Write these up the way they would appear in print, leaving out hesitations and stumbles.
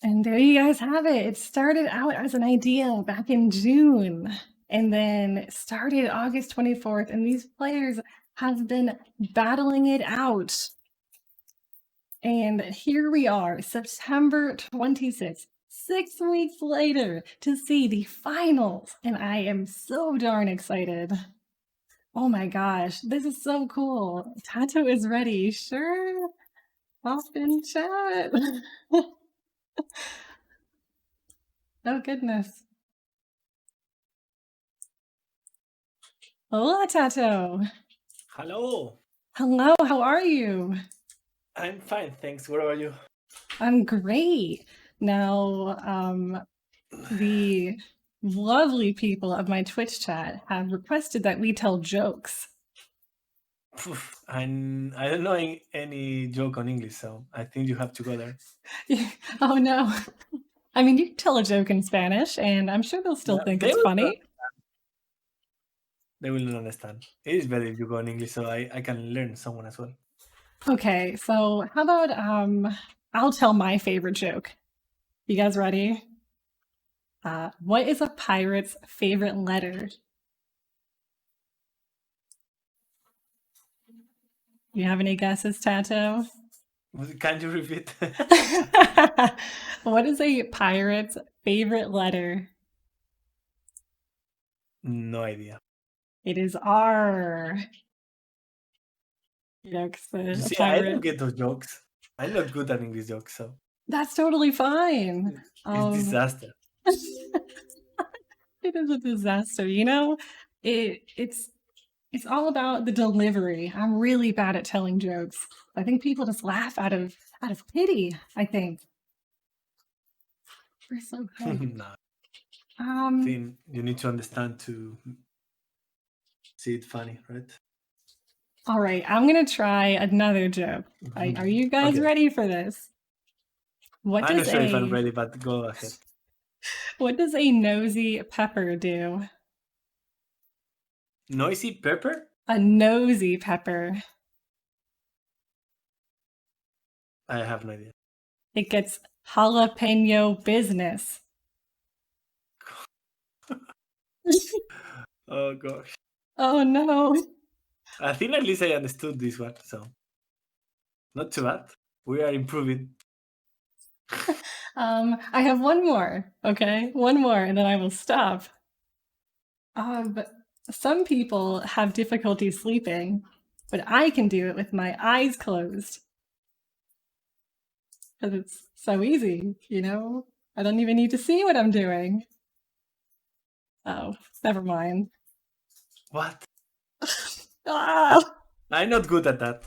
And there you guys have it. It started out as an idea back in June and then started August 24th. And these players have been battling it out. And here we are, September 26th, 6 weeks later to see the finals. And I am so darn excited. Oh my gosh, this is so cool. TaToH is ready. Sure. Off in chat. Oh goodness. Hola, TaToH. Hello. Hello, how are you? I'm fine, thanks. What about you? I'm great. Now, the lovely people of my Twitch chat have requested that we tell jokes. I don't know any joke on English, so I think you have to go there. Oh no. I mean, you can tell a joke in Spanish, and I'm sure they'll still think it's funny. They will not understand. It is better if you go in English, so I can learn someone as well. Okay, so how about I'll tell my favorite joke. You guys ready? What is a pirate's favorite letter? You have any guesses, TaToH? Can you repeat? What is a pirate's favorite letter? No idea. It is R. You know, because see, I don't get those jokes. I'm not good at English jokes, so that's totally fine. It's disaster. It is a disaster. You know, it's all about the delivery. I'm really bad at telling jokes. I think people just laugh out of pity. I think. We're so good. No. I think you need to understand to see it funny, right? All right, I'm gonna try another joke. Are you guys ready for this? I'm not sure if I'm ready, but go ahead. What does a nosy pepper do? Noisy pepper? A nosy pepper. I have no idea. It gets jalapeno business. Oh gosh. Oh no. I think at least I understood this one, so not too bad. We are improving. I have one more, okay? One more, and then I will stop. But some people have difficulty sleeping, but I can do it with my eyes closed. Because it's so easy, you know? I don't even need to see what I'm doing. Oh, never mind. What? Ah! I'm not good at that.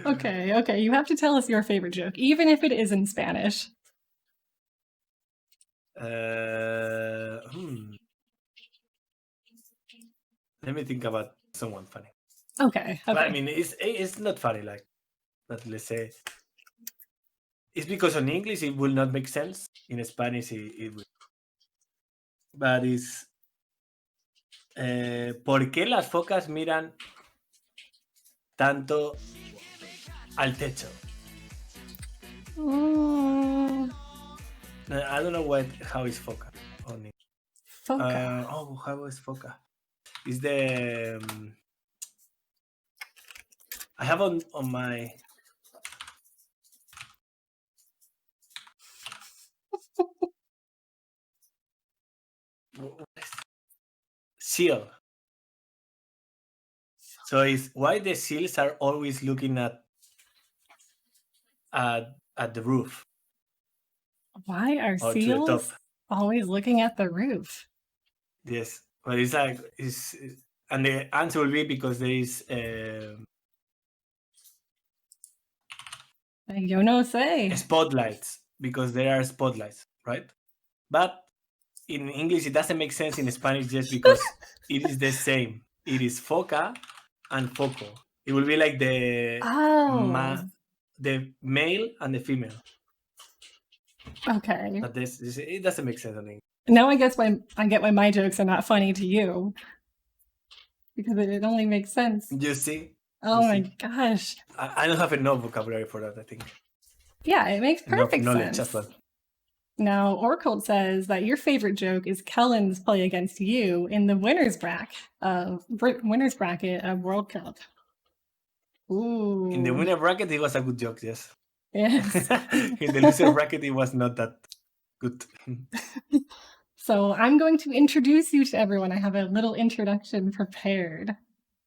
Okay, you have to tell us your favorite joke, even if it is in Spanish. Let me think about someone funny. Okay. But I mean, it's not funny, like, but let's say it's because in English it will not make sense. In Spanish it will. But it's ¿por qué las focas miran tanto al techo? I don't know how is foca on it. Foca. How is foca? Is the I have on my seal. So it's why the seals are always looking at the roof. Why are seals always looking at the roof? Yes, but it's like and the answer will be because there is yo no sé. Spotlights, because there are spotlights, right? But in English it doesn't make sense in Spanish just because it is the same. It is foca and foco. It will be like the the male and the female. Okay. But it doesn't make sense, I think. Now I guess I get why my jokes are not funny to you. Because it only makes sense. You see? Oh You my see? gosh. I don't have enough vocabulary for that, I think. Yeah, it makes Enough perfect knowledge sense. as well. Now, Orkult says that your favorite joke is Kellen's play against you in the winners bracket of World Cup. Ooh. In the winner bracket, it was a good joke, yes. Yes. In the loser bracket, it was not that good. So I'm going to introduce you to everyone. I have a little introduction prepared.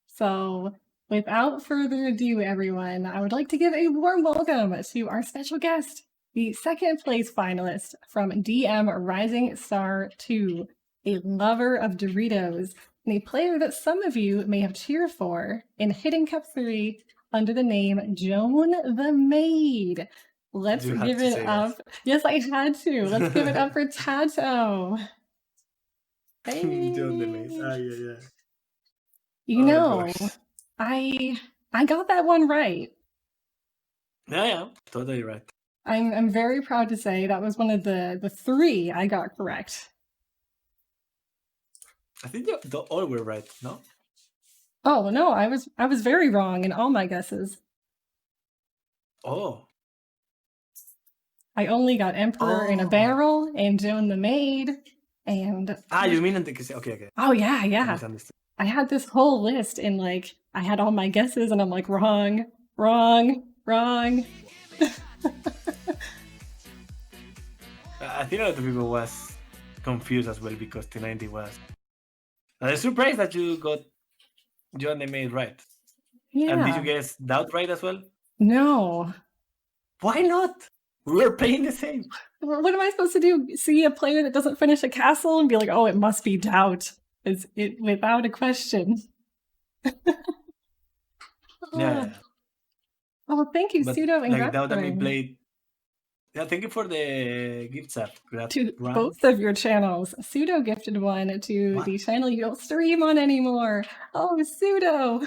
So without further ado, everyone, I would like to give a warm welcome to our special guest, the second place finalist from DM Rising Star 2, a lover of Doritos, and a player that some of you may have cheered for in Hidden Cup 3 under the name Joan the Maid. Let's give it up. Yes, I had to. Let's give it up for TaToH. Hey. Joan the Maid. Yeah. You know, I got that one right. Yeah, totally right. I'm very proud to say that was one of the 3 I got correct. I think the all were right, no? Oh no, I was very wrong in all my guesses. Oh. I only got Emperor in a Barrel and Joan the Maid and you mean okay. Oh yeah. I had this whole list and like I had all my guesses and I'm like wrong. I think a lot of people was confused as well because T90 was. I'm surprised that you got Joan the Maid right. Yeah. And did you guess Doubt right as well? No. Why not? We were playing the same. What am I supposed to do? See a player that doesn't finish a castle and be like, oh, it must be Doubt. It's without a question. Yeah. Oh, thank you, Pseudo and like Doubt that we played. Yeah, thank you for the gift set. To both of your channels. Pseudo gifted one to the channel you don't stream on anymore. Oh, Pseudo.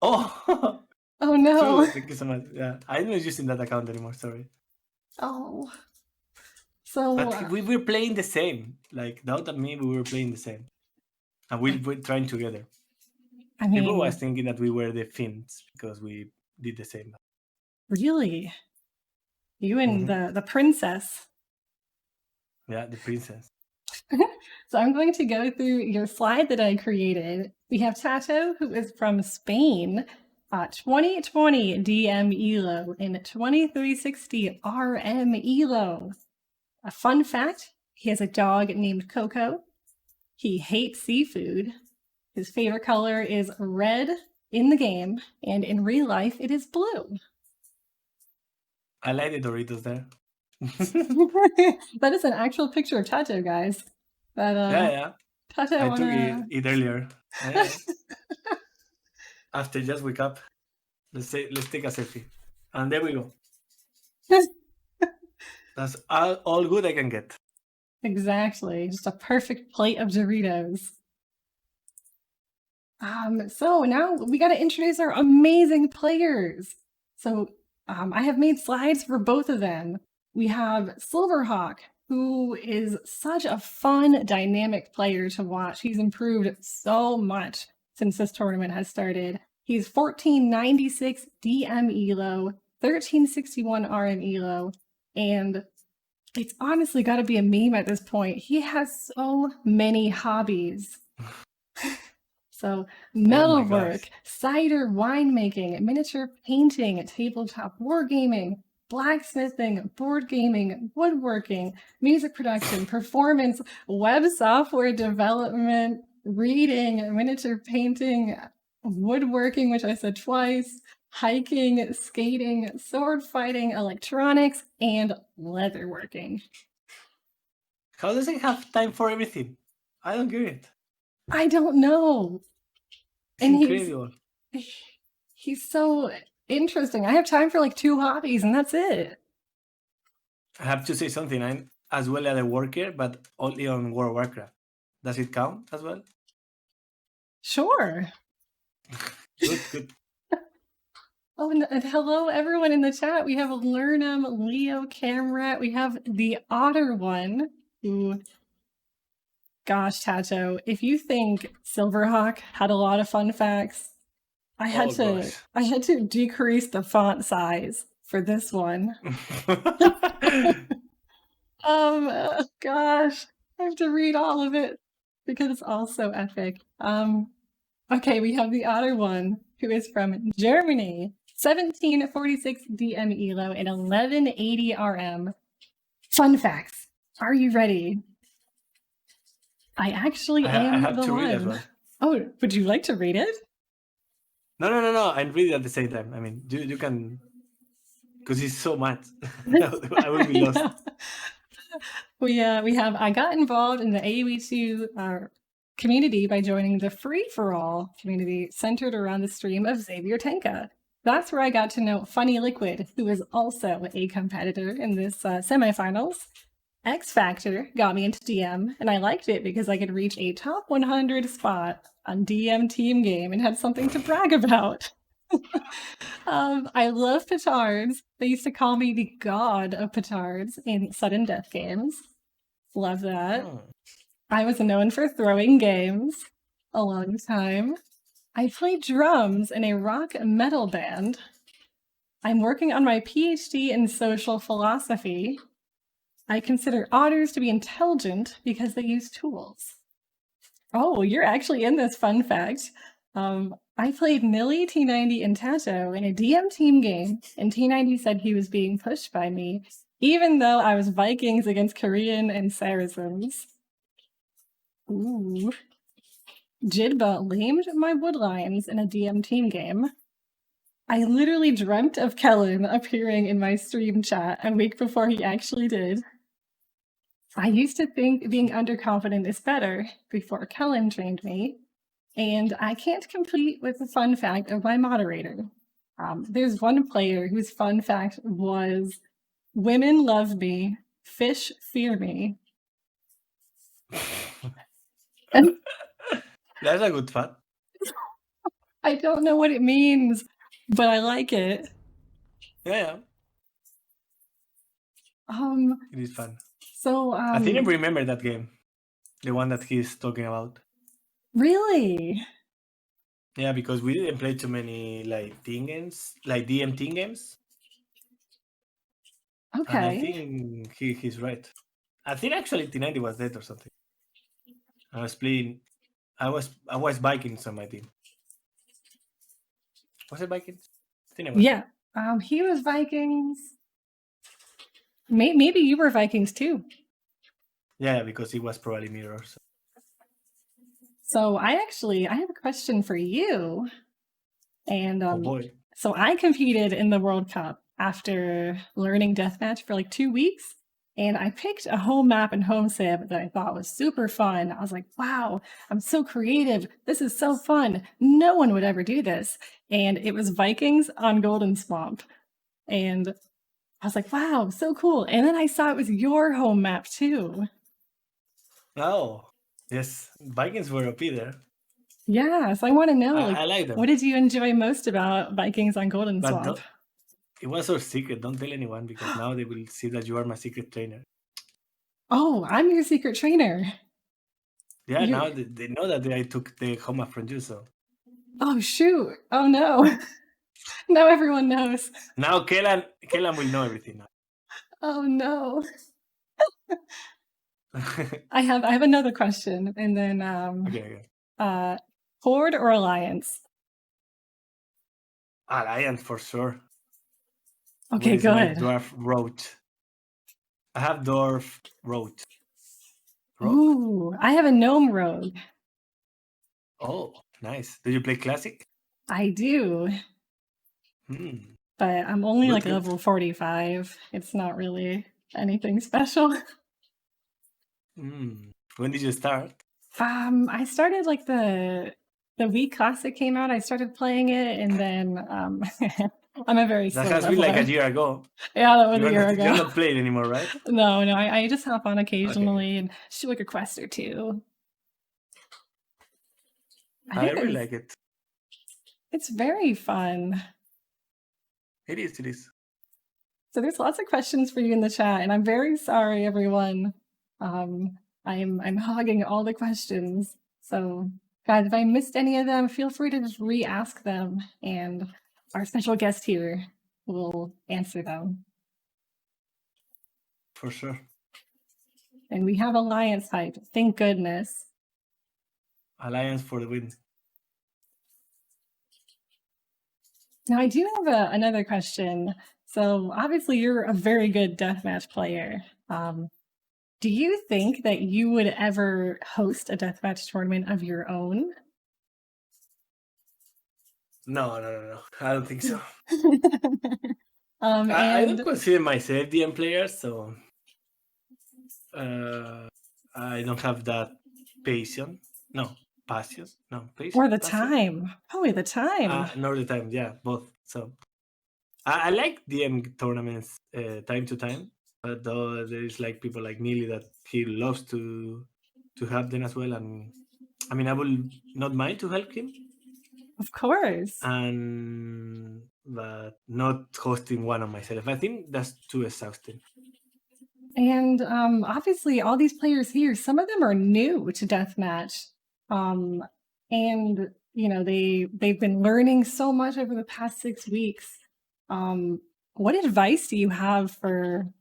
Oh. Oh no. Thank you so much. Yeah, I'm not using that account anymore. Sorry. Oh. So. But we were playing the same. Like Doubt and me, we were playing the same, and we were trying together. I mean, people was thinking that we were the Finns because we did the same. Really? You and the princess. Yeah, the princess. So I'm going to go through your slide that I created. We have TaToH, who is from Spain, 2020 DM ELO and 2360 RM ELO. A fun fact, he has a dog named Coco. He hates seafood. His favorite color is red in the game, and in real life, it is blue. I like the Doritos there. That is an actual picture of TaToH, guys. Yeah. TaToH I took it earlier. Yeah. After just wake up, let's take a selfie, and there we go. That's all good I can get. Exactly, just a perfect plate of Doritos. So now we got to introduce our amazing players. So I have made slides for both of them. We have SilverHawk, who is such a fun, dynamic player to watch. He's improved so much since this tournament has started. He's 1496 DM ELO, 1361 RM ELO, and it's honestly got to be a meme at this point. He has so many hobbies. So metalwork, cider winemaking, miniature painting, tabletop wargaming, blacksmithing, board gaming, woodworking, music production, performance, web software development, reading, miniature painting, woodworking, which I said twice, hiking, skating, sword fighting, electronics, and leatherworking. How does he have time for everything? I don't get it. I don't know. It's incredible. He's so interesting. I have time for like 2 hobbies and that's it. I have to say something. I'm as well as a worker, but only on World of Warcraft. Does it count as well? Sure. Good. Oh, and hello everyone in the chat. We have Lurnum, Leo, Camrat. We have the Otter One, who gosh, TaToH, if you think SilverHawk had a lot of fun facts, I had to decrease the font size for this one. Gosh, I have to read all of it because it's all so epic. Okay, we have the Otter One, who is from Germany, 1746 DM ELO and 1180 RM. Fun facts. Are you ready? I actually am have the to one. read as well. Oh, would you like to read it? No. I'm reading at the same time. I mean, you can, because it's so much. I will be lost. I got involved in the AoE2 community by joining the free-for-all community centered around the stream of Xavier Tenka. That's where I got to know Funny Liquid, who is also a competitor in this semifinals. X Factor got me into DM, and I liked it because I could reach a top 100 spot on DM Team Game and had something to brag about. I love petards. They used to call me the god of petards in sudden death games. Love that. I was known for throwing games a long time. I played drums in a rock metal band. I'm working on my PhD in social philosophy. I consider otters to be intelligent because they use tools. Oh, you're actually in this fun fact. I played Millie, T90, and TaToH in a DM team game, and T90 said he was being pushed by me, even though I was Vikings against Korean and Saracens. Ooh. Jidba lamed my woodlines in a DM team game. I literally dreamt of Kellen appearing in my stream chat a week before he actually did. I used to think being underconfident is better before Kellen trained me, and I can't compete with the fun fact of my moderator. There's one player whose fun fact was, women love me, fish fear me. That's a good fun. I don't know what it means, but I like it. Yeah. It is fun. So I think I remember that game, the one that he's talking about. Really? Yeah, because we didn't play too many like team games, like DM team games. Okay. And I think he's right. I think actually T90 was dead or something. I was playing. I was Vikings on my team. Was it Vikings? I think it was. Yeah. He was Vikings. Maybe you were Vikings too. Yeah, because it was probably mirrors. So I have a question for you. And Oh boy. So I competed in the World Cup after learning deathmatch for like 2 weeks. And I picked a home map and home sib that I thought was super fun. I was like, wow, I'm so creative. This is so fun. No one would ever do this. And it was Vikings on Golden Swamp. And I was like, wow, so cool. And then I saw it was your home map too. Oh, yes. Vikings were OP there. Yeah, so I want to know, I like them. What did you enjoy most about Vikings on Golden Swamp? It was our secret. Don't tell anyone because now they will see that you are my secret trainer. Oh, I'm your secret trainer. Yeah, now they know that I took the home map from you, so. Oh, shoot. Oh, no. Now everyone knows. Now Kellan will know everything now. Oh, no. I have another question, and then Okay. Horde or Alliance? Alliance for sure. Okay, good. Dwarf roach. I have dwarf roach. Ooh, I have a gnome rogue. Oh, nice. Do you play classic? I do. But I'm only like level 45. It's not really anything special. When did you start? I started like the Wii Classic came out. I started playing it, and then I'm a very slow That has been like a year ago. Yeah, that was a year ago. You're not playing anymore, right? No, I just hop on occasionally and shoot like a quest or two. I really like it. It's very fun. It is. So there's lots of questions for you in the chat, and I'm very sorry, everyone. I'm hogging all the questions. So, guys, if I missed any of them, feel free to just re-ask them, and our special guest here will answer them. For sure. And we have Alliance type. Thank goodness. Alliance for the win. Now, I do have another question. So, obviously, you're a very good deathmatch player. Do you think that you would ever host a deathmatch tournament of your own? No. I don't think so. And I don't consider myself DM player, so I don't have that passion. No, passion. No, passion. or the passion? time. Probably the time. Nor the time. Yeah, both. So I like DM tournaments time to time, but though there is like people like Neely that he loves to have them as well, and I mean I will not mind to help him, Of course. but not hosting one of myself. I think that's too exhausting. And obviously, all these players here, some of them are new to deathmatch, and you know they've been learning so much over the past 6 weeks. What advice do you have for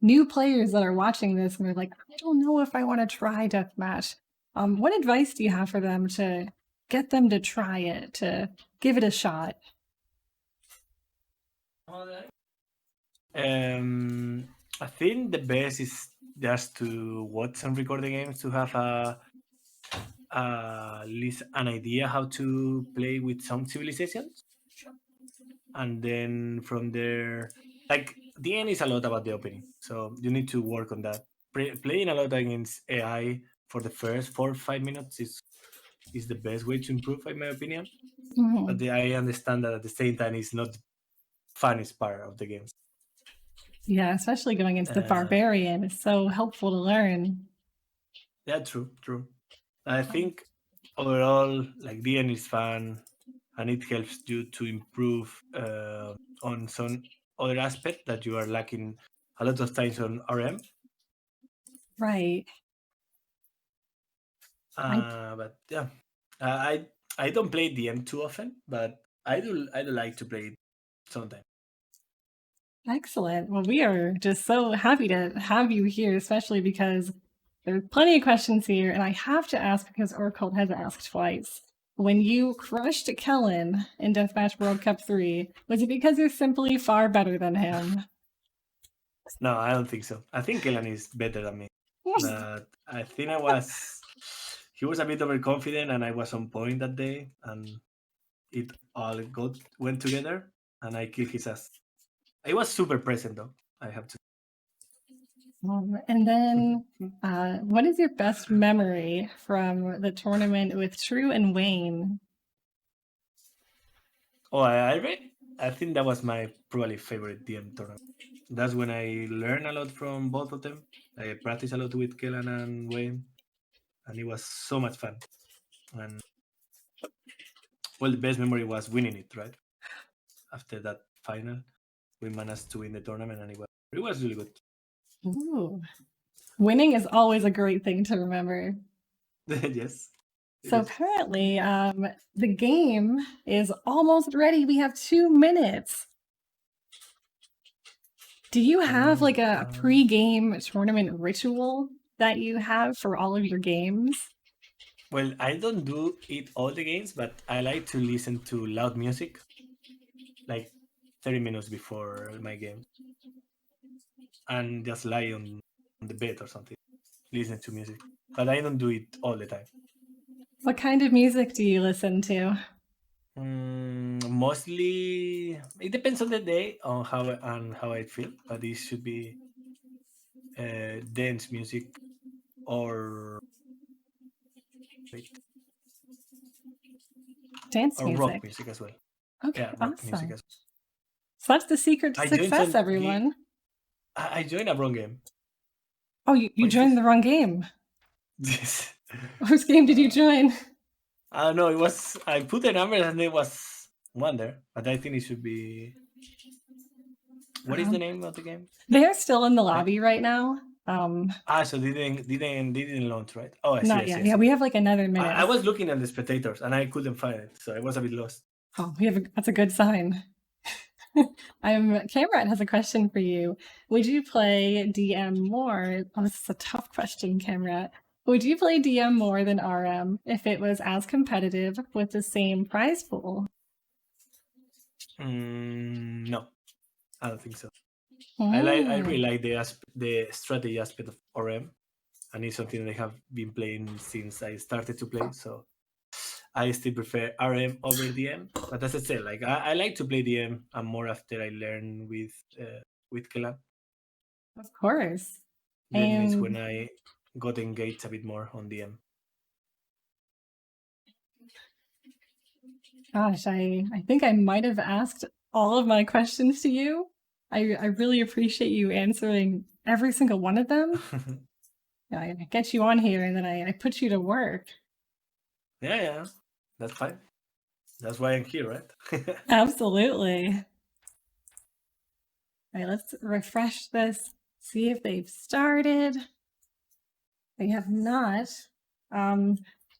new players that are watching this and they're like, I don't know if I want to try deathmatch? What advice do you have for them to get them to try it, to give it a shot? I think the best is just to watch and record the games to have at least an idea how to play with some civilizations, and then from there, like the end is a lot about the opening, so you need to work on that. Playing a lot against AI for the first 4 or 5 minutes is the best way to improve, in my opinion. But I understand that at the same time it's not the funnest part of the game. Yeah, especially going into the barbarian is so helpful to learn. Yeah, true. I think overall, like DN is fun, and it helps you to improve on some other aspect that you are lacking a lot of times on RM. Right. But yeah, I don't play DM too often, but I do like to play it sometimes. Excellent. Well, we are just so happy to have you here, especially because there's plenty of questions here, and I have to ask because Orcold has asked twice. When you crushed Kellen in Deathmatch World Cup 3, was it because you're simply far better than him? No, I don't think so. I think Kellen is better than me. But I think he was a bit overconfident, and I was on point that day, and it all went together, and I killed his ass. I was super present though, I have to. And then, what is your best memory from the tournament with True and Wayne? Oh, I think that was my probably favorite DM tournament. That's when I learned a lot from both of them. I practiced a lot with Kellan and Wayne, and it was so much fun. And well, the best memory was winning it, right? After that final, we managed to win the tournament, and it was really good. Ooh. Winning is always a great thing to remember. Yes. So apparently, the game is almost ready. We have 2 minutes. Do you have like a pre-game tournament ritual that you have for all of your games? Well, I don't do it all the games, but I like to listen to loud music, like 30 minutes before my game, and just lie on the bed or something, listen to music. But I don't do it all the time. What kind of music do you listen to? Mostly, it depends on the day, on how I feel, but it should be dance music or Dance music. rock music as well. Okay, Yeah, rock awesome. music as well. So that's the secret to success, everyone. I joined a wrong game. Oh, you joined the wrong game. Yes. Whose game did you join? No, I put the number and it was Wonder, but I think it should be. What is the name of the game? They're still in the lobby right now. So didn't launch, right? Oh, I see. Not yet. Yeah, we have like another minute. I was looking at the spectators and I couldn't find it, so I was a bit lost. Oh, that's a good sign. Camrat has a question for you. Would you play DM more? Oh, this is a tough question, Camrat. Would you play DM more than RM if it was as competitive with the same prize pool? No, I don't think so. I really like the strategy aspect of RM, and it's something that I have been playing since I started to play. So I still prefer RM over DM. But as I said, like I like to play DM and more after I learn with Kelan. Of course. Then is when I got engaged a bit more on DM. Gosh, I think I might have asked all of my questions to you. I really appreciate you answering every single one of them. I get you on here and then I put you to work. Yeah, that's fine. That's why I'm here, right? Absolutely. All right, let's refresh this, see if they've started. They have not.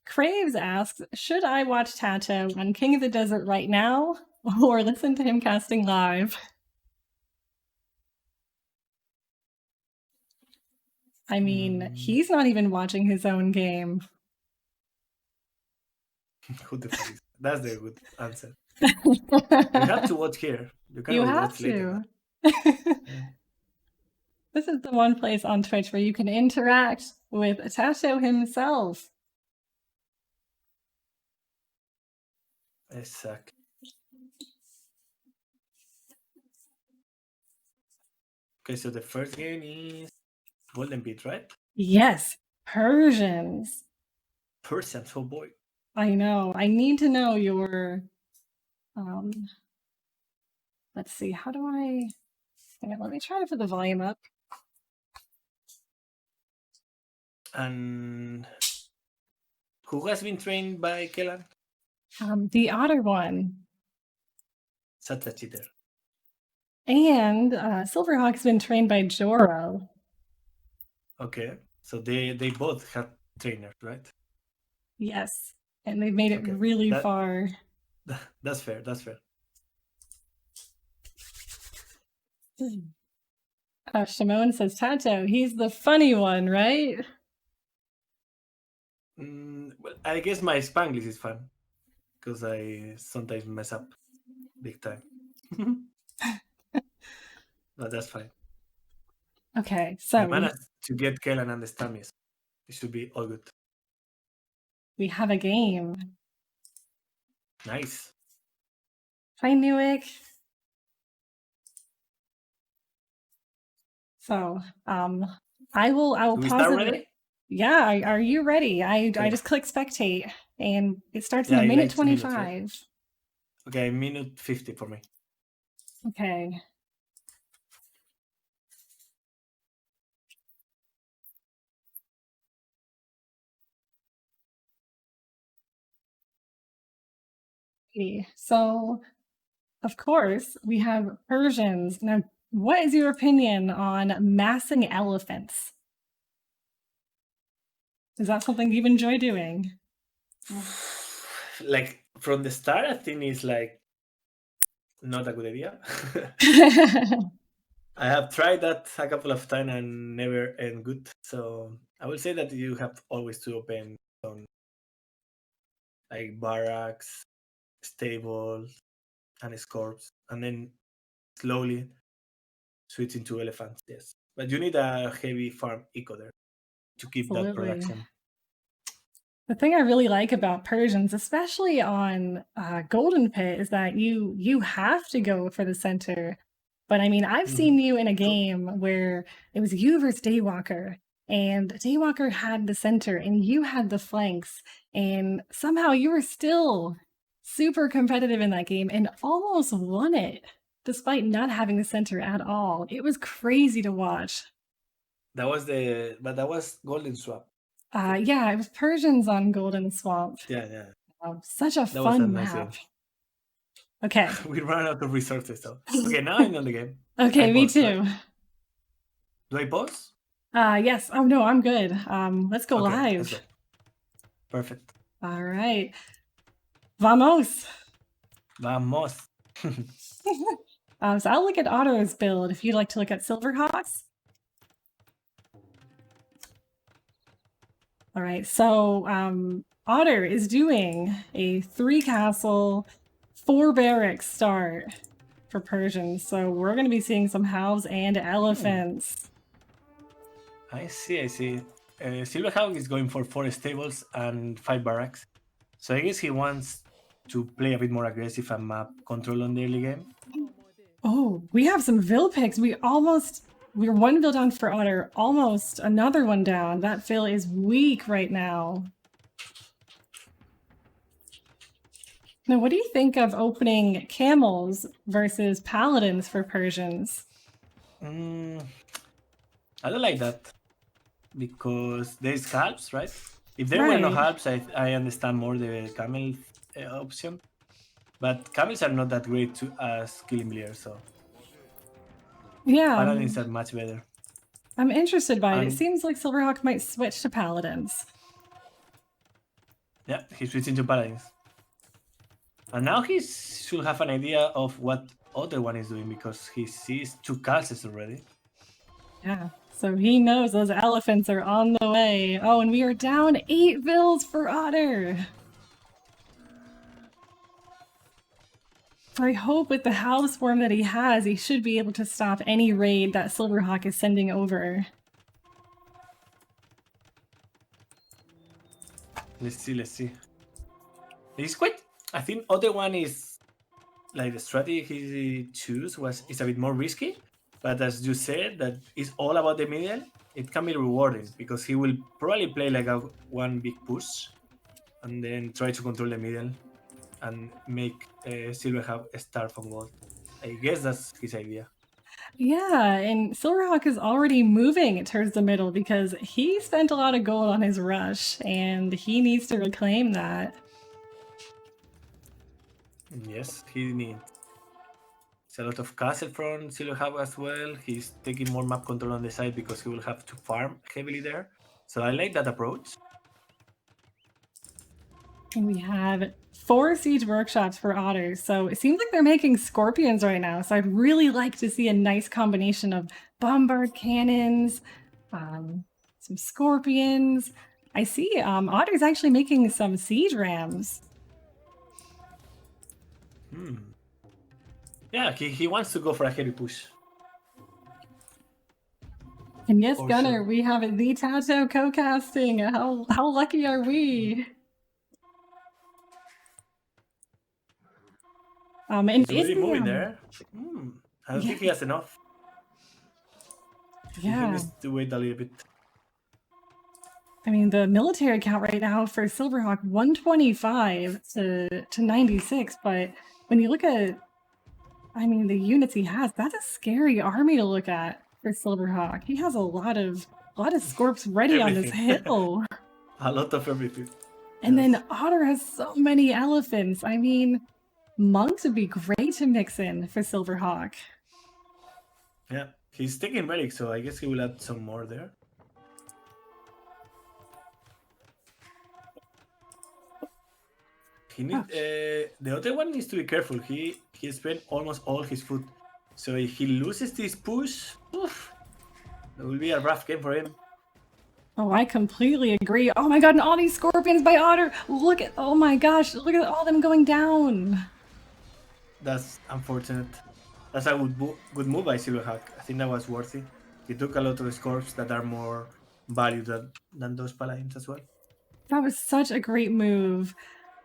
Craves asks, should I watch TaToH on King of the Desert right now or listen to him casting live? I mean, he's not even watching his own game. Who the fuck is? That's the good answer. You have to watch here. You have to. This is the one place on Twitch where you can interact with TaToH himself. Exactly. Okay, so the first game is Golden Beat, right? Yes, Persians. Persians, oh boy. I know. I need to know your. Let's see. How do I? Let me try to put the volume up. And who has been trained by Kelan? The Otter One. Such a cheater. And SilverHawk's been trained by Joro. Okay, so they both have trainers, right? Yes, and they've made it really far. That's fair. Shimon says, TaToH, he's the funny one, right? Well, I guess my Spanglish is fun because I sometimes mess up big time. But that's fine. Okay, so I managed to get Kelan understand me. So it should be all good. We have a game. Nice. Hi, Newick. So, I will pause it. Ready? Yeah, are you ready? I just click spectate and it starts in a minute 25. Minutes, right? Okay, minute 50 for me. Okay. So, of course, we have Persians. Now, what is your opinion on massing elephants? Is that something you enjoy doing? Like from the start, I think it's like not a good idea. I have tried that a couple of times and never end good. So I will say that you have always to open some like barracks, stables, and scorps, and then slowly switch into elephants. Yes, but you need a heavy farm eco there to keep that production. The thing I really like about Persians, especially on Golden Pit, is that you have to go for the center. But I mean, I've seen you in a game where it was you versus Daywalker, and Daywalker had the center and you had the flanks, and somehow you were still super competitive in that game and almost won it, despite not having the center at all. It was crazy to watch. That was Golden Swap. Yeah, it was Persians on Golden Swamp. Yeah. Such a fun map. Okay. We ran out of resources though. Okay, now I'm on the game. Okay, me too. Right? Do I pause? Yes. Oh no, I'm good. Let's go Okay, live. let's go. Perfect. All right. Vamos. Vamos. So I'll look at Otto's build if you'd like to look at SilverHawks. All right, so Otter is doing a 3 castle, 4 barracks start for Persians. So we're going to be seeing some house and elephants. I see. SilverHawk is going for 4 stables and 5 barracks. So I guess he wants to play a bit more aggressive and map control on the early game. Oh, we have some Vil picks. We're 1 Vil down for Otter, almost another one down. That Vil is weak right now. Now, what do you think of opening camels versus paladins for Persians? I don't like that because there's halves, right? If there were no Right. halves, I understand more the camel option. But camels are not that great as killing players, so Yeah, paladins are much better. I'm interested by it. It And seems like SilverHawk might switch to paladins. yeah, he's switching to paladins. And now he should have an idea of what Otter One is doing because he sees 2 castles already. Yeah, so he knows those elephants are on the way. Oh, and we are down 8 Vils for Otter. So I hope with the house form that he has, he should be able to stop any raid that SilverHawk is sending over. Let's see. It's quite. I think Otter One is like the strategy he choose is a bit more risky, but as you said, that is all about the middle. It can be rewarding because he will probably play like a 1 big push, and then try to control the middle, and make SilverHawk start from gold. I guess that's his idea. Yeah, and SilverHawk is already moving towards the middle because he spent a lot of gold on his rush, and he needs to reclaim that. Yes, he needs. It's a lot of castle from SilverHawk as well. He's taking more map control on the side because he will have to farm heavily there. So I like that approach. And we have 4 siege workshops for otters. So it seems like they're making scorpions right now. So I'd really like to see a nice combination of bombard cannons, some scorpions. I see Otter's actually making some siege rams. Yeah, he wants to go for a heavy push. And yes, For Gunnar, sure. we have the TaToH co-casting. How lucky are we? And He's is really the, moving there. I don't think he has enough. Yeah. He needs to wait a little bit. I mean, the military count right now for SilverHawk 125 to 96, but when you look at, I mean, the units he has, that's a scary army to look at for SilverHawk. He has a lot of scorps ready on this hill. A lot of everything. And then Otter has so many elephants. I mean, monks would be great to mix in for SilverHawk. Yeah, he's taking relic, so I guess he will add some more there. He need, the other one needs to be careful. He spent almost all his food, so if he loses this push, it will be a rough game for him. Oh, I completely agree. Oh my god, and all these scorpions by Otter! Look at, oh my gosh, look at all them going down! That's unfortunate. That's a good move by SilverHawk. I think that was worthy. He took a lot of scorps that are more valued than those paladins as well. That was such a great move.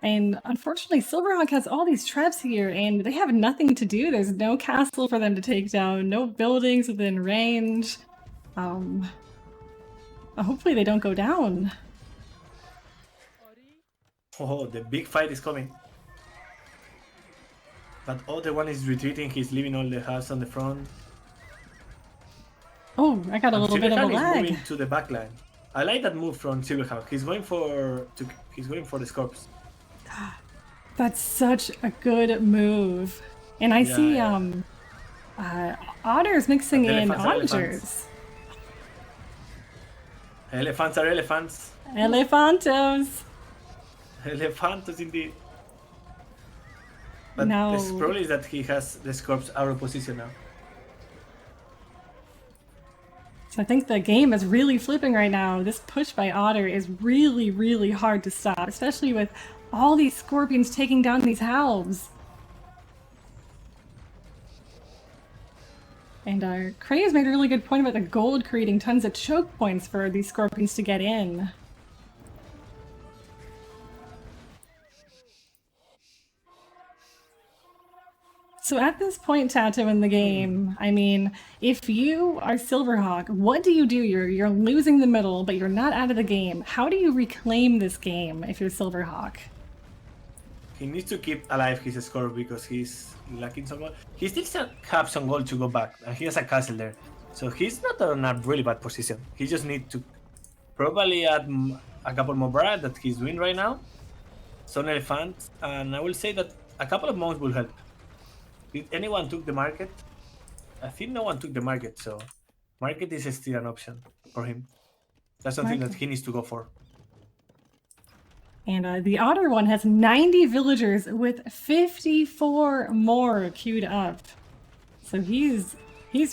And unfortunately, SilverHawk has all these traps here, and they have nothing to do. There's no castle for them to take down, no buildings within range. Hopefully they don't go down. Oh, the big fight is coming. But Otter One is retreating. He's leaving all the house on the front. Oh, I got a little bit of a lag. Is moving to the back line. I like that move from SilverHawk. He's going for the scorps. That's such a good move. And I see Otter's mixing in onagers. Elephants are elephants. Elephantos. Elephantos indeed. But No. the problem is that he has the Scorps out of position now. So I think the game is really flipping right now. This push by Otter is really, really hard to stop, especially with all these scorpions taking down these halves. And Cray has made a really good point about the gold creating tons of choke points for these scorpions to get in. So at this point, TaToH, in the game, I mean, if you are SilverHawk, what do? You're losing the middle, but you're not out of the game. How do you reclaim this game if you're SilverHawk? He needs to keep alive his score because he's lacking some gold. He still have some gold to go back, and he has a castle there. So he's not in a really bad position. He just needs to probably add a couple more barracks that he's doing right now. Some elephants, and I will say that a couple of monks will help. Did anyone took the market? I think no one took the market, so market is still an option for him. That's something that he needs to go for. And the Otter One has 90 villagers with 54 more queued up. So he's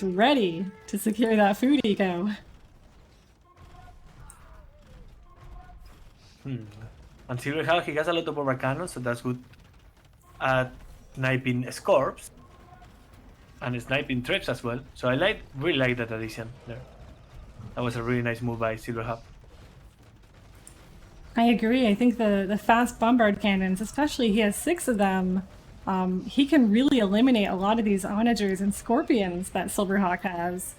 ready to secure that food eco. And SilverHawk, he has a lot of over cannons, so that's good at sniping Scorps and sniping traps as well. So I really like that addition there. That was a really nice move by SilverHawk. I agree. I think the fast bombard cannons, especially he has 6 of them, he can really eliminate a lot of these onagers and scorpions that SilverHawk has.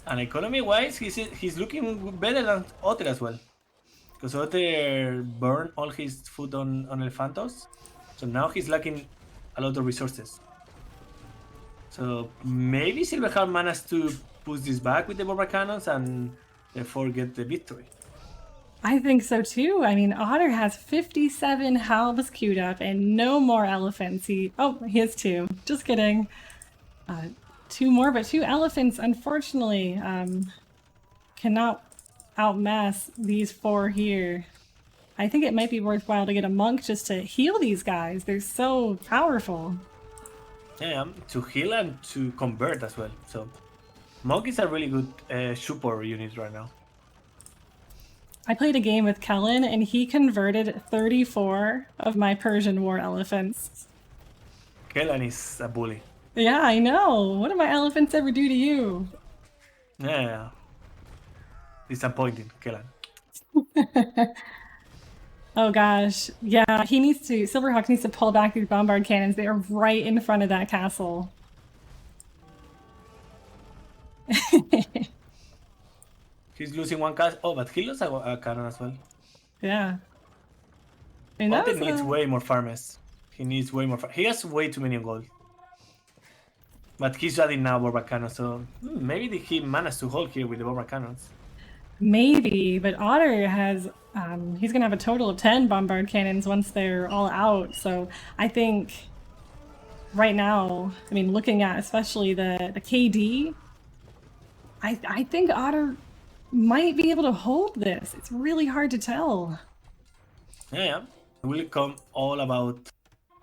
And economy-wise, he's looking better than Otter as well. Because Otter burned all his food on Elephantos. So now he's lacking a lot of resources. So maybe SilverHawk managed to push this back with the bomber cannons and therefore get the victory. I think so too. I mean, Otter has 57 halves queued up and no more elephants. He has 2. Just kidding. 2 more, but 2 elephants, unfortunately, cannot outmass these 4 here. I think it might be worthwhile to get a monk just to heal these guys. They're so powerful. Yeah, to heal and to convert as well. So monk is a really good support unit right now. I played a game with Kellen and he converted 34 of my Persian war elephants. Kellen is a bully. Yeah, I know. What did my elephants ever do to you? Yeah. Disappointing, Kellen. Oh gosh. Yeah, SilverHawk needs to pull back these bombard cannons. They are right in front of that castle. He's losing one castle. Oh, but he lost a cannon as well. Yeah. I mean, Otter needs way more farmers. He needs way more he has way too many gold. But he's adding now bomber cannons, so maybe he managed to hold here with the bomber cannons. Maybe, but Otter has, he's gonna have a total of 10 bombard cannons once they're all out, so I think right now, I mean, looking at especially the KD, I think Otter might be able to hold this. It's really hard to tell. Yeah. It will come all about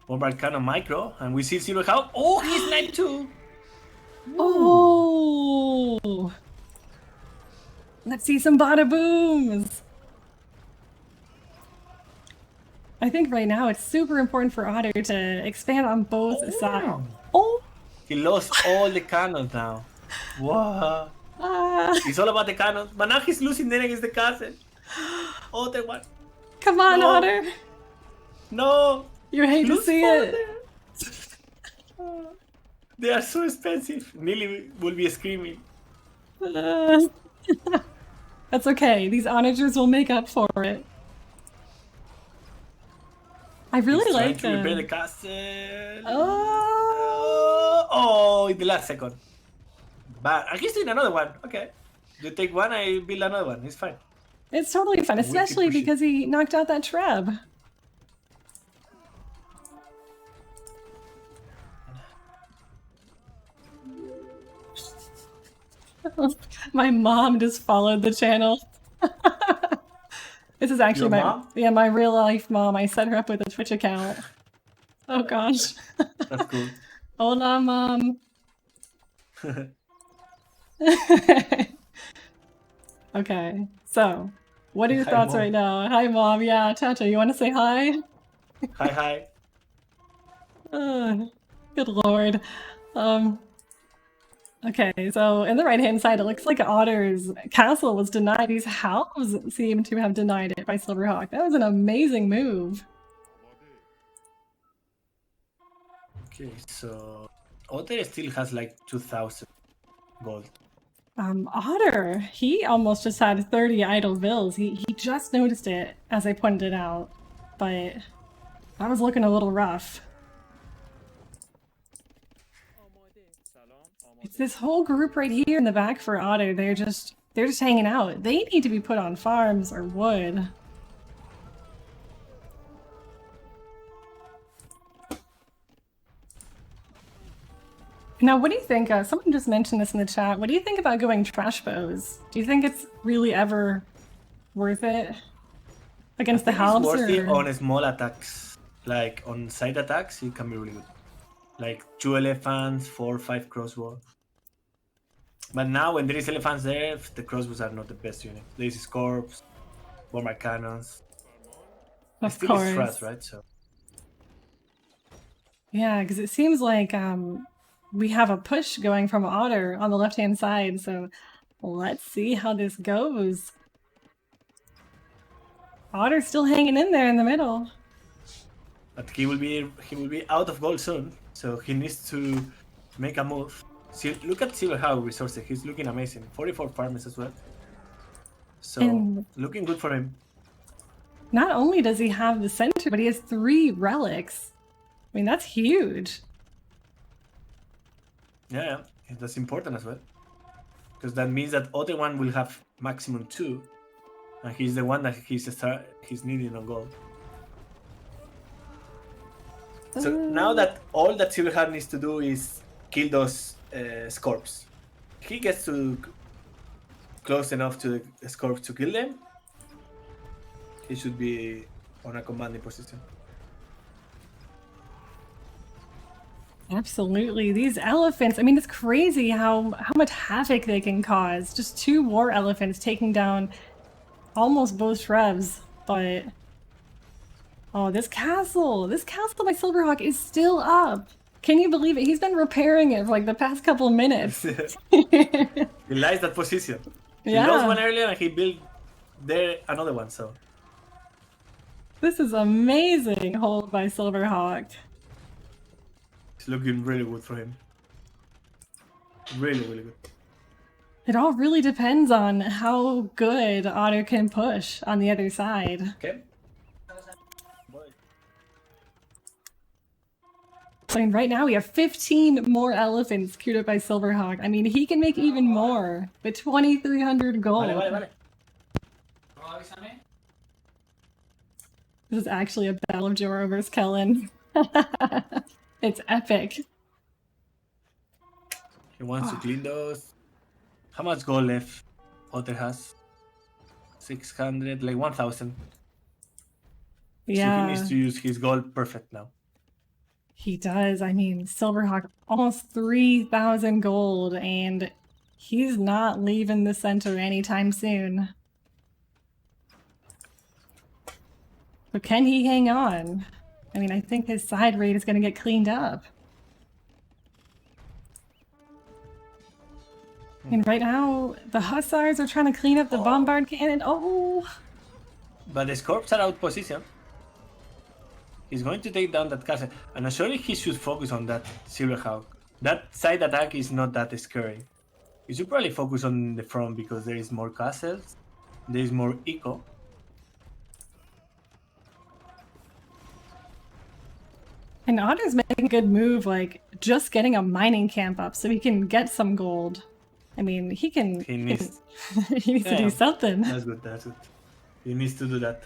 bombard cannon micro, and we see SilverHawk. Oh, he's sniped too! Oh! Let's see some bada booms! I think right now it's super important for Otter to expand on both sides. Oh! He lost all the cannons now. Wow. It's all about the cannons, but now he's losing then against the castle. Otter One. Come on, No. Otter! No! You hate to see it! They are so expensive. Nearly will be screaming. That's okay. These onagers will make up for it. I really He's like trying to repair them. the castle. Oh! In the last second. But he's doing another one. Okay. You take one, I build another one. It's fine. It's totally fun, especially because he knocked out that treb. My mom just followed the channel. This is actually Your mom? my real life mom. I set her up with a Twitch account. Oh gosh. That's cool. Hola, mom. Okay, so what are your Hi, thoughts Mom. right now? Hi, mom. Yeah, TaToH, you want to say hi? Hi. Good lord. Okay, so in the right-hand side, it looks like Otter's castle was denied. These house seem to have denied it by SilverHawk. That was an amazing move. Okay, so Otter still has like 2,000 gold. Otter, he almost just had 30 idle bills. He just noticed it as I pointed it out, but that was looking a little rough. It's this whole group right here in the back for Otter. They're just hanging out. They need to be put on farms or wood. Now, what do you think? Someone just mentioned this in the chat. What do you think about going trash bows? Do you think it's really ever worth it against the house? It's worth it on small attacks, like on side attacks. It can be really good, like 2 elephants, 4 or 5 crossbow. But now, when there is elephants there, the crossbows are not the best unit. There is scorps, bomber cannons. Of Still course, is thrust, right? So yeah, because it seems like we have a push going from Otter on the left-hand side, so let's see how this goes. Otter's still hanging in there in the middle. but he will be out of gold soon, so he needs to make a move. See, look at SilverHawk resources. He's looking amazing. 44 farmers as well. So And looking good for him. not only does he have the center, but he has 3 relics. I mean, that's huge. Yeah, that's important as well. Because that means that Otter One will have maximum 2. And he's the one that he's needing on gold. So now that all that SilverHawk needs to do is kill those scorps. He gets to close enough to the scorps to kill them. He should be on a commanding position. Absolutely. These elephants, I mean, it's crazy how much havoc they can cause. Just 2 war elephants taking down almost both shrubs, but oh, this castle by SilverHawk is still up. Can you believe it? He's been repairing it for like the past couple of minutes. He likes that position. He lost one earlier and he built there another one, so. This is amazing hold by SilverHawk. It's looking really good for him. Really, really good. It all really depends on how good Otter can push on the other side. Okay. I mean, right now we have 15 more elephants queued up by SilverHawk. I mean, he can make even more with 2,300 gold. Vale. This is actually a battle of Joro versus Kellen. It's epic. He wants to clean those. How much gold left Otter has? 600, like 1,000. Yeah. So he needs to use his gold perfect now. He does. I mean, SilverHawk almost 3,000 gold, and he's not leaving the center anytime soon. But can he hang on? I mean, I think his side raid is going to get cleaned up. And right now, the Hussars are trying to clean up the bombard cannon. Oh! But the Scorps are out position. He's going to take down that castle. And actually he should focus on that SilverHawk. That side attack is not that scary. You should probably focus on the front because there is more castles. There is more eco. And Otter's making a good move, like just getting a mining camp up so he can get some gold. I mean, he needs to do something. That's good. He needs to do that.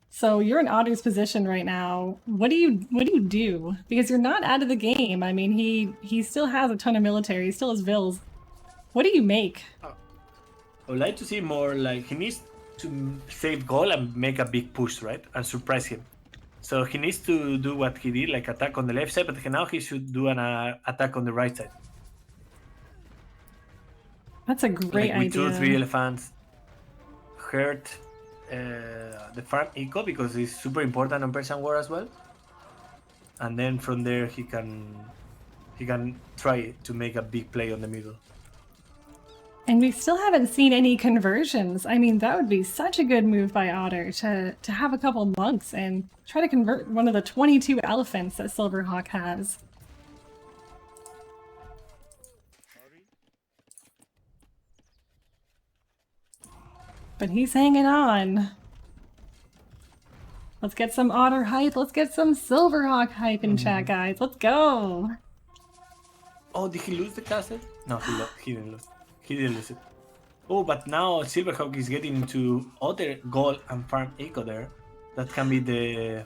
So you're in Otter's position right now. What do you do? Because you're not out of the game. I mean, he still has a ton of military. He still has vills. What do you make? I would like to see more like he needs to save goal and make a big push, right? And surprise him. So he needs to do what he did, like attack on the left side, but now he should do an attack on the right side. That's a great like with idea. 2-3 elephants, hurt the farm eco because it's super important on Persian War as well. And then from there he can try to make a big play on the middle. And we still haven't seen any conversions. I mean, that would be such a good move by Otter to have a couple monks and try to convert one of the 22 elephants that SilverHawk has. But he's hanging on. Let's get some Otter hype. Let's get some SilverHawk hype in chat, guys. Let's go. Oh, did he lose the castle? No, he didn't lose. He didn't lose it. Oh, but now SilverHawk is getting into Otter goal and farm eco there. That can be the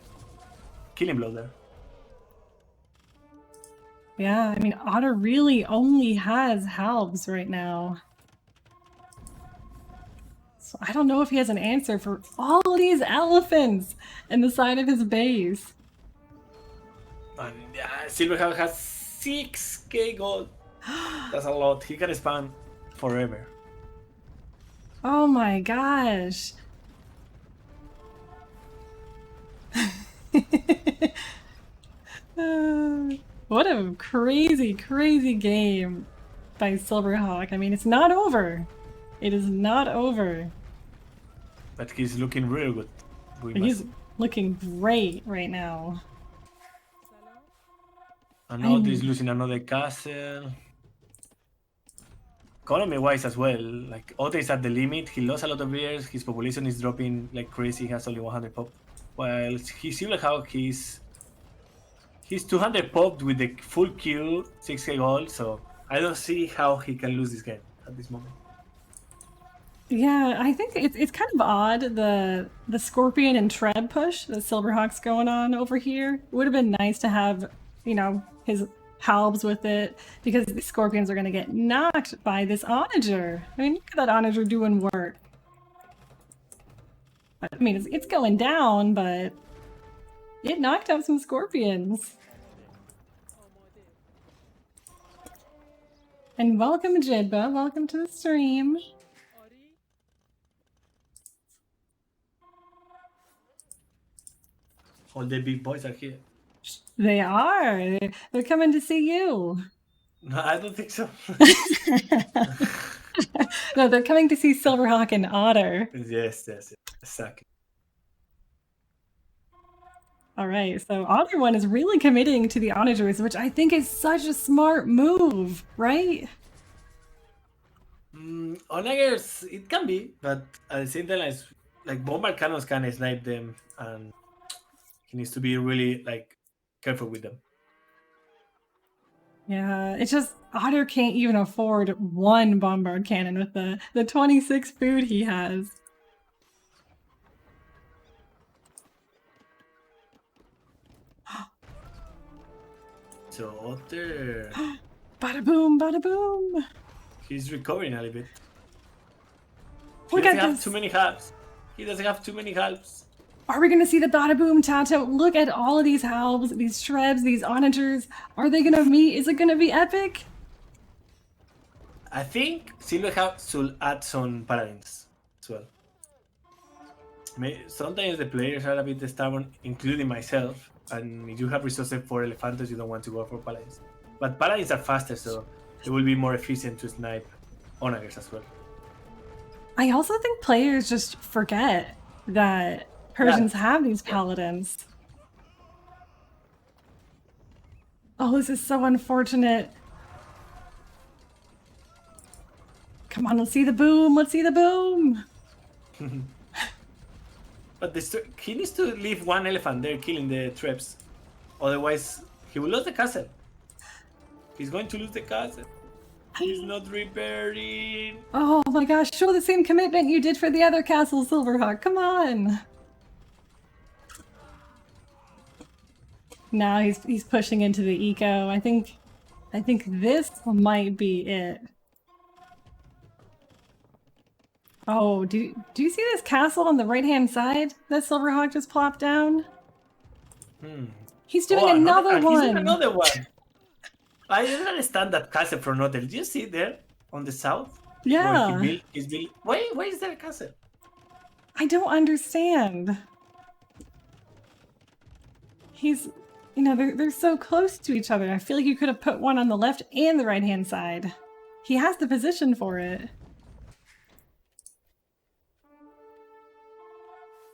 killing blow there. Yeah, I mean, Otter really only has halves right now. So I don't know if he has an answer for all these elephants in the side of his base. And SilverHawk has 6k gold. That's a lot. He can spam forever. Oh my gosh. What a crazy, crazy game by SilverHawk. I mean, it's not over. It is not over. But he's looking real good. He's looking great right now. And now he's losing another castle. Economy-wise as well, like Otter is at the limit. He lost a lot of years. His population is dropping like crazy. He has only 100 pop. While he's SilverHawk, he's 200 popped with the full Q, 6k gold. So I don't see how he can lose this game at this moment. Yeah, I think it's kind of odd, the Scorpion and Treb push that SilverHawk's going on over here. It would have been nice to have, you know, his halves with it, because the Scorpions are going to get knocked by this Onager. I mean, look at that Onager doing work. I mean, it's going down, but it knocked out some Scorpions. And welcome, Jidba. Welcome to the stream. All the big boys are here. They are. They're coming to see you. No, I don't think so. No, they're coming to see SilverHawk and Otter. Yes, exactly. All right, so Otter One is really committing to the Onagers, which I think is such a smart move, right? Onagers, it can be, but at the same time, like bombard cannons can snipe them, and he needs to be really like careful with them. Yeah, it's just Otter can't even afford one bombard cannon with the 26 food he has. So Otter, Bada boom, bada boom. he's recovering a little bit. He Look doesn't at have this. too many halves. He doesn't have too many halves. Are we going to see the bada boom, TaToH? Look at all of these halves, these Shrebs, these Onagers. Are they going to meet? Is it going to be epic? I think SilverHawk should add some paladins as well. Sometimes the players are a bit stubborn, including myself, and if you have resources for Elephantos, you don't want to go for paladins. But paladins are faster, so it will be more efficient to snipe Onagers as well. I also think players just forget that Persians have these paladins. Oh, this is so unfortunate. Come on, let's see the boom. Let's see the boom. But he needs to leave one elephant there killing the traps. Otherwise, he will lose the castle. He's going to lose the castle. He's not repairing. Oh my gosh, show the same commitment you did for the other castle, SilverHawk. Come on. Now he's pushing into the eco. I think this might be it. Oh, do you see this castle on the right-hand side that SilverHawk just plopped down? He's doing another one. He's doing another one. I didn't understand that castle from Hotel. Did you see there on the south? Yeah. Where he's built. Why is there a castle? I don't understand. He's, you know, they're so close to each other. I feel like you could have put one on the left and the right-hand side. He has the position for it.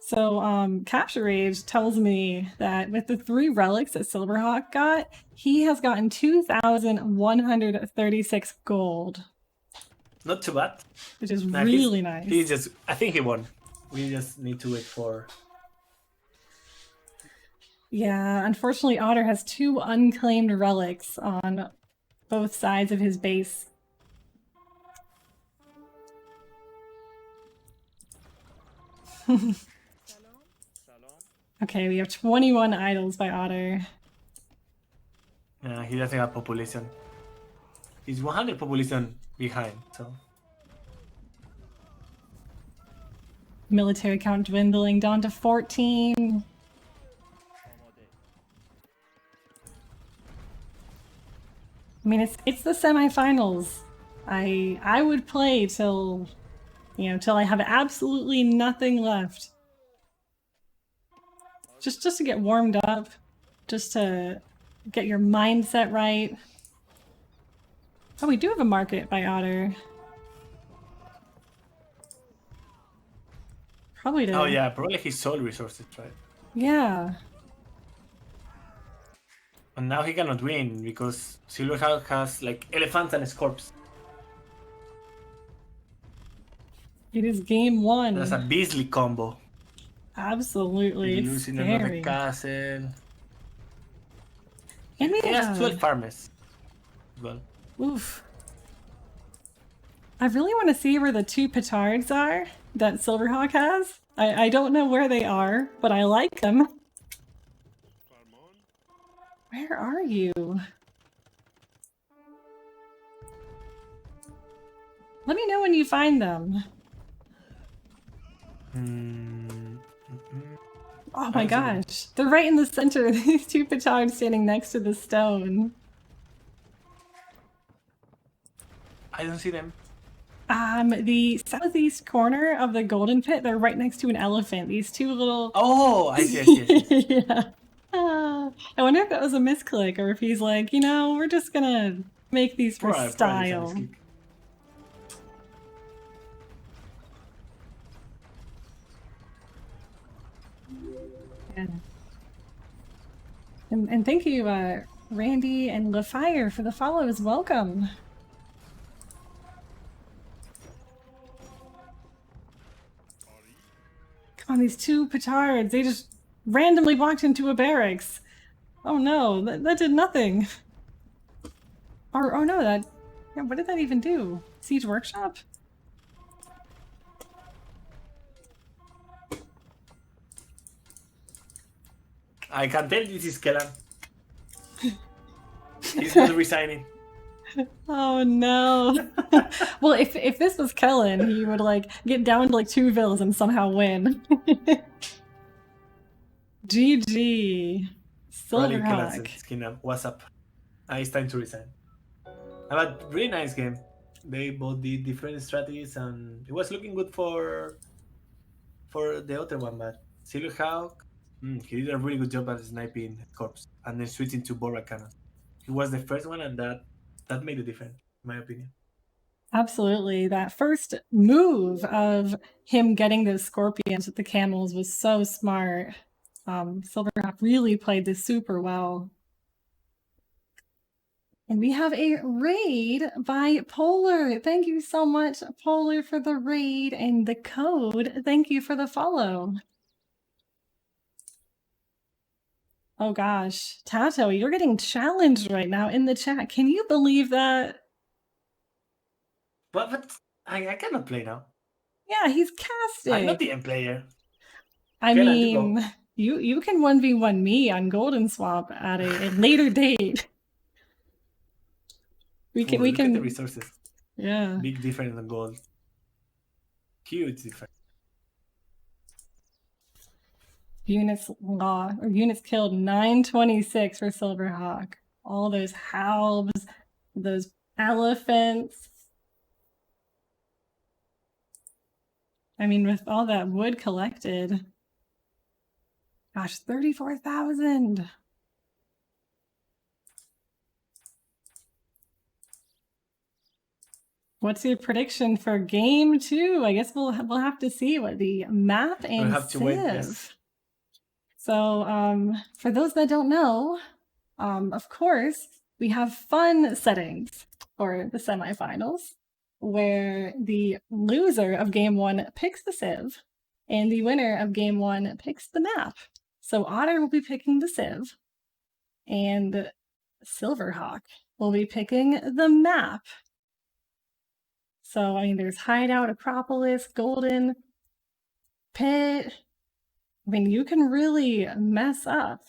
So, Capture Rage tells me that with the 3 relics that SilverHawk got, he has gotten 2,136 gold. Not too bad. Which is really nice. I think he won. We just need to wait for... Yeah, unfortunately Otter has 2 unclaimed relics on both sides of his base. Okay, we have 21 idols by Otter. Yeah, he doesn't have population. He's 100 population behind, so... Military count dwindling down to 14. I mean, it's the semifinals. I would play till, you know, till I have absolutely nothing left. Just to get warmed up, just to get your mindset right. Oh, we do have a market by Otter. Probably to... Oh yeah, probably he sold resources, right? Yeah. And now he cannot win because SilverHawk has like elephants and scorps. It is game 1. That's a beastly combo. Absolutely. It's Losing scary. another castle. And He has 12 farmers as well. Oof. I really want to see where the 2 petards are that SilverHawk has. I don't know where they are, but I like them. Where are you? Let me know when you find them. Oh my gosh. They're right in the center. These 2 petards standing next to the stone. I don't see them. The southeast corner of the golden pit, they're right next to an elephant. These 2 little... Oh, I see. Yeah. I wonder if that was a misclick or if he's like, you know, we're just gonna make these for style. Yeah. And thank you, Randy and LaFire for the follows. Welcome. Come on, these 2 petards, they just randomly walked into a barracks. Oh no, that did nothing. Or, oh no, yeah, what did that even do? Siege workshop? I can tell this is Kellan. He's not resigning. Oh no. Well, if this was Kellen, he would like get down to like 2 villas and somehow win. GG. SilverHawk. What's up? It's time to resign. But really nice game. They both did different strategies and it was looking good for the Otter One, but SilverHawk, he did a really good job at sniping corpse and then switching to Bora cannon. He was the first one and that made a difference, in my opinion. Absolutely. That first move of him getting those scorpions with the camels was so smart. SilverHawk really played this super well. And we have a raid by Polar. Thank you so much, Polar, for the raid and the code. Thank you for the follow. Oh gosh, TaToH, you're getting challenged right now in the chat. Can you believe that? But I cannot play now. Yeah, he's casting. I'm not the end player. I mean, you can 1v1 me on Golden Swap at a later date. We can Look at the resources. Yeah. Big difference in gold. Huge difference. Units killed 926 for SilverHawk. All those halbs, those elephants. I mean, with all that wood collected, gosh, 34,000. What's your prediction for game 2? I guess we'll have to see what the map and We'll have to wait, Civ. yes. So for those that don't know, of course, we have fun settings for the semifinals, where the loser of game 1 picks the Civ, and the winner of game 1 picks the map. So Otter will be picking the Civ, and SilverHawk will be picking the map. So, I mean, there's Hideout, Acropolis, Golden, Pit. I mean, you can really mess up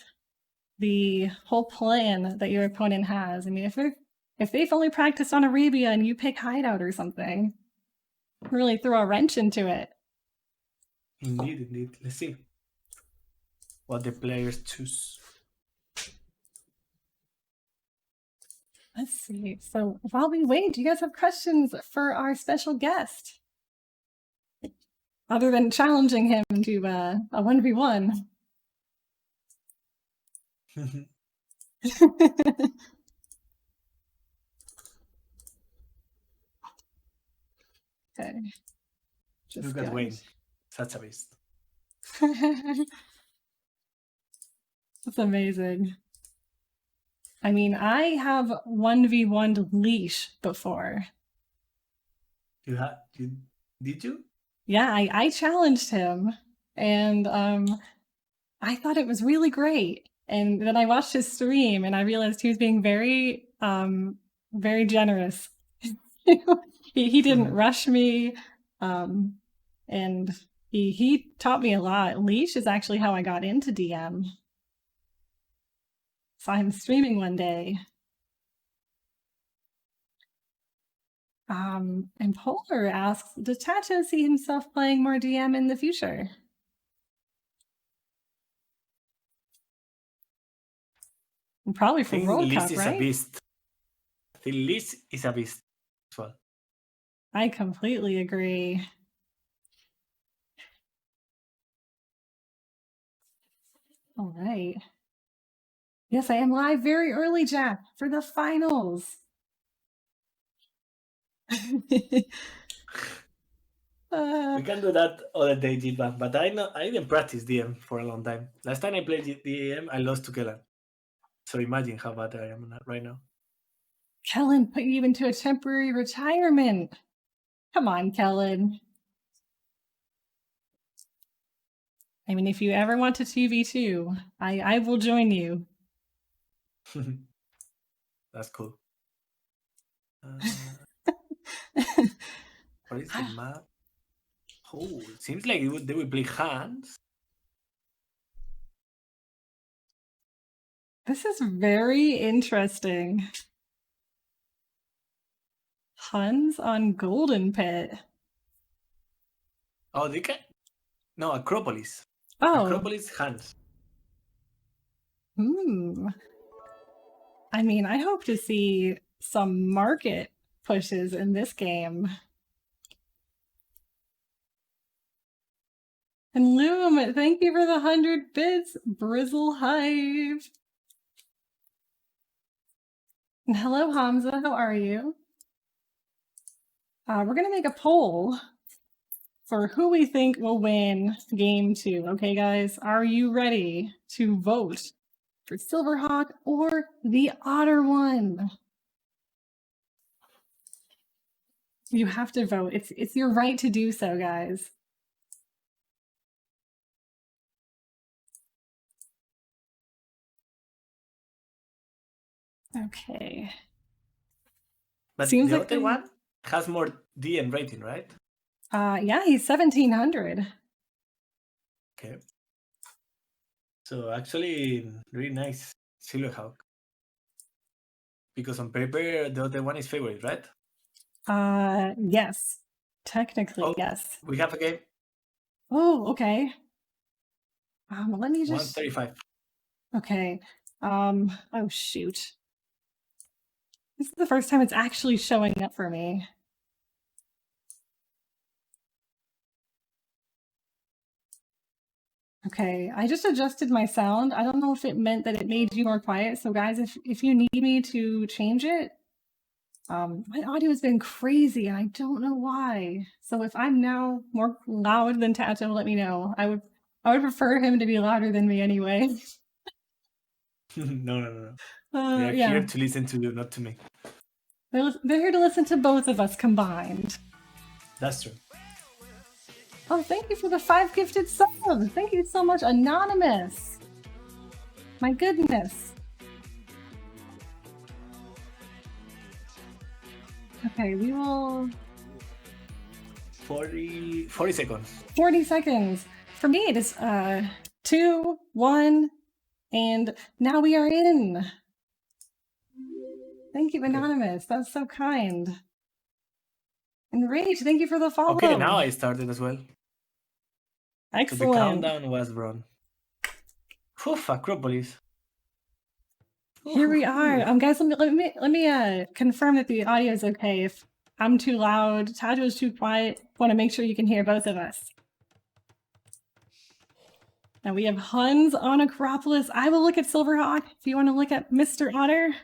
the whole plan that your opponent has. I mean, if they've only practiced on Arabia and you pick Hideout or something, really throw a wrench into it. Indeed. Let's see what the players choose. Let's see. So while we wait, do you guys have questions for our special guest? Other than challenging him to a 1v1. Okay. Just Look at Wayne. Such a beast. That's amazing. I mean, I have 1v1'd Leash before. Did you? Yeah, I challenged him, and I thought it was really great. And then I watched his stream, and I realized he was being very, very generous. he didn't rush me, and he taught me a lot. Leash is actually how I got into DM. Saw him streaming one day. And Polar asks, does TaToH see himself playing more DM in the future? And probably for World Cup, is right? a beast. I think Liz is a beast as well. I completely agree. All right. Yes, I am live very early, Jack, for the finals. We can do that other day, Jitba, but I didn't practice DM for a long time. Last time I played DM, I lost to Kellan. So imagine how bad I am right now. Kellen put you into a temporary retirement. Come on, Kellen. I mean, if you ever want to 2v2, I will join you. That's cool. What is the map? Oh, it seems like they would play hands. This is very interesting. Huns on Golden Pit. Oh, they can. No, Acropolis. Oh. Acropolis hands. I mean, I hope to see some market pushes in this game. And Loom, thank you for the 100 bits, Brizzle Hive. And hello, Hamza, how are you? We're going to make a poll for who we think will win game 2. Okay, guys, are you ready to vote for SilverHawk or the Otter One? You have to vote. It's your right to do so, guys. Okay. But seems the like other one has more DM rating, right? Yeah, he's 1,700. Okay. So actually, really nice SilverHawk. Because on paper, the other one is favorite, right? Yes. Technically, yes. We have a game. Oh, okay. Let me just... 135. Okay. Oh, shoot. This is the first time it's actually showing up for me. Okay, I just adjusted my sound. I don't know if it meant that it made you more quiet. So guys, if you need me to change it, my audio has been crazy and I don't know why. So if I'm now more loud than TaToH, let me know. I would prefer him to be louder than me anyway. No. They're here to listen to you, not to me. They're here to listen to both of us combined. That's true. Oh, thank you for the 5 gifted subs. Thank you so much, Anonymous. My goodness. Okay, we will... 40 seconds. 40 seconds. For me, it is 2, 1, and now we are in. Thank you, Anonymous. Okay. That's so kind. And Rage, thank you for the follow. Okay, now I started as well. Excellent. So the countdown was run. Oof, Acropolis. Here we are. Guys, let me confirm that the audio is okay. If I'm too loud, TaToH is too quiet, want to make sure you can hear both of us. Now we have Huns on Acropolis. I will look at SilverHawk if you want to look at Mr. Otter.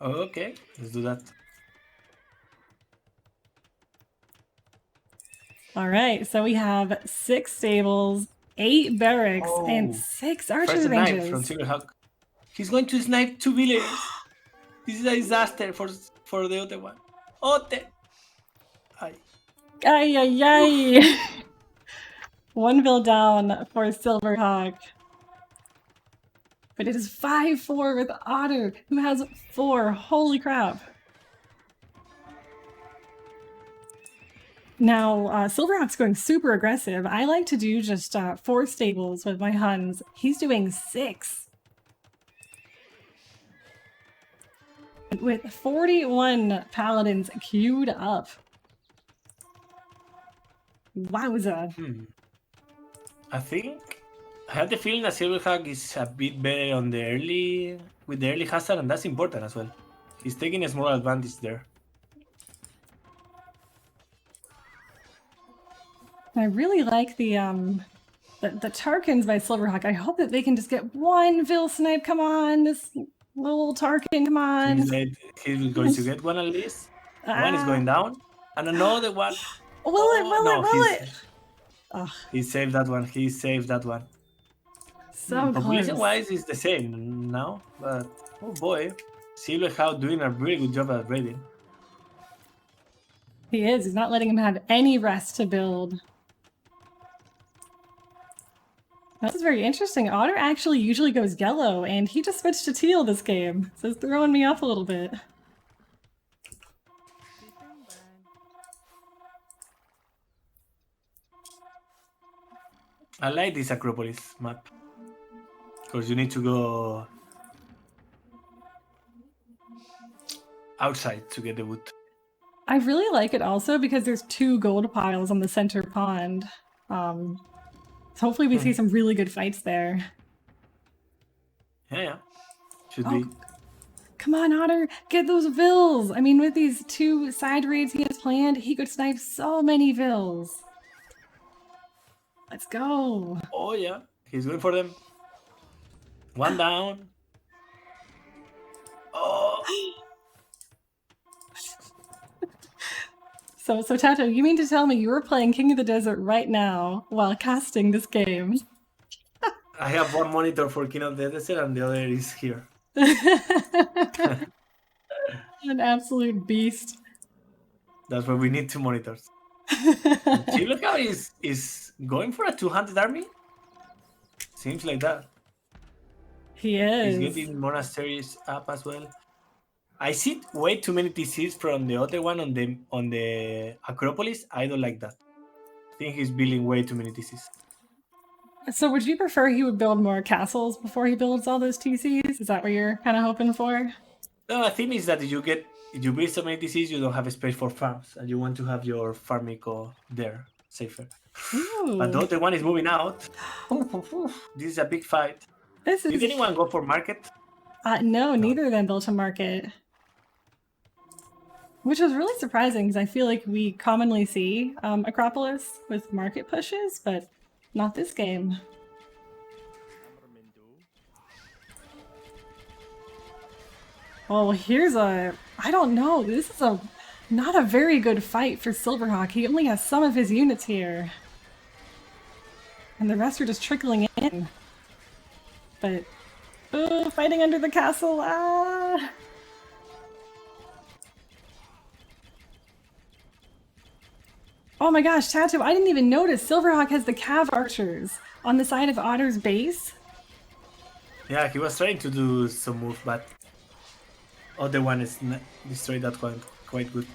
Okay, let's do that. All right, so we have 6 stables, 8 barracks, and 6 archery ranges. From SilverHawk. He's going to snipe 2 villagers. This is a disaster for the Otter One. Otter! Ay. 1 bill down for SilverHawk. But it is 5-4 with Otter, who has 4. Holy crap. Now, SilverHawk's going super aggressive. I like to do just 4 stables with my Huns. He's doing 6. With 41 paladins queued up. Wowza. I have the feeling that SilverHawk is a bit better on with the early hazard, and that's important as well. He's taking a small advantage there. I really like the Tarkins by SilverHawk. I hope that they can just get 1 Vil snipe. Come on, this little Tarkin, come on. He's going to get one at least. One is going down, and another one. Will it? He saved that one. So population-wise, it's the same now, but oh boy, SilverHawk doing a really good job at raiding. He is. He's not letting him have any rest to build. This is very interesting. Otter actually usually goes yellow, and he just switched to teal this game. So it's throwing me off a little bit. I like this Acropolis map. Because you need to go outside to get the wood. I really like it also because there's 2 gold piles on the center pond. So hopefully we see some really good fights there. Yeah. Should be. Come on, Otter, get those Vils! I mean, with these 2 side raids he has planned, he could snipe so many Vils. Let's go. Oh yeah, he's going for them. 1 down. Oh. So TaToH, you mean to tell me you were playing King of the Desert right now while casting this game? I have 1 monitor for King of the Desert and the other is here. An absolute beast. That's why we need 2 monitors. SilverHawk is going for a 200 army? Seems like that. He is. He's getting monasteries up as well. I see way too many TCs from the Otter One on the Acropolis. I don't like that. I think he's building way too many TCs. So would you prefer he would build more castles before he builds all those TCs? Is that what you're kind of hoping for? No, the thing is that if you build so many DCs, you don't have space for farms, and you want to have your farm eco there safer. But the Ooh, other one is moving out. This is a big fight. this Did is anyone go for market? no, neither of them built a market, which was really surprising because I feel like we commonly see Acropolis with market pushes, but not this game. Oh, here's a... I don't know. This is not a very good fight for SilverHawk. He only has some of his units here. And the rest are just trickling in. But... oh, fighting under the castle! Ah! Oh my gosh, TaToH, I didn't even notice SilverHawk has the cav archers on the side of Otter's base. Yeah, he was trying to do some move, but Other One is destroyed that one quite good.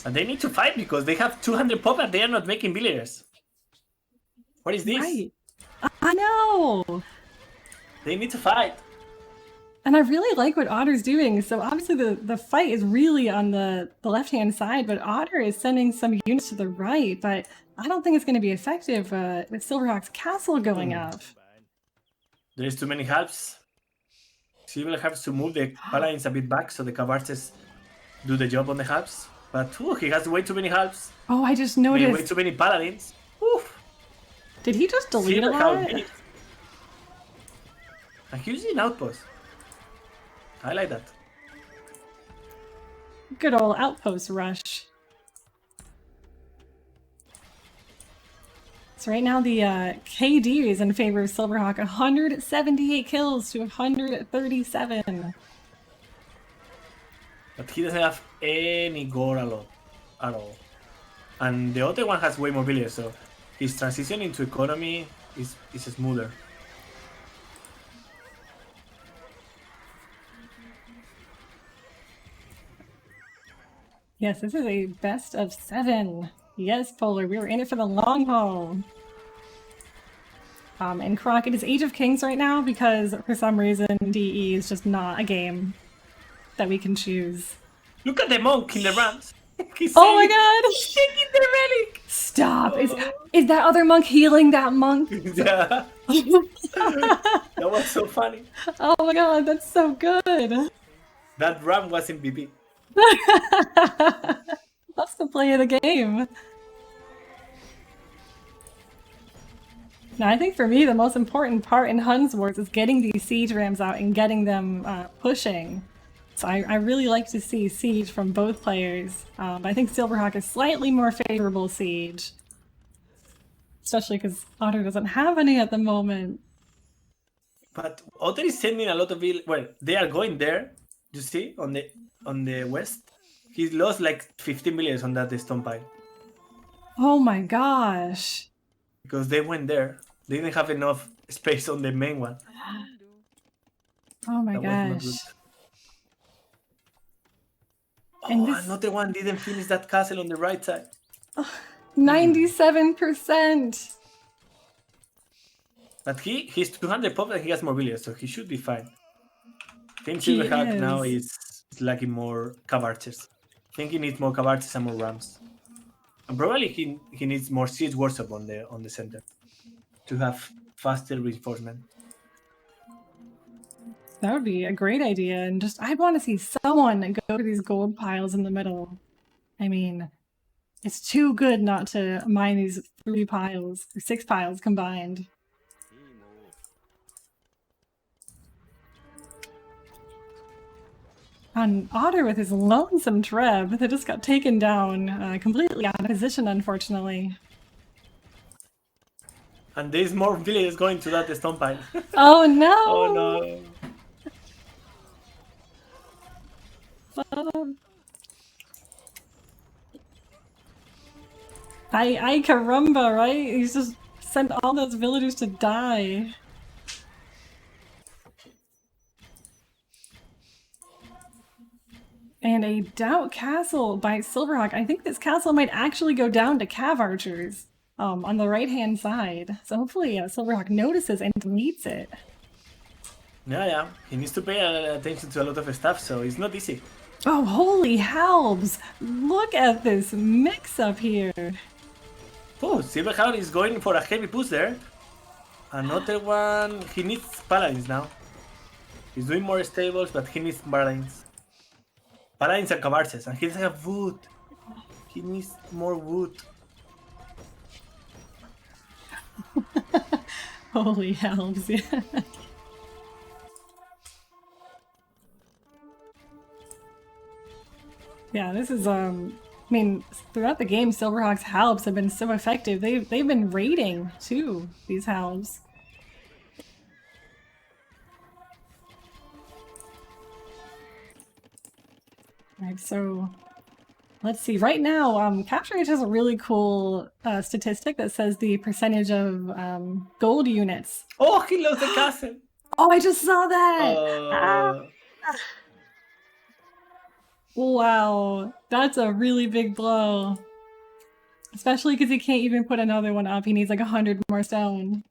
And they need to fight because they have 200 pop and they are not making villagers. What is this? Right. I know! They need to fight. And I really like what Otter's doing. So obviously the fight is really on the left-hand side, but Otter is sending some units to the right, but I don't think it's going to be effective with SilverHawk's castle going up. There's too many helps. Silver has to move the paladins a bit back so the cavarches do the job on the helps. But he has way too many helps. Oh, I just Way noticed. too many paladins. Oof. Did he just delete a lot? And he's in outpost. I like that. Good old outpost rush. So right now the KD is in favor of SilverHawk, 178 kills to 137. But he doesn't have any gore at all. And the other one has way more villagers, so his transition into economy is smoother. Yes, this is a best of 7. Yes, Polar, we were in it for the long haul. And Croc, it is Age of Kings right now because for some reason DE is just not a game that we can choose. Look at the monk in the runs. Oh my god! Shaking the relic! Stop! Is that other monk healing that monk? Yeah. That was so funny. Oh my god, that's so good! That run was in BP. That's the play of the game. Now, I think for me, the most important part in Huns Wars is getting these siege rams out and getting them pushing. So I really like to see siege from both players. But I think SilverHawk is slightly more favorable siege. Especially because Otter doesn't have any at the moment. But Otter is sending a lot of well, they are going there. You see on the west, he lost like 15 million on that stone pile. Oh my gosh! Because they went there, they didn't have enough space on the main one. Oh my That was not gosh! good. And Oh, this- another one didn't finish that castle on the right side. 97%. But he's 200 pop and he has more villagers, so he should be fine. Team He SilverHawk now is. is lacking more cavarches. I think he needs more cavarches and more rams. And probably he needs more siege workshop on the center to have faster reinforcement. That would be a great idea, and just I want to see someone go to these gold piles in the middle. I mean, it's too good not to mine these 3 piles, or 6 piles combined. On Otter with his lonesome Treb that just got taken down completely out of position, unfortunately. And there's more villagers going to that stone pile. Oh no! Oh no! I caramba, right? He's just sent all those villagers to die. And a Doubt Castle by SilverHawk. I think this castle might actually go down to Cav Archers on the right-hand side. So hopefully SilverHawk notices and deletes it. Yeah. He needs to pay attention to a lot of stuff, so it's not easy. Oh, holy halbs! Look at this mix-up here. Oh, SilverHawk is going for a heavy push there. Another one. He needs paladins now. He's doing more stables, but he needs paladins. Paladins and cavarces, and he doesn't have wood. He needs more wood. Holy halbs, yeah. Yeah, this is I mean, throughout the game, SilverHawk's halbs have been so effective. They've been raiding too, these halbs. Alright, so let's see. Right now, Capture Age has a really cool statistic that says the percentage of gold units. Oh, he lost the castle. Oh, I just saw that! Wow, that's a really big blow. Especially because he can't even put another one up. He needs like 100 more stone.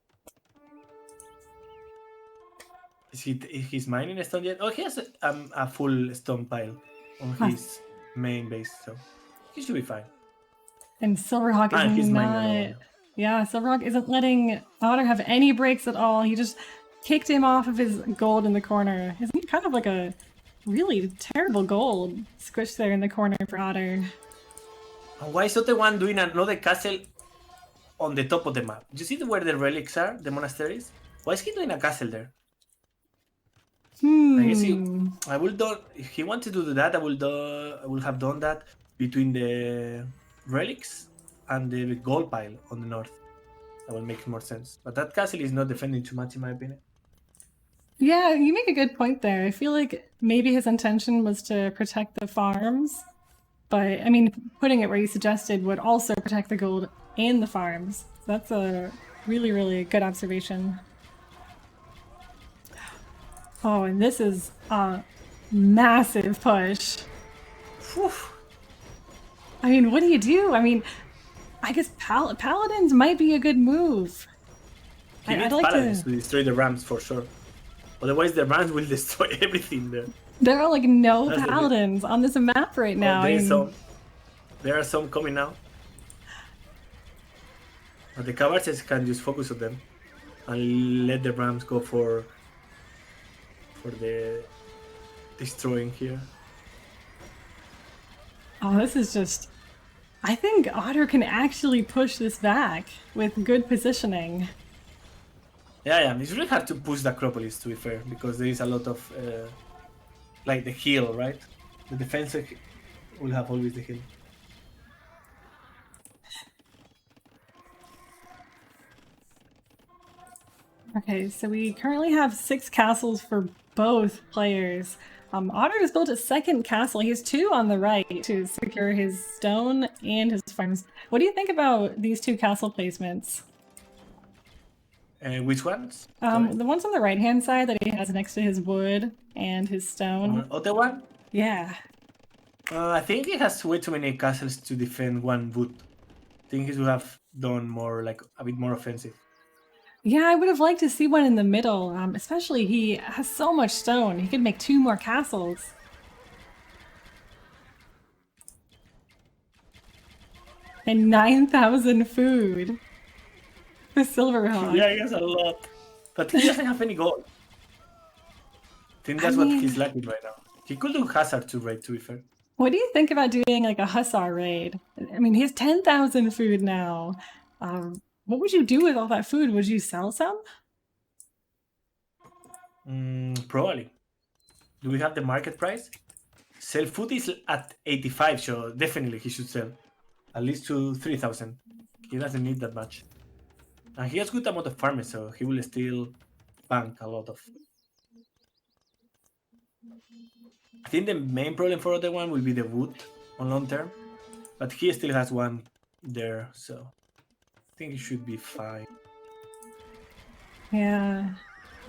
Is he's mining stone yet? Oh, he has a full stone pile on his main base, so he should be fine. And SilverHawk is not... Yeah, SilverHawk isn't letting Otter have any breaks at all. He just kicked him off of his gold in the corner. Isn't he kind of like a really terrible gold squished there in the corner for Otter? And why is Otter One doing another castle on the top of the map? Do you see where the relics are, the monasteries? Why is he doing a castle there? I guess I will do. If he wanted to do that, I will have done that between the relics and the gold pile on the north. That will make more sense. But that castle is not defending too much, in my opinion. Yeah, you make a good point there. I feel like maybe his intention was to protect the farms, but I mean, putting it where you suggested would also protect the gold and the farms. So that's a really, really good observation. Oh, and this is a massive push. Whew. I mean, what do you do? I mean, I guess paladins might be a good move. He needs paladins to destroy the rams for sure. Otherwise, the rams will destroy everything there. There are like no paladins on this map right now. There are some coming now. But the cavarces can just focus on them and let the rams go for the destroying here. Oh, this is just... I think Otter can actually push this back with good positioning. Yeah, it's really hard to push the Acropolis, to be fair, because there is a lot of like the hill, right? The defense will have always the hill. Okay, so we currently have 6 castles for both players. Otter has built a second castle. He has 2 on the right to secure his stone and his farms. What do you think about these 2 castle placements? Which ones? The ones on the right-hand side that he has next to his wood and his stone. Otter One? Yeah. I think he has way too many castles to defend one wood. I think he should have done more, like a bit more offensive. Yeah, I would have liked to see one in the middle, especially he has so much stone. He could make 2 more castles. And 9,000 food. The SilverHawk. Yeah, he has a lot. But he doesn't have any gold. I think that's what he's lacking right now. He could do Hazard to raid, to be fair. What do you think about doing like a Hussar raid? I mean, he has 10,000 food now. What would you do with all that food? Would you sell some? Probably. Do we have the market price? Sell food is at 85, so definitely he should sell. At least to 3,000. He doesn't need that much. And he has good amount of farmers, so he will still bank a lot of. I think the main problem for Otter One will be the wood on long term. But he still has one there, so I think it should be fine. Yeah.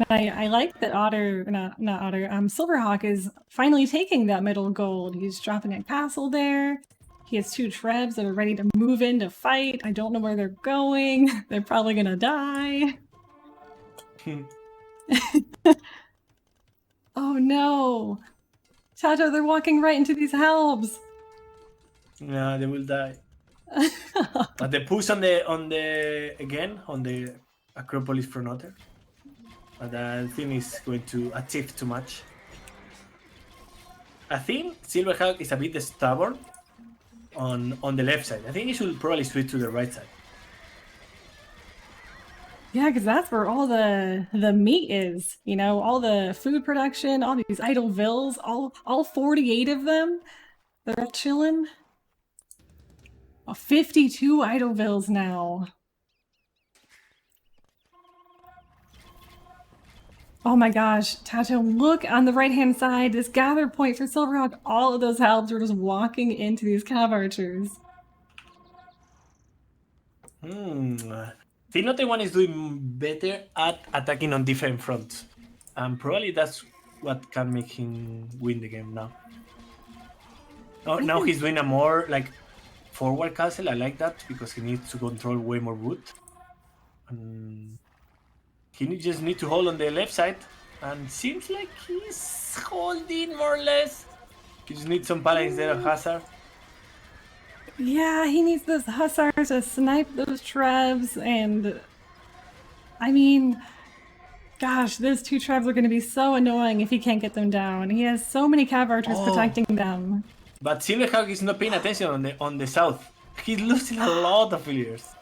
I like that not Otter, SilverHawk is finally taking that middle gold. He's dropping a castle there. He has 2 trebs that are ready to move in to fight. I don't know where they're going. They're probably gonna die. no. TaToH, they're walking right into these helms. Yeah, they will die. But the push on the Acropolis from Otter. But I think it's going to achieve too much. I think SilverHawk is a bit stubborn on the left side. I think he should probably switch to the right side. Yeah, because that's where all the meat is. You know, all the food production, all these idle vills, all 48 of them. They're all chilling. Oh, 52 idle vills now. Oh my gosh, TaToH, look on the right-hand side, this gather point for SilverHawk. All of those helps are just walking into these cav archers. The Otter One is doing better at attacking on different fronts. And probably that's what can make him win the game now. Now he's doing a more like forward castle. I like that because he needs to control way more wood. And he just needs to hold on the left side. And seems like he's holding more or less. He just needs some balance there of hazard. Yeah, he needs those hussars to snipe those trebs, and I mean, gosh, those two trebs are going to be so annoying if he can't get them down. He has so many cav archers protecting them. But SilverHawk is not paying attention on the south. He's losing a lot of villagers.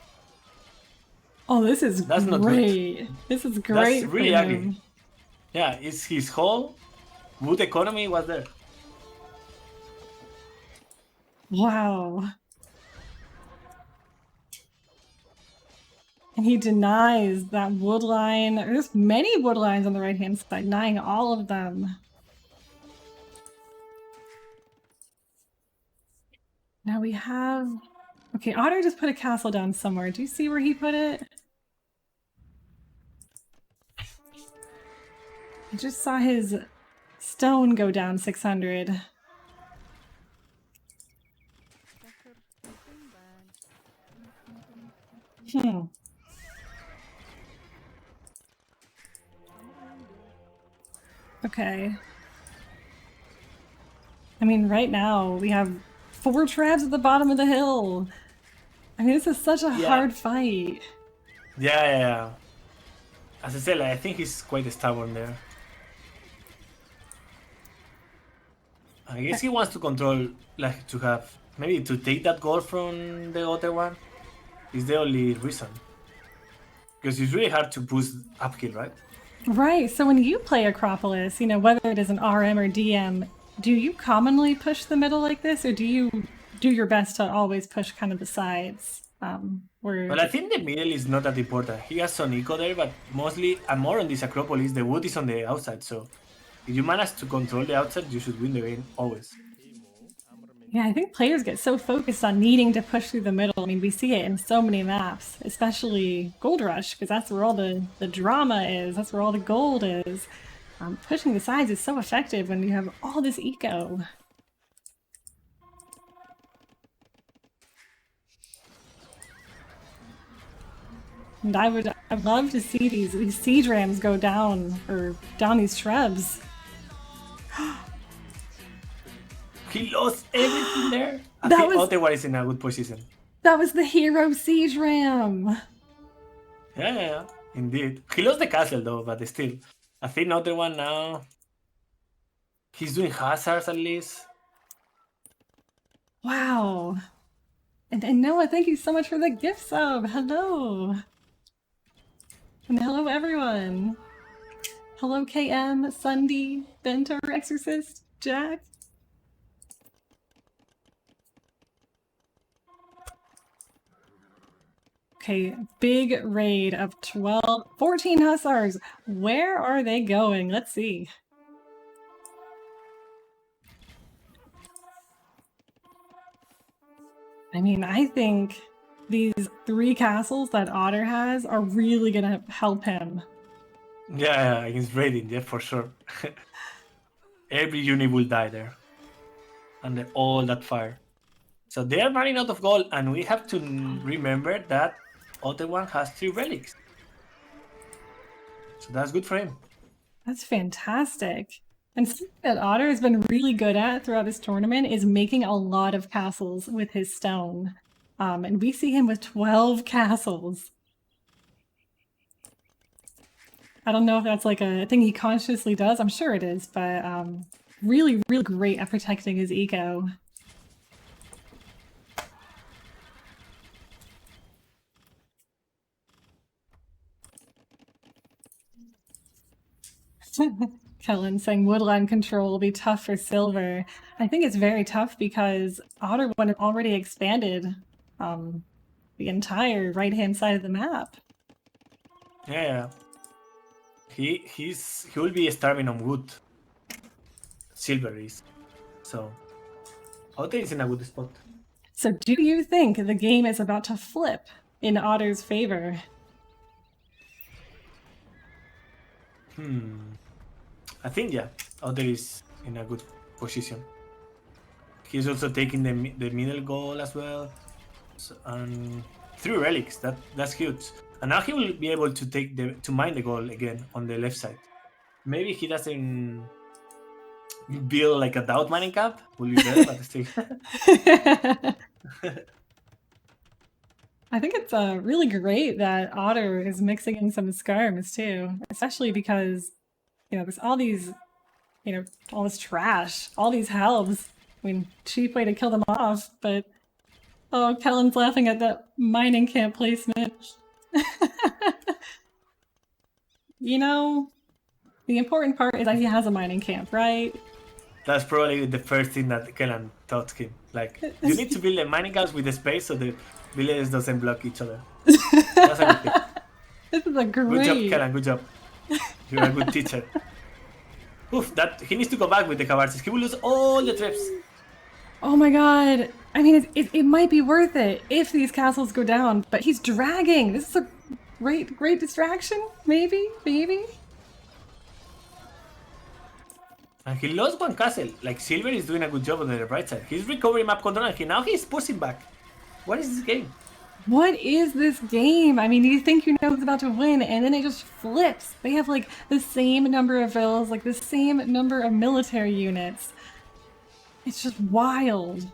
Oh, this is That's great. Not good. This is great. That's really ugly. Yeah, it's his whole wood economy was there. Wow. And he denies that wood line. There's many wood lines on the right-hand side, denying all of them. Now we have... Okay, Otter just put a castle down somewhere. Do you see where he put it? I just saw his stone go down 600. Okay. I mean, right now we have 4 trebs at the bottom of the hill. I mean, this is such a hard fight. Yeah. As I said, I think he's quite stubborn there. I guess he wants to control, like to have, maybe to take that gold from the Otter One is the only reason. Because it's really hard to boost uphill, right? Right, so when you play Acropolis, you know, whether it is an RM or DM, do you commonly push the middle like this, or do you do your best to always push kind of the sides? Well, I think the middle is not that important. He has some eco there, but mostly, and more on this Acropolis, the wood is on the outside, so if you manage to control the outside, you should win the game, always. Yeah, I think players get so focused on needing to push through the middle. I mean, we see it in so many maps, especially Gold Rush, because that's where all the drama is. That's where all the gold is. Pushing the sides is so effective when you have all this eco. And I'd love to see these siege rams go down, or down these trebs. He lost everything there. I think Otter One is in a good position. That was the hero siege ram. Yeah, indeed. He lost the castle though, but still. I think Otter One now. He's doing hazards at least. Wow. And Noah, thank you so much for the gift sub. Hello. And hello everyone. Hello KM, Sunday, Benter, Exorcist, Jack. Okay, big raid of 14 hussars. Where are they going? Let's see. I mean, I think these 3 castles that Otter has are really gonna help him. Yeah, he's raiding, yeah, for sure. Every unit will die there. And all that fire. So they are running out of gold, and we have to remember that Otter One has 3 relics. So that's good for him. That's fantastic. And something that Otter has been really good at throughout this tournament is making a lot of castles with his stone. And we see him with 12 castles. I don't know if that's like a thing he consciously does. I'm sure it is, but really, really great at protecting his eco. Kellen saying woodland control will be tough for Silver. I think it's very tough because Otter One already expanded the entire right-hand side of the map. Yeah. He will be starving on wood. Silver is. So Otter is in a good spot. So do you think the game is about to flip in Otter's favor? I think, yeah, Otter is in a good position. He's also taking the middle goal as well. So, and 3 relics, that's huge. And now he will be able to take to mine the goal again on the left side. Maybe he doesn't build like a doubt mining cap, will be better, but still. I think it's really great that Otter is mixing in some skirms too, especially because, you know, there's all these, you know, all this trash, all these helves. I mean, cheap way to kill them off, but oh, Kellen's laughing at that mining camp placement. You know, the important part is that he has a mining camp, right? That's probably the first thing that Kellen taught him. Like, you need to build a mining camps with the space so the villagers doesn't block each other. That's a good thing. This is a great... Good job, Kellen, good job. You're a good teacher. Oof, that he needs to go back with the Cavarces. He will lose all the trips. Oh my god. I mean, it might be worth it if these castles go down, but he's dragging. This is a great distraction. Maybe. And he lost one castle. Like, Silver is doing a good job on the right side. He's recovering map control and now he's pushing back. What is this game? What is this game? I mean, you think you know who's about to win, and then it just flips. They have, like, the same number of vills, like, the same number of military units. It's just wild.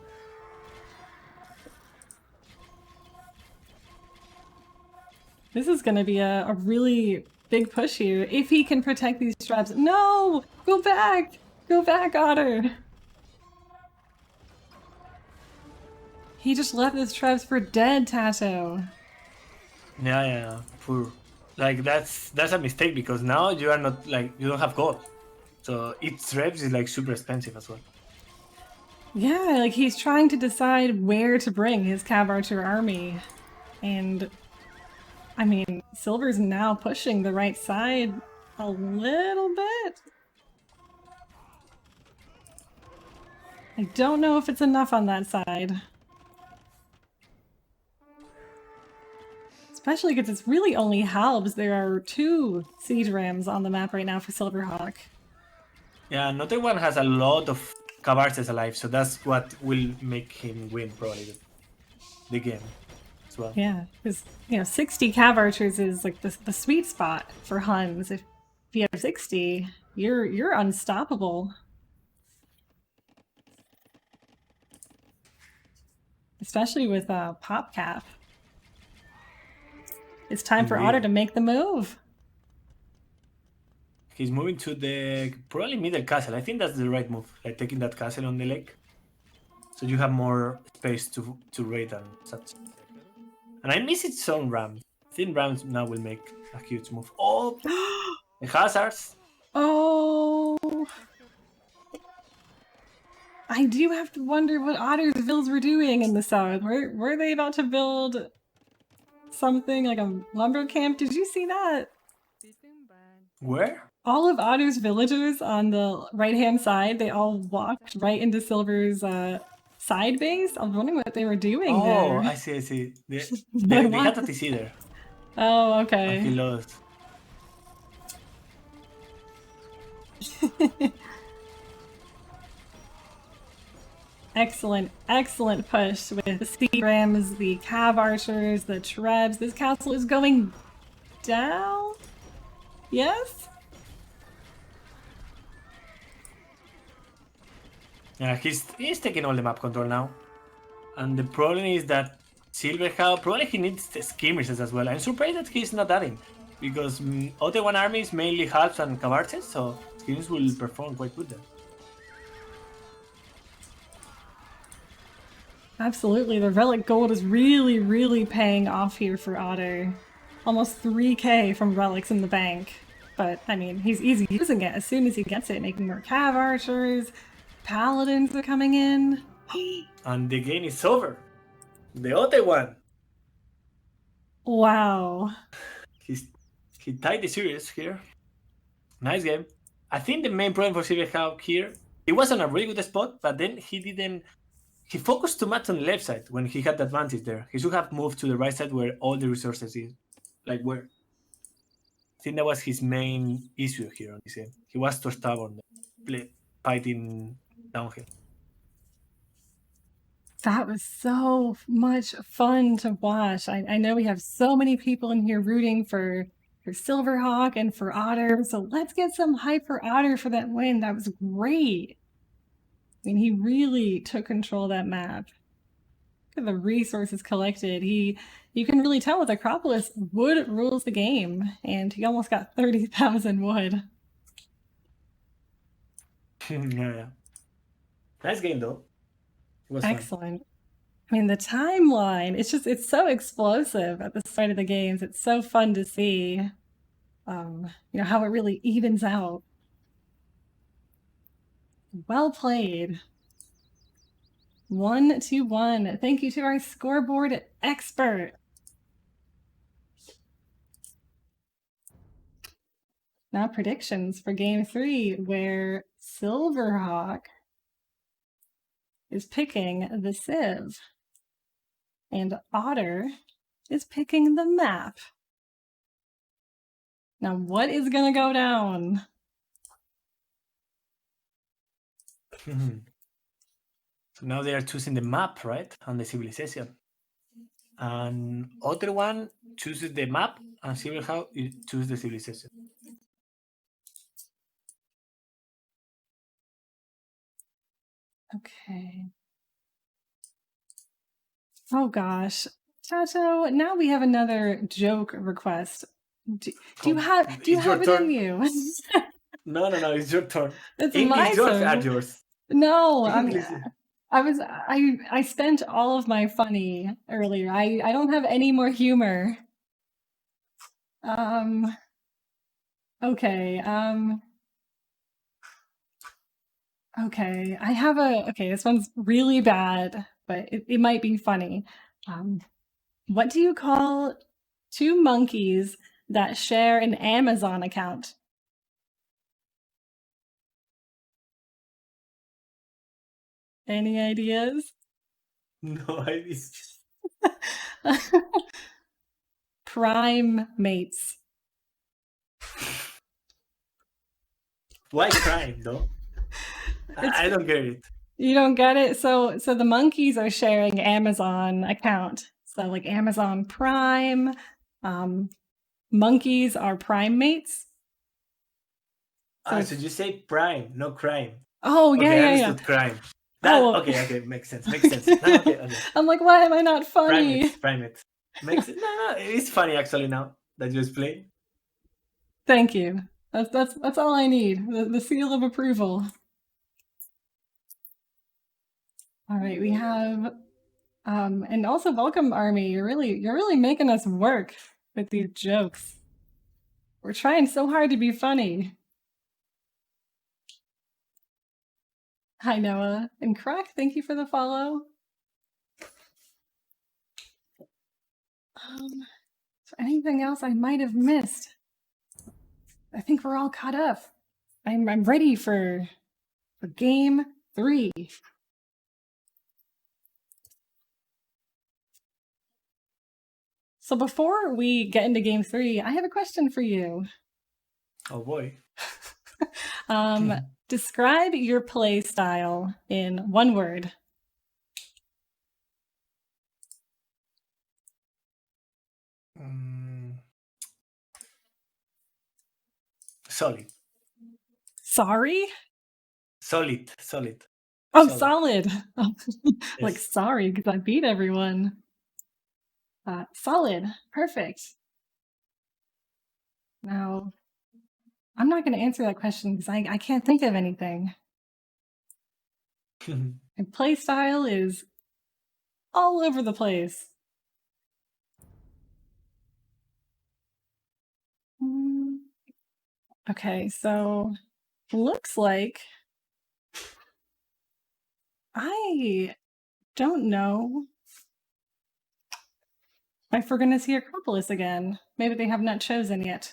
This is gonna be a really big push here. If he can protect these straps. No! Go back! Go back, Otter! He just left his traps for dead, TaToH. Yeah. Poor. Like, that's a mistake because now you are not, like, you don't have gold. So each traps is, like, super expensive as well. Yeah, like, he's trying to decide where to bring his Cav Archer army. And I mean, Silver's now pushing the right side a little bit. I don't know if it's enough on that side. Especially because it's really only halves. There are 2 siege rams on the map right now for SilverHawk. Yeah, not everyone has a lot of Cavarces alive, so that's what will make him win probably the game as well. Yeah, because, you know, 60 Cav Archers is like the sweet spot for Huns. If you have 60, you're unstoppable. Especially with PopCap. It's time for Otter to make the move. He's moving to the probably middle castle. I think that's the right move, like taking that castle on the lake, so you have more space to raid and such. And I miss its own ram. I think rams now will make a huge move. Oh, the hazards. Oh, I do have to wonder what Otter's vills were doing in the south. Were they about to build something like a lumber camp? Did you see that? Where? All of Otter's villagers on the right-hand side, they all walked right into Silver's side base. I was wondering what they were doing there. Oh, I see. They had a TC there. Oh, okay. And he lost. Excellent push with the Sea Rams, the Cav Archers, the Trebs. This castle is going down? Yes? Yeah, he's taking all the map control now. And the problem is that SilverHawk, probably he needs the skirmishes as well. I'm surprised that he's not adding. Because Otter One army is mainly halves and cavarches, so skirmishes will perform quite good there. Absolutely, the relic gold is really, really paying off here for Otter. Almost 3k from relics in the bank. But, I mean, he's easy using it as soon as he gets it, making more cav archers, paladins are coming in. And the game is over. The Otter One. Wow. He tied the series here. Nice game. I think the main problem for SilverHawk here, he was on a really good spot, but then he focused too much on the left side when he had the advantage there. He should have moved to the right side where all the resources is. Like where? I think that was his main issue here on this game. He was too stubborn, fighting downhill. That was so much fun to watch. I know we have so many people in here rooting for SilverHawk and for Otter, so let's get some hype for Otter for that win. That was great. I mean, he really took control of that map. Look at the resources collected. You can really tell with Acropolis, wood rules the game, and he almost got 30,000 wood. Yeah. Nice game though. It was excellent. Fun. I mean, the timeline, it's so explosive at the start of the games. It's so fun to see, how it really evens out. Well played. 1-1. Thank you to our scoreboard expert. Now predictions for game 3, where SilverHawk is picking the Civ and Otter is picking the map. Now, what is going to go down? So now they are choosing the map, right? And the civilization. And Otter One chooses the map, and SilverHawk chooses the civilization. Okay. Oh gosh. TaToH, now we have another joke request. Do you have it in you? No, it's your turn. It's English my jokes turn. are yours. No, I spent all of my funny earlier. I don't have any more humor. Okay. Okay. This one's really bad, but it might be funny. What do you call two monkeys that share an Amazon account? Any ideas? No ideas. Prime mates. Why crime though? I don't get it. You don't get it? So the monkeys are sharing Amazon account. So like Amazon Prime. Monkeys are prime mates. So you say prime, no crime. Oh, yeah, okay, yeah, I understood crime. Okay, makes sense. Okay. I'm like, why am I not funny? Primates. Makes it. No, it's funny actually now that you explain. Thank you. That's all I need. The seal of approval. All right, we have, and also welcome, Army. You're really making us work with these jokes. We're trying so hard to be funny. Hi, Noah. And Crack, thank you for the follow. Is there anything else I might have missed? I think we're all caught up. I'm ready for game 3. So before we get into game 3, I have a question for you. Oh boy. Describe your play style in one word. Solid. Sorry? Solid. Oh, Solid. solid. Like, Yes. sorry, because I beat everyone. Solid. Perfect. Now, I'm not going to answer that question because I can't think of anything. My play style is all over the place. Okay, so looks like I don't know if we're going to see Acropolis again. Maybe they have not chosen yet.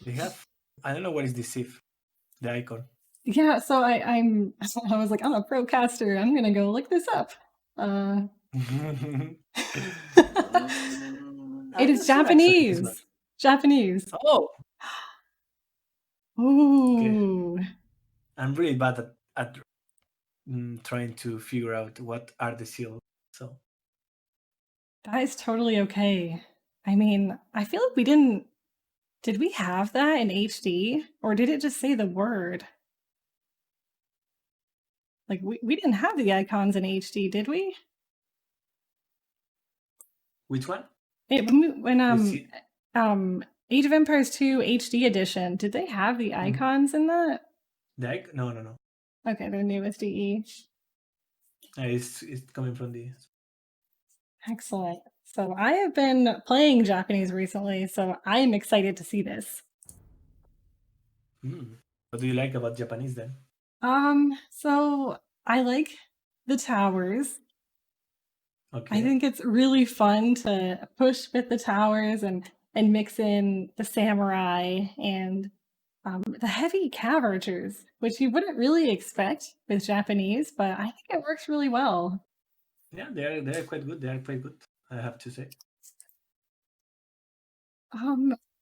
They have. I don't know what is this if. The icon. Yeah, so I was like, I'm a procaster. I'm gonna go look this up. It is Japanese. Japanese. Oh. Ooh. Okay. I'm really bad at trying to figure out what are the seals. So That is totally okay. I mean, I feel like we didn't. Did we have that in HD, or did it just say the word? Like we didn't have the icons in HD, did we? which one? When Age of Empires 2 HD edition, did they have the icons in that? No. Okay, they're new with DE. It's coming from the. Excellent. So I have been playing Japanese recently, so I am excited to see this. What do you like about Japanese then? So I like the towers. Okay. I think it's really fun to push with the towers and mix in the samurai and the heavy cav archers, which you wouldn't really expect with Japanese, but I think it works really well. Yeah, they're quite good. They are quite good, I have to say.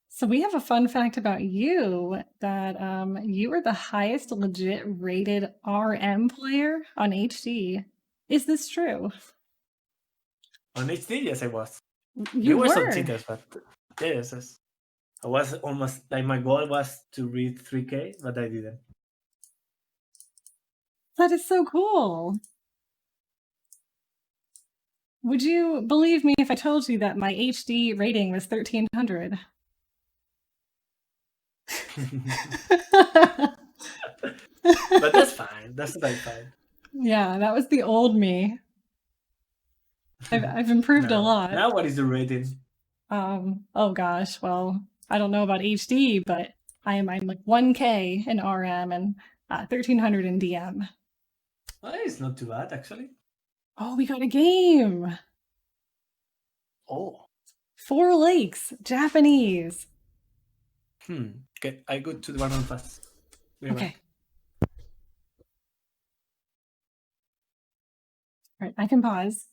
So we have a fun fact about you that you were the highest legit rated RM player on HD. Is this true? On HD, yes, I was. You There were some were. cheaters, but yes, I was almost like my goal was to read 3K, but I didn't. That is so cool. Would you believe me if I told you that my HD rating was 1300? But that's fine. That's totally fine. Yeah, that was the old me. I've improved a lot. Now what is the rating? Oh gosh, well, I don't know about HD, but I'm like 1K in RM and 1300 in DM. Well, it's not too bad actually. Oh, we got a game. Oh. 4 Lakes, Japanese. Okay, I go to the bottom fast. Okay. All right, I can pause.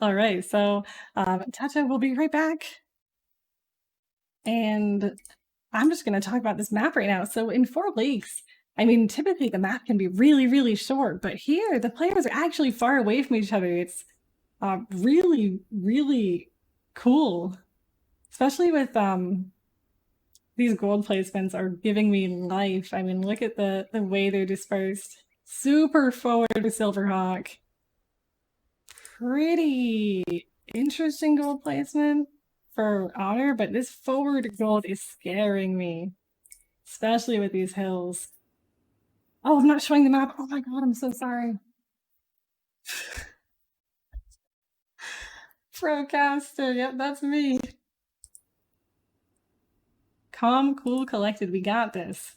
All right, so Tata will be right back. And I'm just going to talk about this map right now. So in 4 Lakes, I mean, typically the map can be really, really short, but here the players are actually far away from each other. It's really, really cool, especially with these gold placements are giving me life. I mean, look at the way they're dispersed. Super forward with SilverHawk. Pretty interesting gold placement for Otter, but this forward gold is scaring me, especially with these hills. Oh, I'm not showing the map. Oh my god, I'm so sorry. Procaster, yep, that's me. Calm, cool, collected. We got this.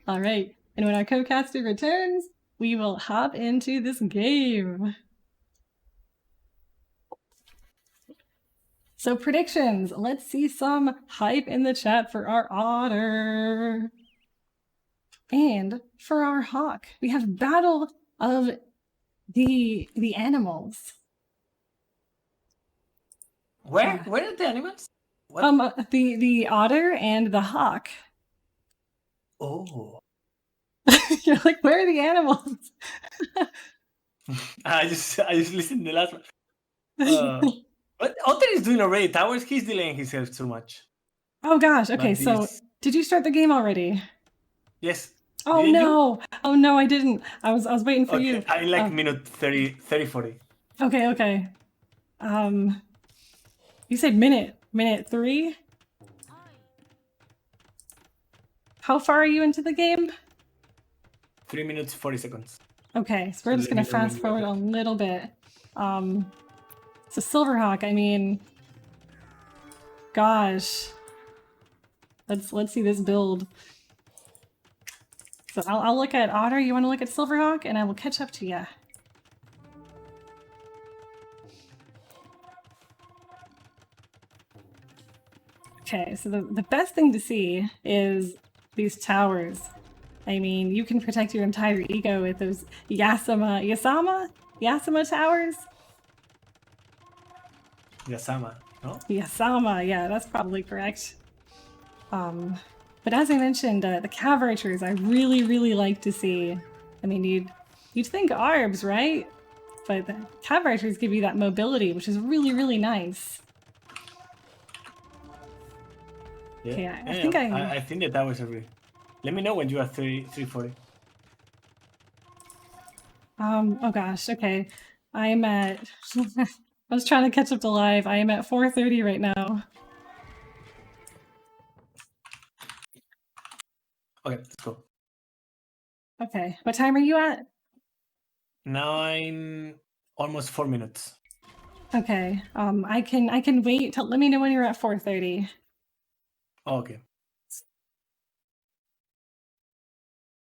All right, and when our co-caster returns, we will hop into this game. So predictions. Let's see some hype in the chat for our Otter. And for our Hawk. We have Battle of the Animals. Where are the animals? What? The Otter and the Hawk. Oh. You're like, where are the animals? I just listened to the last one. But Otter is doing already towers. He's delaying himself too much. Oh gosh. Okay, But so this- did you start the game already? yes. Oh Didn't you? no. Oh no, I didn't. I was waiting for Okay, you. I like minute 30, 40. Okay. You said minute 3? How far are you into the game? 3 minutes 40 seconds. Okay, so we're just let gonna me know when fast you forward are a little bit. So SilverHawk, I mean, gosh, let's see this build. So I'll look at Otter. You want to look at SilverHawk, and I will catch up to you. Okay, so the best thing to see is these towers. I mean, you can protect your entire eco with those Yasama towers? Yasama, no? Yasama, yeah, that's probably correct. But as I mentioned, the cav archers I really like to see. I mean, you'd think ARBs, right? But the cav archers give you that mobility, which is really nice. Yeah. Okay, I think the towers are real. Let me know when you are 340. Oh gosh, okay. I'm at I was trying to catch up to live. I am at 4:30 right now. Okay, let's go. Okay, what time are you at? Now I'm almost 4 minutes. Okay, I can wait till, let me know when you're at 4:30. Okay.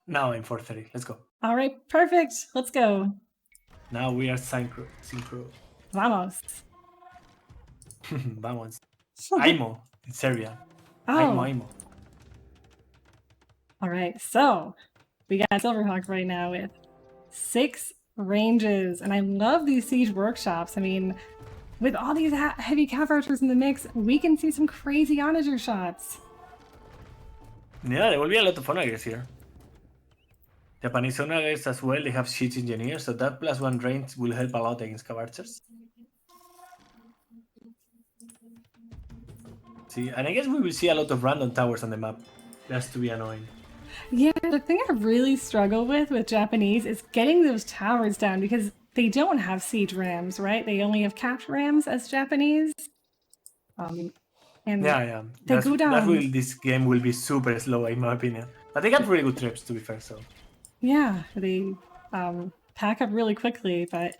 Now I'm 4:30. Let's go. All right, perfect. Let's go. Now we are synchro. Vamos. Vamos. Aimo in Serbia. Oh, Aimo. all right. So we got SilverHawk right now with 6 ranges, and I love these siege workshops. I mean, with all these heavy cav archers in the mix, we can see some crazy onager shots. Yeah, there will be a lot of onagers here. Japanese onagers as well. They have siege engineers, so that +1 range will help a lot against cav archers. See, and I guess we will see a lot of random towers on the map. That's to be annoying. Yeah, the thing I really struggle with Japanese is getting those towers down because they don't have siege rams, right? They only have capped rams as Japanese. And Yeah. they go down. That will, this game will be super slow in my opinion. But they got really good trips to be fair, so. Yeah, they pack up really quickly, but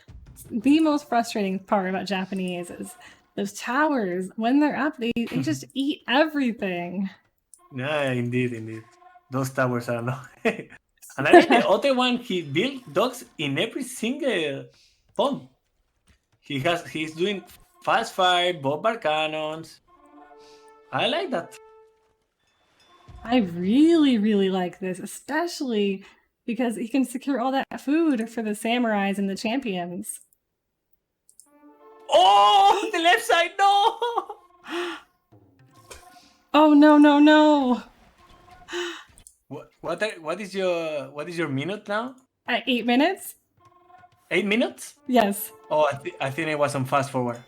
the most frustrating part about Japanese is those towers, when they're up, they just eat everything. Yeah, indeed. Those towers are annoying. And I like the Otter One, he built dogs in every single pond. He's doing fast fire, bomber cannons. I like that. I really like this, especially because he can secure all that food for the samurais and the champions. Oh, the left side, no! Oh no. What is your minute now? At 8 minutes? 8 minutes? Yes. Oh, I think I was on fast forward.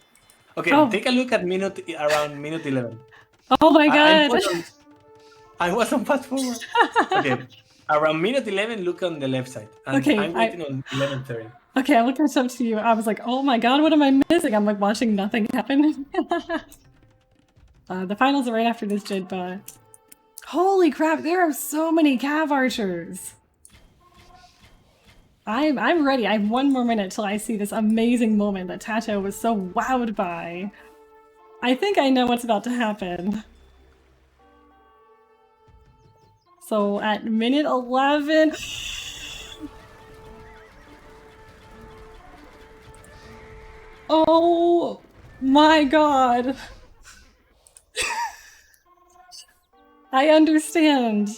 Okay, Oh. take a look at around minute 11. Oh my god. I was on fast forward. Okay, around minute 11, look on the left side. And Okay, I'm waiting on 11:30. Okay, I will catch up to you. I was like, oh my god, what am I missing? I'm like watching nothing happen. The finals are right after this, Jid, but holy crap, there are so many cav archers. I'm ready. I have 1 more minute till I see this amazing moment that TaToH was so wowed by. I think I know what's about to happen. So at minute 11... Oh my god. I understand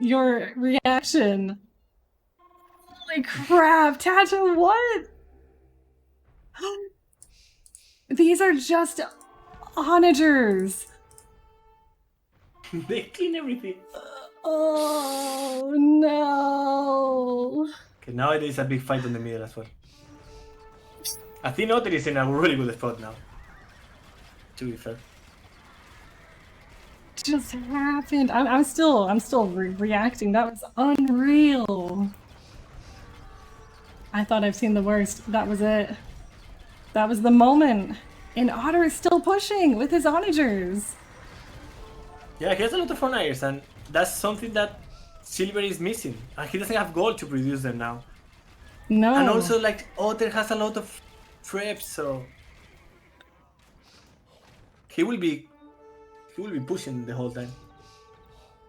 your reaction. Holy crap, TaToH, what? These are just onagers. They clean everything. Oh no. Okay, now there is a big fight on the middle as well. I think Otter is in a really good spot now. to be fair. Just happened. I'm still reacting. That was unreal. I thought I've seen the worst. That was it. That was the moment. And Otter is still pushing with his onagers. Yeah, he has a lot of onagers, and that's something that Silver is missing. And he doesn't have gold to produce them now. No. And also, like, Otter has a lot of traps, so he will be pushing the whole time.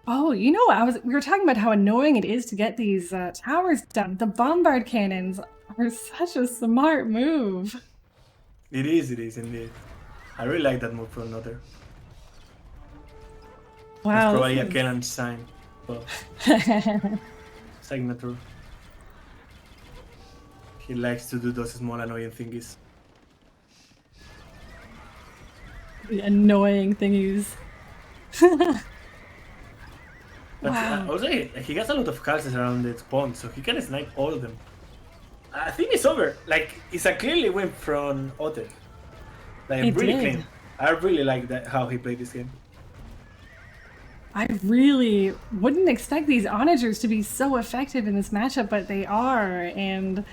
Oh, you know, we were talking about how annoying it is to get these towers down. The bombard cannons are such a smart move. It is indeed. I really like that move from Otter. Wow. That's probably a cannon sign. Well, signature. He likes to do those small annoying thingies. The annoying thingies. But wow. Also, he has a lot of castles around the spawn, so he can snipe all of them. I think it's over. Like, it's a clearly win from Otter. Like, really clean. I really like that how he played this game. I really wouldn't expect these onagers to be so effective in this matchup, but they are. And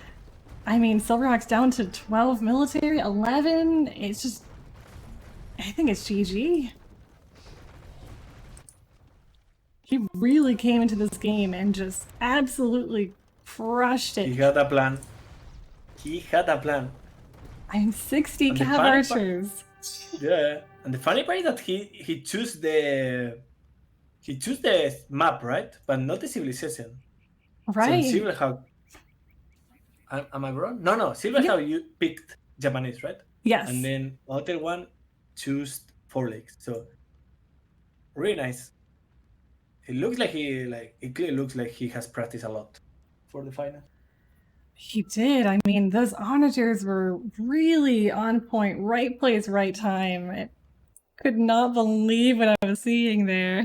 I mean, SilverHawk's down to 12 military, 11. It's just, I think it's GG. He really came into this game and just absolutely crushed it. He had a plan. I'm 60 cav archers. Yeah, and the funny part is that he chose the map, right? But not the civilization. Right. So SilverHawk. Am I wrong? No. SilverHawk, you picked Japanese, right? Yes. And then Otter One chose 4 lakes. So really nice. It looks like it clearly looks like he has practiced a lot for the final. He did. I mean, those onagers were really on point. Right place, right time. I could not believe what I was seeing there.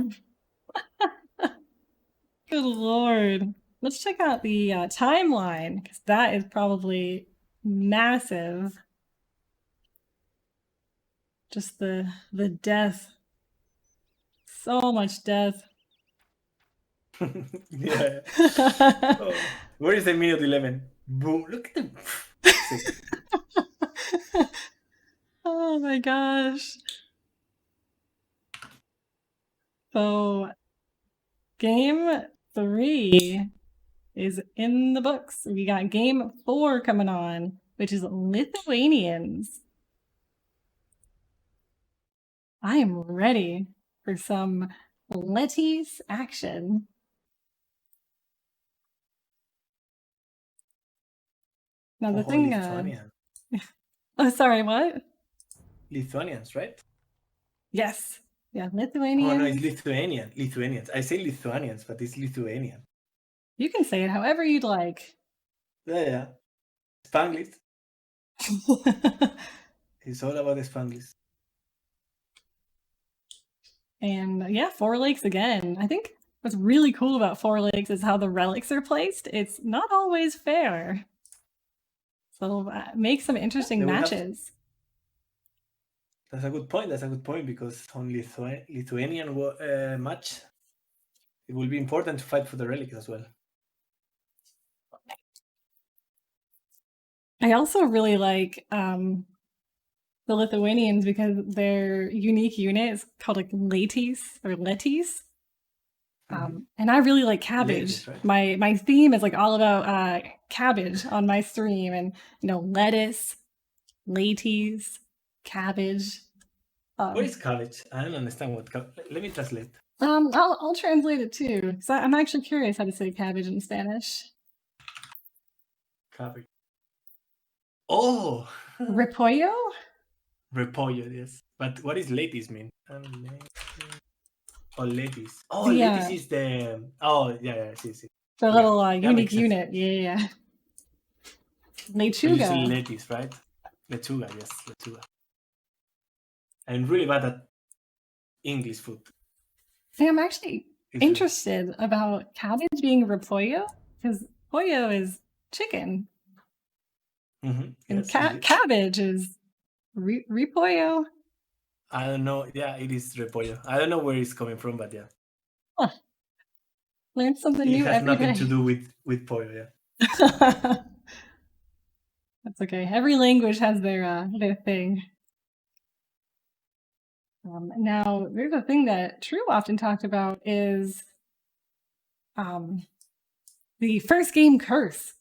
Good Lord. Let's check out the timeline, because that is probably massive. Just the death. So much death. Yeah. Oh, where is the minute 11? Boom! Look at them. Oh my gosh. So, game 3 is in the books. We got game 4 coming on, which is Lithuanians. I am ready for some Letties action. Now the thing. Oh, sorry, what? Lithuanians, right? Yes. Yeah, Lithuanians. Oh no, it's Lithuanian. Lithuanians. I say Lithuanians, but it's Lithuanian. You can say it however you'd like. Yeah. Spanglish. It's all about the Spanglish. And yeah, 4 lakes again. I think what's really cool about 4 lakes is how the relics are placed. It's not always fair. So make some interesting matches. That's a good point because on Lithuanian match, it will be important to fight for the relics as well. I also really like the Lithuanians because their unique unit is called like Letties or Letties. And I really like cabbage. Ladies, right? My theme is like all about cabbage on my stream, and lettuce, Letties, cabbage. What is cabbage? I don't understand what. Let me translate. I'll translate it too, because I'm actually curious how to say cabbage in Spanish. Cabbage. Oh. Repollo. Repollo, yes. But what does lettuce mean? Oh, lettuce. Oh, yeah. Lettuce is the. Oh, yeah, see. The little unique unit, yeah. Lechuga. You say lettuce, right? Lechuga, yes, lechuga. I'm really bad at English food. See, I'm actually interested about cabbage being repollo, because pollo is chicken. Mm-hmm. And cabbage is repollo. I don't know. Yeah, it is repollo. I don't know where it's coming from, but yeah, Huh. Learn something it new has every nothing to day. do with pollo. Yeah. That's okay. Every language has their thing. Now, there's a thing that True often talked about is the first game curse,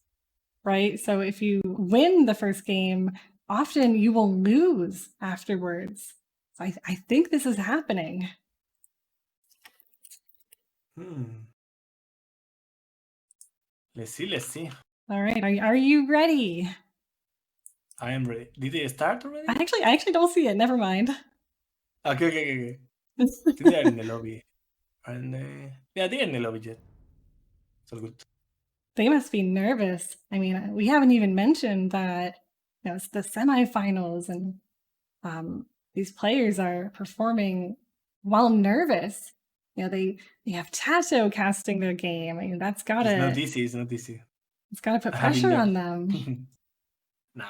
right? So if you win the first game, often you will lose afterwards. So I think this is happening. Let's see. Let's see. All right, are you ready? I am ready. Did it start already? I actually don't see it. Never mind. Okay. I think they are in the lobby. And yeah, they are in the lobby yet. So good. They must be nervous. I mean, we haven't even mentioned that it's the semifinals, and these players are performing while nervous. They have TaToH casting their game. I mean, that's gotta It's not easy. It's gotta put Having pressure them. on them. No,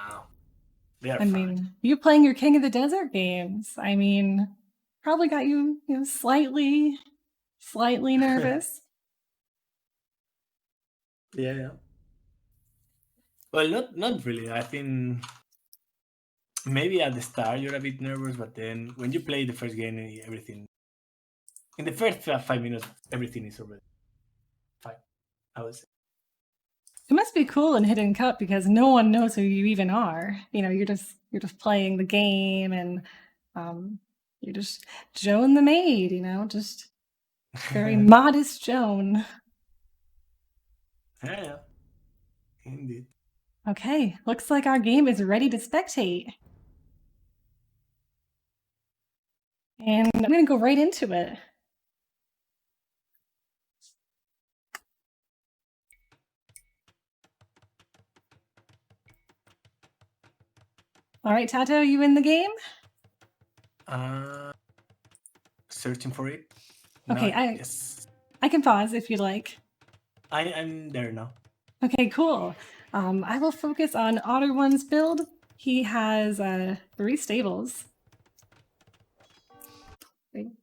they are I fine. mean, you playing your King of the Desert games. I mean, probably got you, slightly nervous. Yeah. Well, not really. I think maybe at the start you're a bit nervous, but then when you play the first game, everything in the first 5 minutes, everything is already fine. I would say. It must be cool in Hidden Cup because no one knows who you even are. You're just playing the game, and you're just Joan the maid. Just very modest Joan. Yeah, indeed. Okay, looks like our game is ready to spectate. And I'm going to go right into it. All right, TaToH, you in the game? Searching for it. Okay, yes. I can pause if you'd like. I'm there now. Okay, cool. I will focus on Otter One's build. He has 3 stables.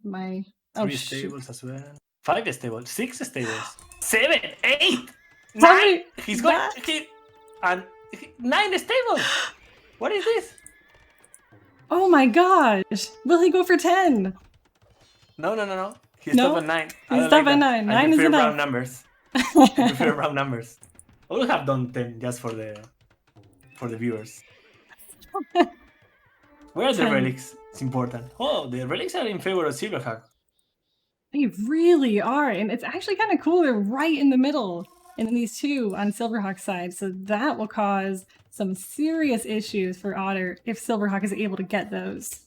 My 3 stables as well. 5 stables, 6 stables, 7, 8, 9. He's going and 9 stables. What is this? Oh my gosh! Will he go for 10? No. He stopped at 9. He stopped at 9. 9 is enough. Round numbers. I prefer round numbers. I would have done 10 just for the viewers. Where are the relics? It's important. Oh, the relics are in favor of SilverHawk. They really are, and it's actually kind of cool. They're right in the middle, and then these 2 on SilverHawk's side, so that will cause some serious issues for Otter if SilverHawk is able to get those.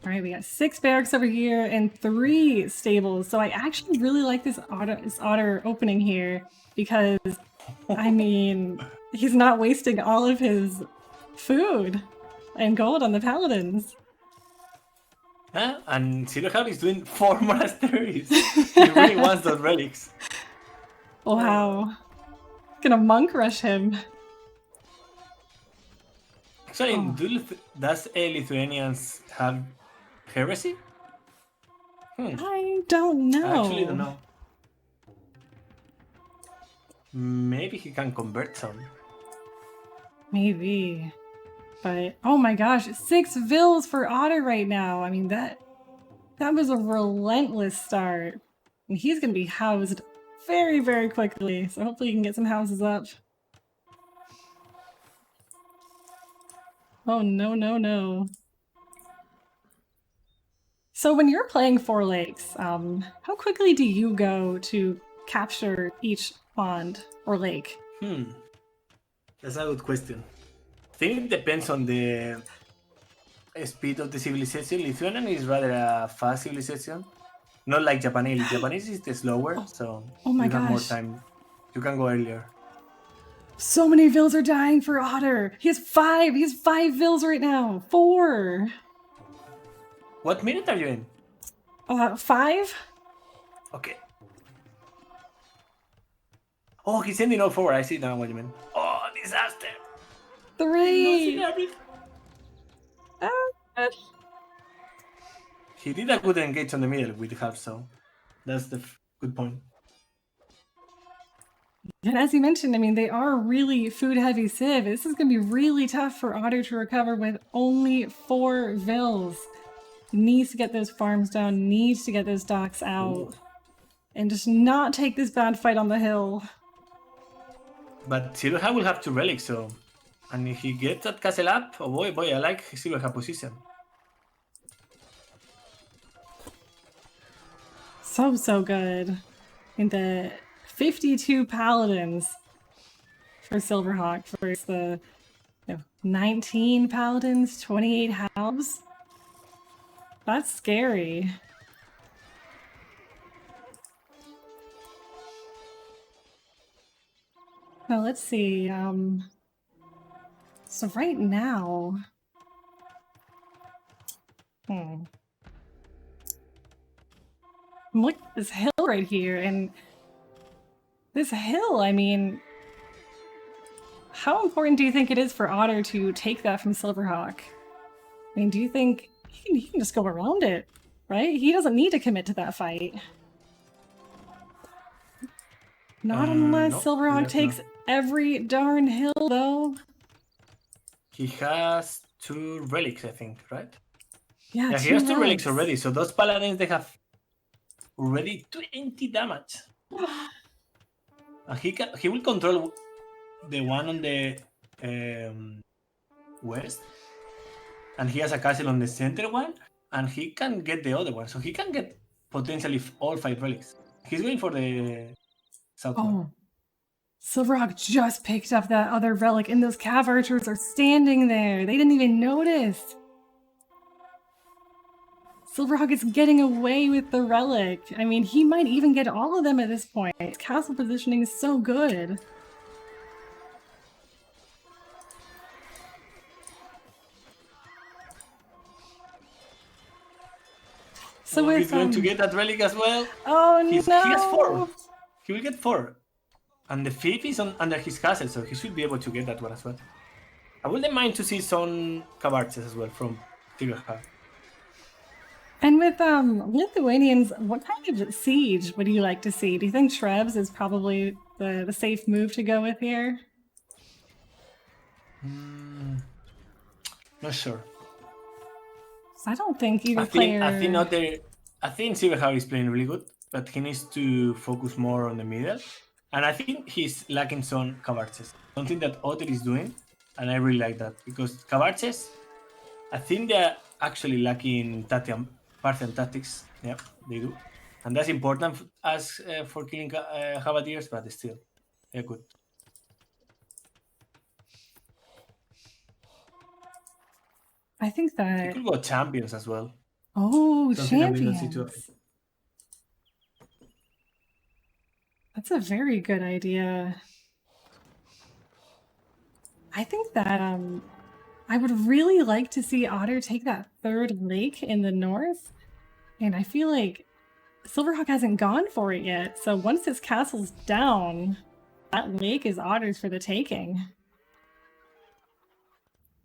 All right, we got 6 barracks over here and 3 stables. So I actually really like this Otter opening here because, I mean, he's not wasting all of his food and gold on the paladins. And SilverHawk is doing 4 monasteries. He really wants those relics. Wow. Gonna monk rush him. Actually, does Lithuanians have heresy? I don't know. I actually don't know. Maybe he can convert some. Maybe. But, oh my gosh, 6 vills for Otter right now. I mean, that was a relentless start. And he's going to be housed very, very quickly. So hopefully he can get some houses up. Oh, no. So when you're playing 4 lakes, how quickly do you go to capture each pond or lake? That's a good question. I think it depends on the speed of the civilization. Lithuanian is rather a fast civilization. Not like Japanese. Japanese is slower, so you have more time. You can go earlier. So many vills are dying for Otter. He has 5. He has 5 vills right now. 4. What minute are you in? 5. Okay. Oh, he's sending all forward. I see now what you mean. Oh, disaster. 3. He did a good engage on the middle with half, so that's the good point. And as you mentioned, I mean, they are really food-heavy civ. This is going to be really tough for Otter to recover with only 4 vills. Needs to get those farms down, needs to get those docks out, and just not take this bad fight on the hill. But SilverHawk will have 2 relics, so... And if he gets that castle up, oh boy, I like SilverHawk position. So good. In the 52 paladins for SilverHawk versus the 19 paladins, 28 halves. That's scary. Now let's see. So right now, look at this hill right here, and this hill, I mean, how important do you think it is for Otter to take that from SilverHawk? I mean, do you think he can just go around it, right? He doesn't need to commit to that fight. Not unless no, SilverHawk takes every darn hill, though. He has 2 relics, I think, right? Yeah, he has 2 relics already, so those paladins, they have already 20 damage. And he will control the one on the west, and he has a castle on the center one, and he can get the other one, so he can get potentially all 5 relics. He's going for the south one. SilverHawk just picked up that other relic, and those cav archers are standing there. They didn't even notice. SilverHawk is getting away with the relic. I mean, he might even get all of them at this point. His castle positioning is so good. So he's going to get that relic as well. Oh no! He has 4. He will get 4. And the 5th is under his castle, so he should be able to get that one as well. I wouldn't mind to see some cavarches as well from SilverHawk. And with Lithuanians, what kind of siege would you like to see? Do you think Trebs is probably the safe move to go with here? Not sure. I don't think either player... I think SilverHawk is playing really good, but he needs to focus more on the middle. And I think he's lacking some cavarches. Something that Otter is doing, and I really like that. Because cavarches, I think they're actually lacking Parthian tactics. Yeah, they do. And that's important as for killing Havadiers, but still, they're good. I think that... You could go champions as well. Oh, champions. That's a very good idea. I think that I would really like to see Otter take that 3rd lake in the north. And I feel like SilverHawk hasn't gone for it yet. So once his castle's down, that lake is Otter's for the taking.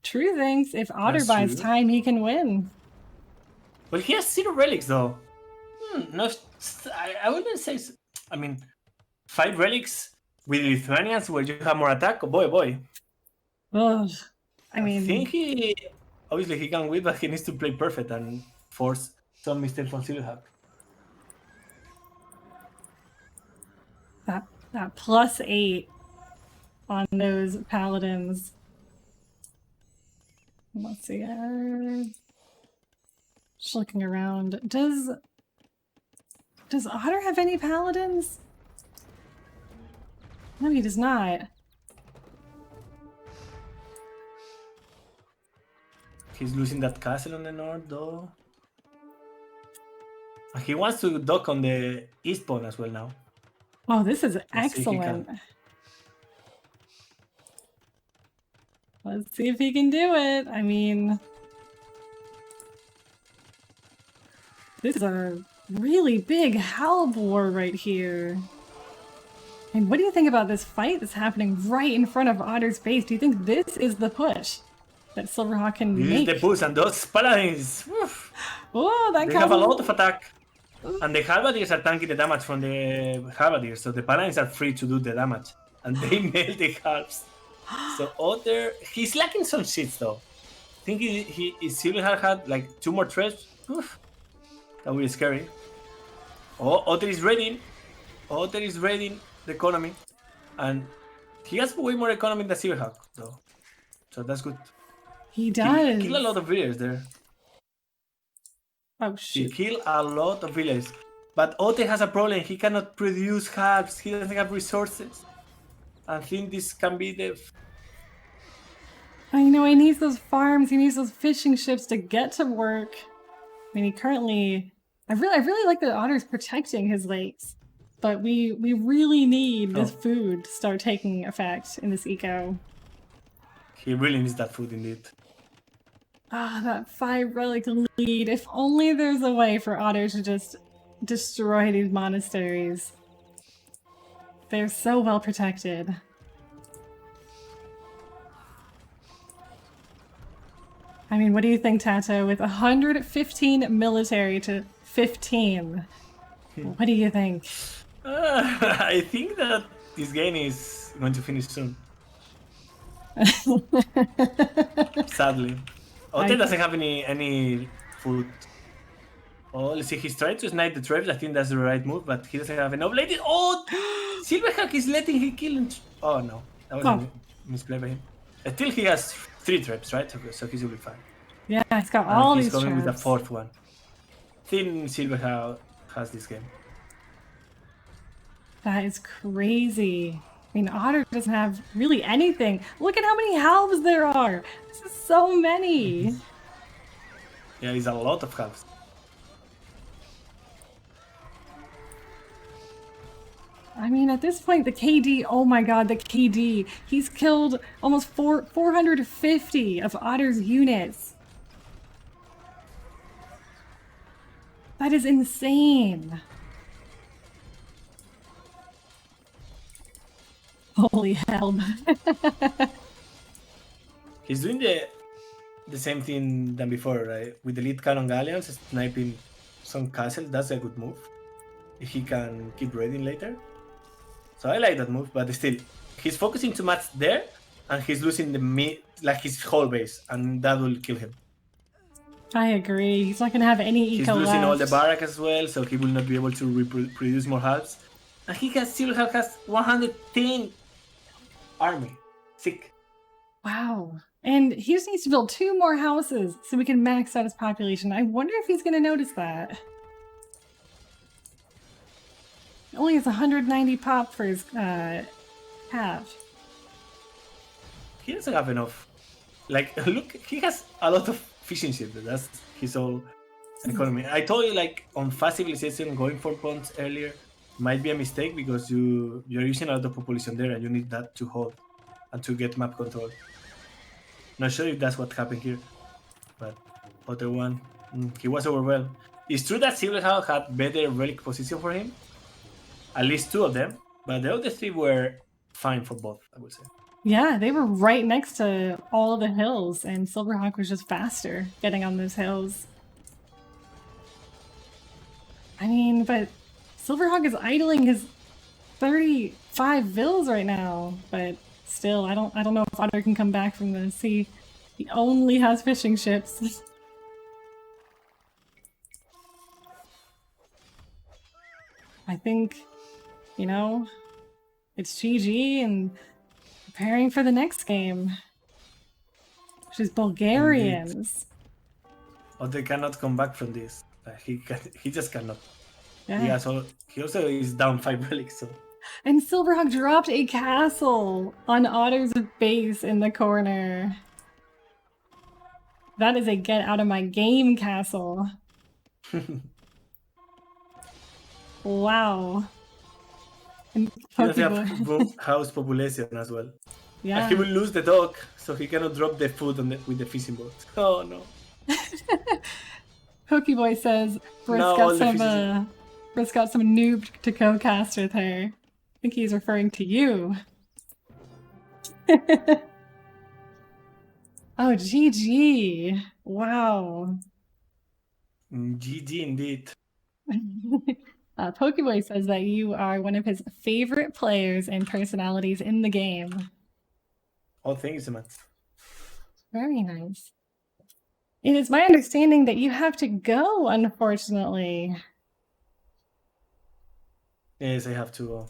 True thinks if Otter buys time, he can win. Well, he has 0 relics though. No, I wouldn't say... I mean, 5 relics with Lithuanians where you have more attack. Oh boy. Ugh. I mean... I think obviously he can win, but he needs to play perfect and force some mistakes from SilverHawk. That +8 on those paladins. Let's see. Just looking around. Does Otter have any paladins? No, he does not. He's losing that castle on the north, though. He wants to dock on the east pawn as well now. Oh, this is excellent. Let's see if he can do it. I mean, this is a really big halb war right here. And what do you think about this fight that's happening right in front of Otter's base? Do you think this is the push? that SilverHawk can This make. is the boost, and those paladins, oof, Oh, that they have a castle. lot of attack. And the halberdiers are tanking the damage from the halberdiers, so the paladins are free to do the damage. And they nail the halves. So Otter, he's lacking some shits though. I think he SilverHawk had like 2 more traps. Oof, that would be scary. Oh, Otter is raiding. Otter is raiding the economy. And he has way more economy than SilverHawk though. So that's good. He does. He killed a lot of villagers there. Oh, He shoot. killed a lot of villagers. But Otter has a problem. He cannot produce halves. He doesn't have resources. I think this can be the... I know, he needs those farms, he needs those fishing ships to get to work. I mean, he currently... I really like that Otter's protecting his lakes. But we really need this food to start taking effect in this eco. He really needs that food indeed. Ah, that 5 relic lead. If only there's a way for Otter to just destroy these monasteries. They're so well protected. I mean, what do you think, TaToH? With 115 military to 15, what do you think? I think that this game is going to finish soon. Sadly. Otter doesn't have any food. Oh, let's see, he's trying to snipe the traps. I think that's the right move, but he doesn't have enough ladies. Oh! SilverHawk is letting him kill him. Oh no, that was a misplay by him. Still, he has 3 traps, right? So he should be fine. Yeah, he's got all these traps. He's coming with a 4th one. I think SilverHawk has this game. That is crazy. I mean, Otter doesn't have really anything. Look at how many halves there are. This is so many. Yeah, it's a lot of halves. I mean, at this point, the KD, oh my god, the KD. He's killed almost 450 of Otter's units. That is insane. Holy hell. He's doing the same thing than before, right? With the lead cannon galleons, sniping some castles. That's a good move. If he can keep raiding later. So I like that move, but still, he's focusing too much there, and he's losing his whole base, and that will kill him. I agree. He's not going to have any eco left. He's losing all the barracks as well, so he will not be able to produce more halves. And he still has 110 army. Sick. Wow. And he just needs to build 2 more houses so we can max out his population. I wonder if he's going to notice that. He only has 190 pop for his half. He doesn't have enough. Like, look, he has a lot of fishing ships. That's his whole economy. I told you, like, on fast civilization, going for ponds earlier might be a mistake because you're using a lot of population there and you need that to hold and to get map control. Not sure if that's what happened here, but Otter One, he was overwhelmed. It's true that SilverHawk had better relic position for him, at least 2 of them, but the other 3 were fine for both, I would say. Yeah, they were right next to all of the hills, and SilverHawk was just faster getting on those hills. I mean, but SilverHawk is idling his 35 vills right now, but still, I don't know if Otter can come back from this. He only has fishing ships. I think, you know, it's GG and preparing for the next game, which is Bulgarians. Otter cannot come back from this. He just cannot. Yeah. He also is down 5 relics, so. And SilverHawk dropped a castle on Otter's base in the corner. That is a get out of my game castle. Wow. And he doesn't have house population as well. Yeah. And he will lose the dock, so he cannot drop the food with the fishing boat. Oh no. Pokeboy says Britt's got some noob to co-cast with her. I think he's referring to you. Oh, GG. Wow. GG indeed. Pokeboy says that you are one of his favorite players and personalities in the game. Oh, thank you so much. Very nice. It is my understanding that you have to go, unfortunately. Yes, I have to go.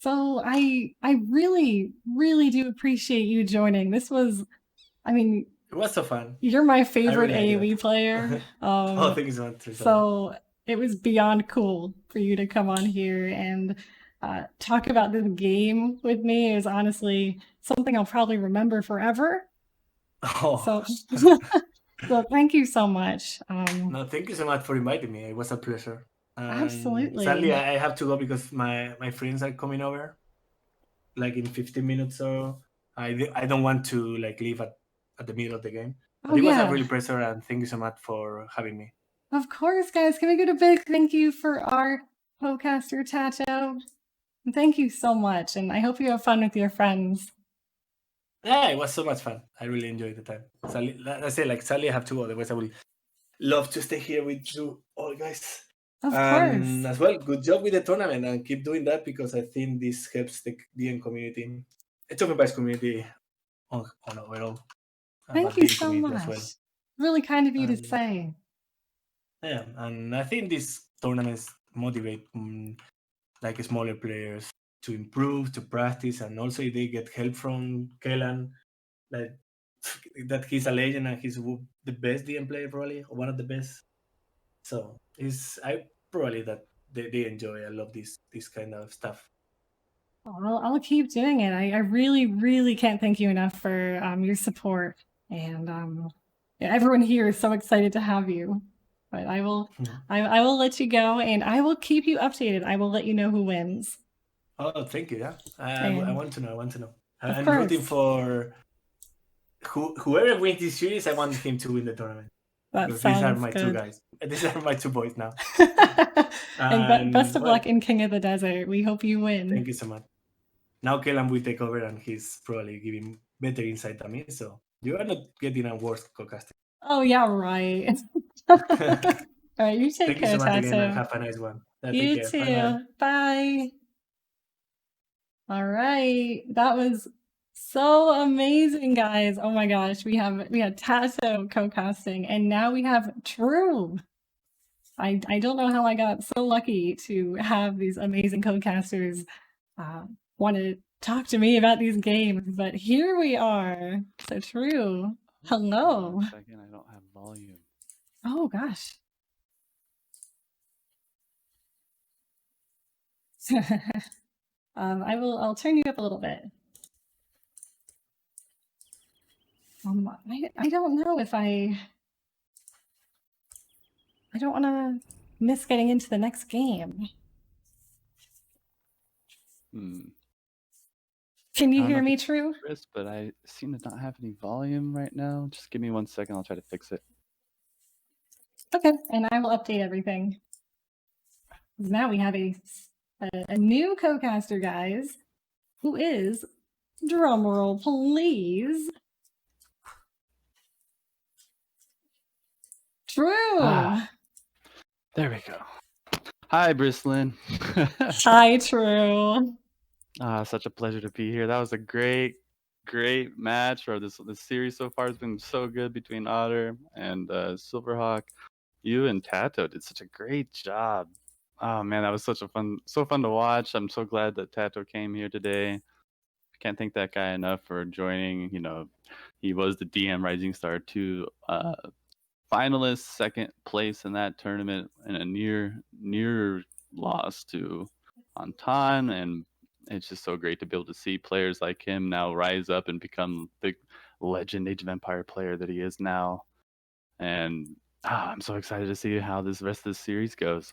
So I really, really do appreciate you joining. This was, I mean, It was so fun. you're my I favorite really liked AoE it. player. Oh, thank you so much. So it was beyond cool for you to come on here and talk about this game with me. It was honestly something I'll probably remember forever. Oh. So, so thank you so much. No, thank you so much for inviting me. It was a pleasure. Absolutely. Sadly, I have to go because my friends are coming over, like in 15 minutes. So I don't want to like leave at the middle of the game. But Oh, it was a yeah. really pleasure, and thank you so much for having me. Of course, guys. Can we get a big thank you for our podcaster, TaToH? Thank you so much, and I hope you have fun with your friends. Yeah, it was so much fun. I really enjoyed the time. Sadly, like I say, like sadly, I have to go. Otherwise, I would love to stay here with you all, guys. Of course. As well, good job with the tournament, and keep doing that because I think this helps the DM community, the Token Prize community on overall. Thank you so much. Well. Really kind of you to say. Yeah, and I think these tournaments motivate like smaller players to improve, to practice, and also if they get help from Kellan, like that he's a legend and he's the best DM player probably, or one of the best. So I probably that they enjoy. I love this kind of stuff. Well, I'll keep doing it. I really, really can't thank you enough for your support, and everyone here is so excited to have you. But I will let you go, and I will keep you updated. I will let you know who wins. Oh, thank you. Yeah, I want to know. I want to know. I'm course. rooting for whoever wins this series. I want him to win the tournament. Because these are my two guys. These are my two boys now. And best of luck in King of the Desert. We hope you win. Thank you so much. Now Kellan will take over and he's probably giving better insight than me. So you are not getting a worse co-caster. Oh, yeah, right. All right, you take care, Thank you so much again and TaToH. have a nice one. You too. Bye. All right. That was so amazing, guys. Oh my gosh. We had TaToH co-casting, and now we have True. I don't know how I got so lucky to have these amazing co-casters want to talk to me about these games, but here we are. So True. Hello. 1 second, I don't have volume. Oh gosh. I'll turn you up a little bit. I don't know if I don't want to miss getting into the next game. Can you hear me, True? Chris, but I seem to not have any volume right now. Just give me 1 second. I'll try to fix it. Okay, and I will update everything. Now we have a new co-caster, guys, who is, drumroll please, True. There we go. Hi, Brislin. Hi, True. Such a pleasure to be here. That was a great match. Or this series so far has been so good between Otter and SilverHawk. You and TaToH did such a great job. Oh man, that was so fun to watch. I'm so glad that TaToH came here today. I can't thank that guy enough for joining. You know, he was the DM Rising Star 2 finalist, second place in that tournament, and a near loss to Anton. And it's just so great to be able to see players like him now rise up and become the legend Age of Empire player that he is now. And I'm so excited to see how this rest of the series goes.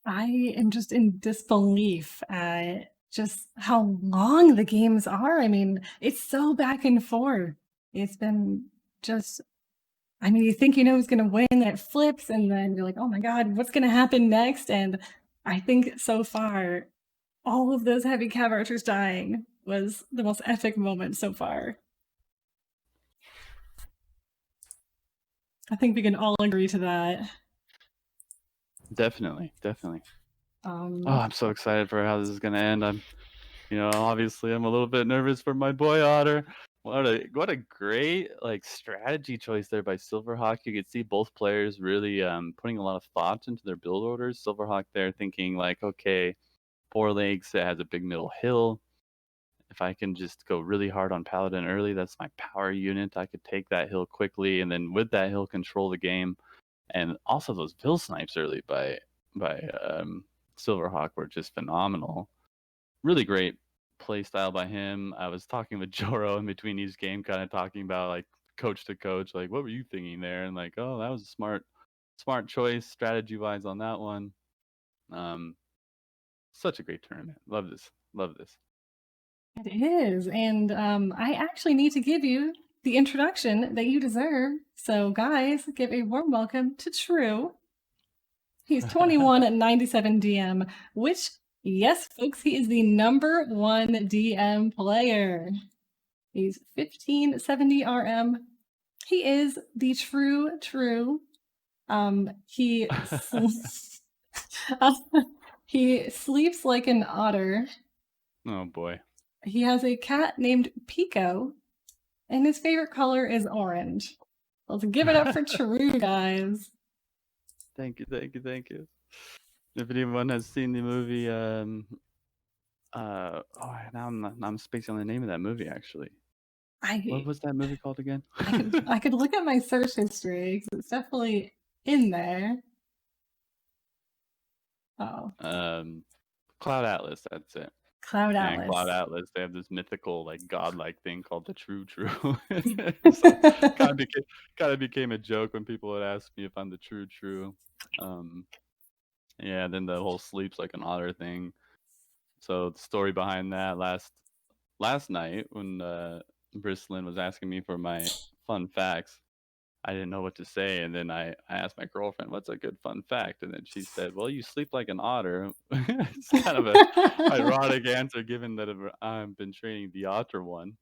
I am just in disbelief at just how long the games are. I mean, it's so back and forth. It's been just, I mean, you think you know who's going to win, and it flips, and then you're like, oh my God, what's going to happen next? And I think so far, all of those heavy cav archers dying was the most epic moment so far. I think we can all agree to that. Definitely. Oh, I'm so excited for how this is gonna end. Obviously I'm a little bit nervous for my boy Otter. What a great strategy choice there by SilverHawk. You could see both players really putting a lot of thought into their build orders. SilverHawk there thinking okay, 4 legs, it has a big middle hill. If I can just go really hard on Paladin early, that's my power unit. I could take that hill quickly, and then with that hill control the game. And also those Bill snipes early by SilverHawk were just phenomenal. Really great play style by him. I was talking with Joro in between each game, kind of talking about coach to coach, what were you thinking there? And oh, that was a smart choice strategy wise on that one. Such a great tournament. Love this. It is, and I actually need to give you the introduction that you deserve. So, guys, give a warm welcome to True. He's 21 at 97 DM, which, yes, folks, he is the #1 DM player. He's 1570 RM. He is the true. He he sleeps like an otter. Oh boy. He has a cat named Pico, and his favorite color is orange. Let's give it up for True, guys. Thank you. If anyone has seen the movie, now I'm spacing on the name of that movie actually. What was that movie called again? I could look at my search history because it's definitely in there. Oh. Cloud Atlas, that's it. Cloud Atlas. And Cloud Atlas, they have this mythical, godlike thing called the True. Kind of became a joke when people would ask me if I'm the True. Yeah, then the whole sleeps like an otter thing. So the story behind that last night when Brislin was asking me for my fun facts, I didn't know what to say, and then I asked my girlfriend, "What's a good fun fact?" And then she said, "Well, you sleep like an otter." It's kind of a ironic answer given that I've been training the Otter One.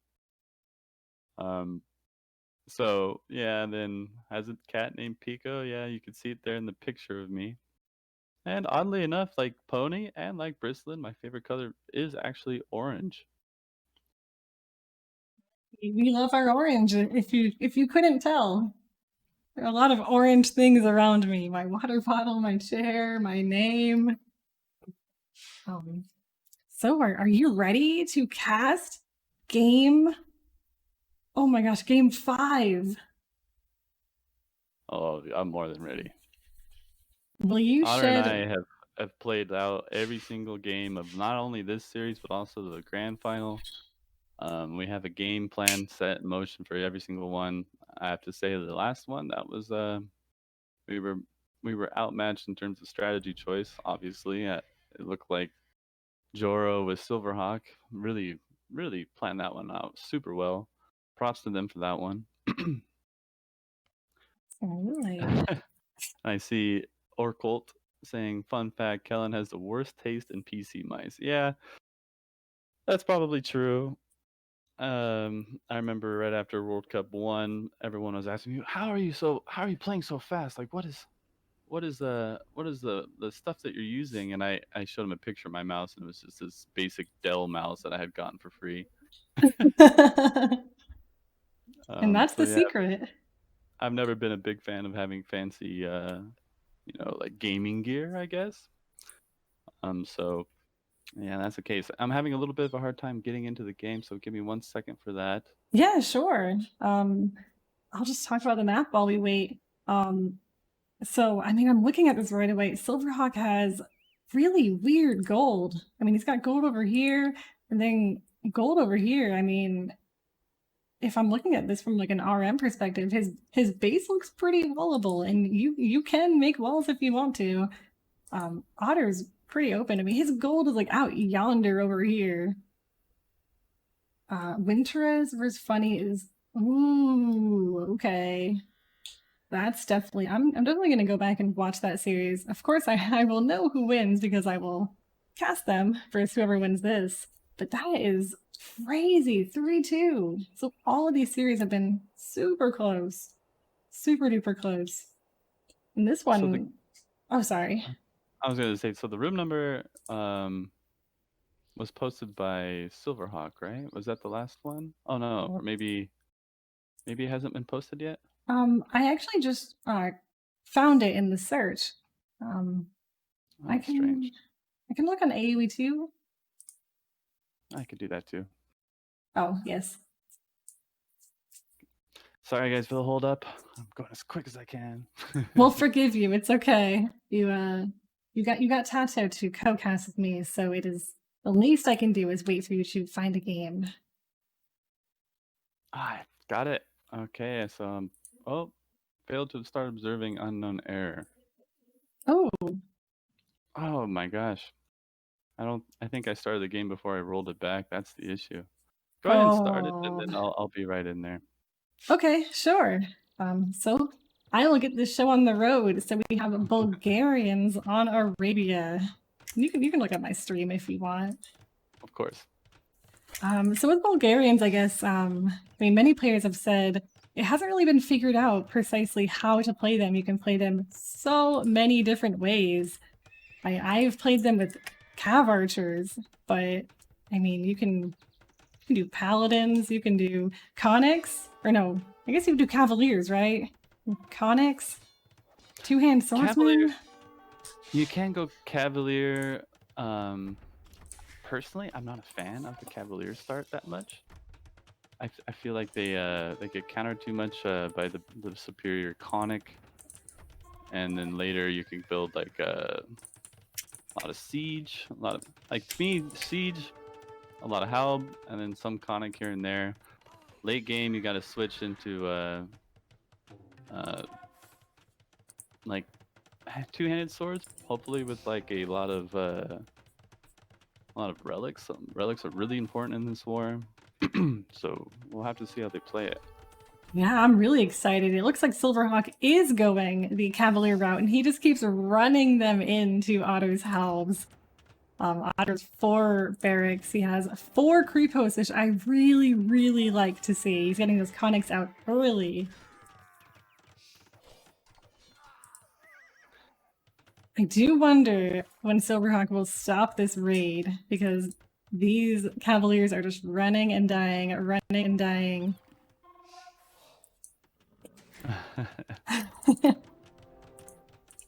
So yeah, and then has a cat named Pico. Yeah, you can see it there in the picture of me. And oddly enough, like Pony and like Brislin, my favorite color is actually orange. We love our orange. If you couldn't tell, there are a lot of orange things around me. My water bottle, my chair, my name. So are you ready to cast game? Oh my gosh, game 5. Oh, I'm more than ready. Will you Otter shed? and I have played out every single game of not only this series but also the grand final. We have a game plan set in motion for every single one. I have to say the last one that was we were outmatched in terms of strategy choice. Obviously, it looked like Joro with SilverHawk really planned that one out super well. Props to them for that one. Really? I see Orcolt saying, "Fun fact: Kellen has the worst taste in PC mice." Yeah, that's probably true. I remember right after World Cup 1, everyone was asking me, how are you playing so fast? What is the stuff that you're using?" And I showed them a picture of my mouse, and it was just this basic Dell mouse that I had gotten for free. And that's the secret. I've never been a big fan of having fancy gaming gear, I guess. So yeah, that's the case. I'm having a little bit of a hard time getting into the game, so give me 1 second for that. Yeah, sure. I'll just talk about the map while we wait. So, I mean, I'm looking at this right away. SilverHawk has really weird gold. I mean, he's got gold over here and then gold over here. I mean, if I'm looking at this from an RM perspective, his base looks pretty wallable, and you can make walls if you want to. Otter's pretty open. I mean, his gold is out yonder over here. Winterez versus Funny is okay. That's definitely I'm definitely gonna go back and watch that series. Of course, I will know who wins because I will cast them versus whoever wins this. But that is crazy, 3-2. So all of these series have been super close. super duper close. And this one, oh, sorry. I was gonna say, so the room number was posted by SilverHawk, right? Was that the last one? Oh no, or maybe it hasn't been posted yet. I actually just found it in the search. Strange. I can look on AOE too. I could do that too. Oh, yes. Sorry guys for the hold up. I'm going as quick as I can. We'll forgive you. It's okay. You got TaToH to co-cast with me, so it is the least I can do is wait for you to find a game. I got it. Okay, so oh, failed to start observing unknown error. Oh. Oh my gosh. I think I started the game before I rolled it back. That's the issue. Go ahead and start it, and then I'll be right in there. Okay, sure. So I will get this show on the road. So we have Bulgarians on Arabia. You can look at my stream if you want. Of course. So with Bulgarians, I guess, I mean, many players have said it hasn't really been figured out precisely how to play them. You can play them so many different ways. I've played them with cav archers, but I mean, you can do paladins, you can do conics, or no, I guess you can do cavaliers, right? Conics, two-hand swordsman. You can go cavalier. Personally, I'm not a fan of the cavalier start that much. I feel like they get countered too much by the superior conic, and then later you can build like a lot of siege, a lot of, like, to me, siege, a lot of halb, and then some conic here and there. Late game, you got to switch into like two-handed swords, hopefully with like a lot of relics. Relics are really important in this war, so we'll have to see how they play it. Yeah, I'm really excited. It looks like SilverHawk is going the Cavalier route, and he just keeps running them into Otter's halbs. Otter's 4 barracks. He has 4 creep posts, which I really, really like to see. He's getting those conics out early. I do wonder when SilverHawk will stop this raid, because these Cavaliers are just running and dying, running and dying.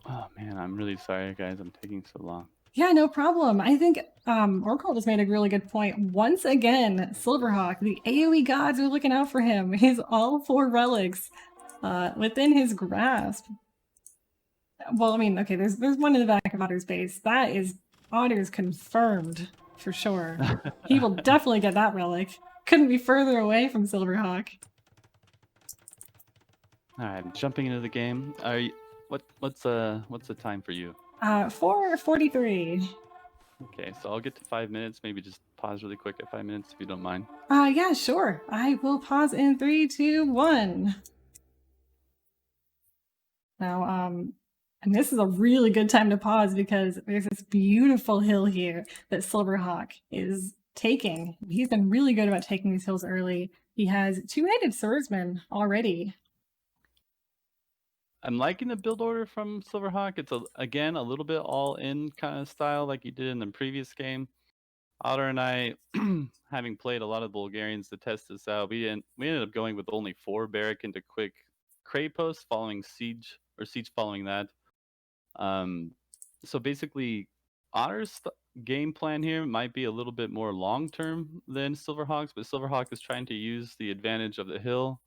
Oh man, I'm really sorry guys, I'm taking so long. Yeah, no problem. I think Oracle just made a really good point. Once again, SilverHawk, the AoE gods are looking out for him. He has all 4 relics within his grasp. Well, I mean, okay, there's one in the back of Otter's base. That is Otter's confirmed for sure. He will definitely get that relic. Couldn't be further away from SilverHawk. All right, jumping into the game. Are you, what's the time for you? 4:43. Okay, so I'll get to 5 minutes. Maybe just pause really quick at 5 minutes if you don't mind. Yeah, sure. I will pause in 3, 2, 1. Now, and this is a really good time to pause because there's this beautiful hill here that SilverHawk is taking. He's been really good about taking these hills early. He has 2-handed swordsmen already. I'm liking the build order from SilverHawk. It's again a little bit all-in kind of style like you did in the previous game. Otter and I, having played a lot of Bulgarians to test this out, we ended up going with only 4 barrack into quick crate posts following siege, or siege following that. So basically, Otter's game plan here might be a little bit more long-term than SilverHawk's, but SilverHawk is trying to use the advantage of the hill,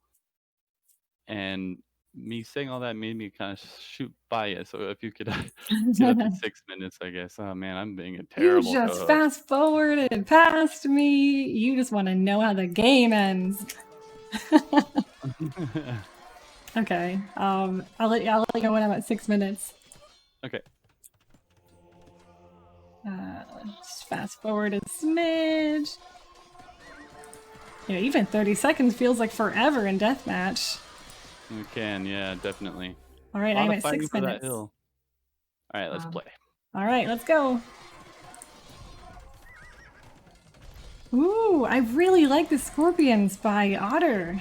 and me saying all that made me kind of shoot by it. So if you could get up to 6 minutes, I guess. Oh man, I'm being a terrible You just co-host. fast forwarded past me. You just want to know how the game ends. Okay. I'll let you know when I'm at 6 minutes. Okay. Just fast forward a smidge. Yeah, even 30 seconds feels like forever in deathmatch. We can, yeah, definitely. All right, I'm at 6 minutes. All right, let's play. All right, let's go. Ooh, I really like the Scorpions by Otter.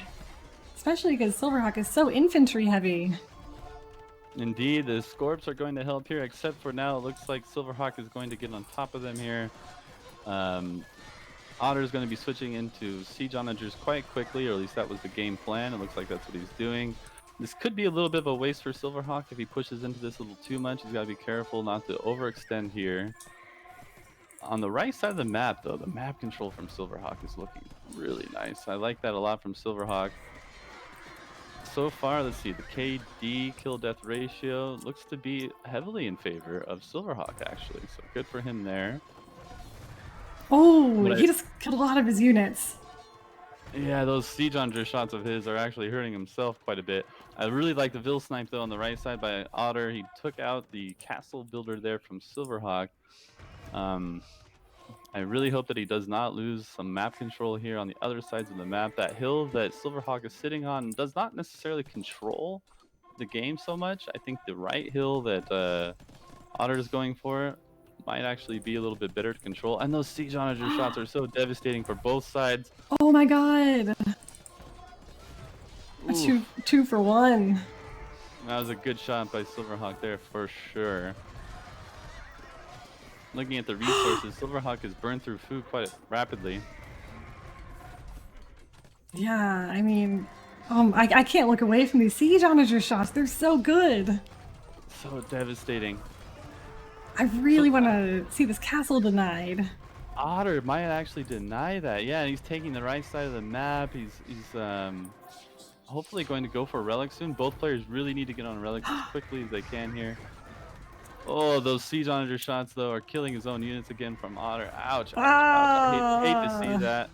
Especially because Silverhawk is so infantry heavy. Indeed, the Scorps are going to help here, except for now it looks like Silverhawk is going to get on top of them here. Otter is going to be switching into Siege Onagers quite quickly, or at least that was the game plan. It looks like that's what he's doing. This could be a little bit of a waste for Silverhawk if he pushes into this a little too much. He's got to be careful not to overextend here. On the right side of the map, though, the map control from Silverhawk is looking really nice. I like that a lot from Silverhawk. So far, let's see, the KD kill-death ratio looks to be heavily in favor of Silverhawk, actually. So good for him there. Oh, he just killed a lot of his units. Yeah, those Siege Onager shots of his are actually hurting himself quite a bit. I really like the Vil Snipe, though, on the right side by Otter. He took out the castle builder there from Silverhawk. I really hope that he does not lose some map control here on the other sides of the map. That hill that Silverhawk is sitting on does not necessarily control the game so much. I think the right hill that Otter is going for might actually be a little bit better to control. And those Siege Onager shots are so devastating for both sides. Oh my god. Two for one. That was a good shot by Silverhawk there for sure. Looking at the resources, Silverhawk has burned through food quite rapidly. Yeah, I mean, I can't look away from these Siege Onager shots. They're so good. So devastating. I really want to see this castle denied. Otter might actually deny that. Yeah, he's taking the right side of the map. He's hopefully going to go for a relic soon. Both players really need to get on relics as quickly as they can here. Oh, those Siege Onager shots, though, are killing his own units again from Otter. Ouch, ouch, ouch. I hate to see that.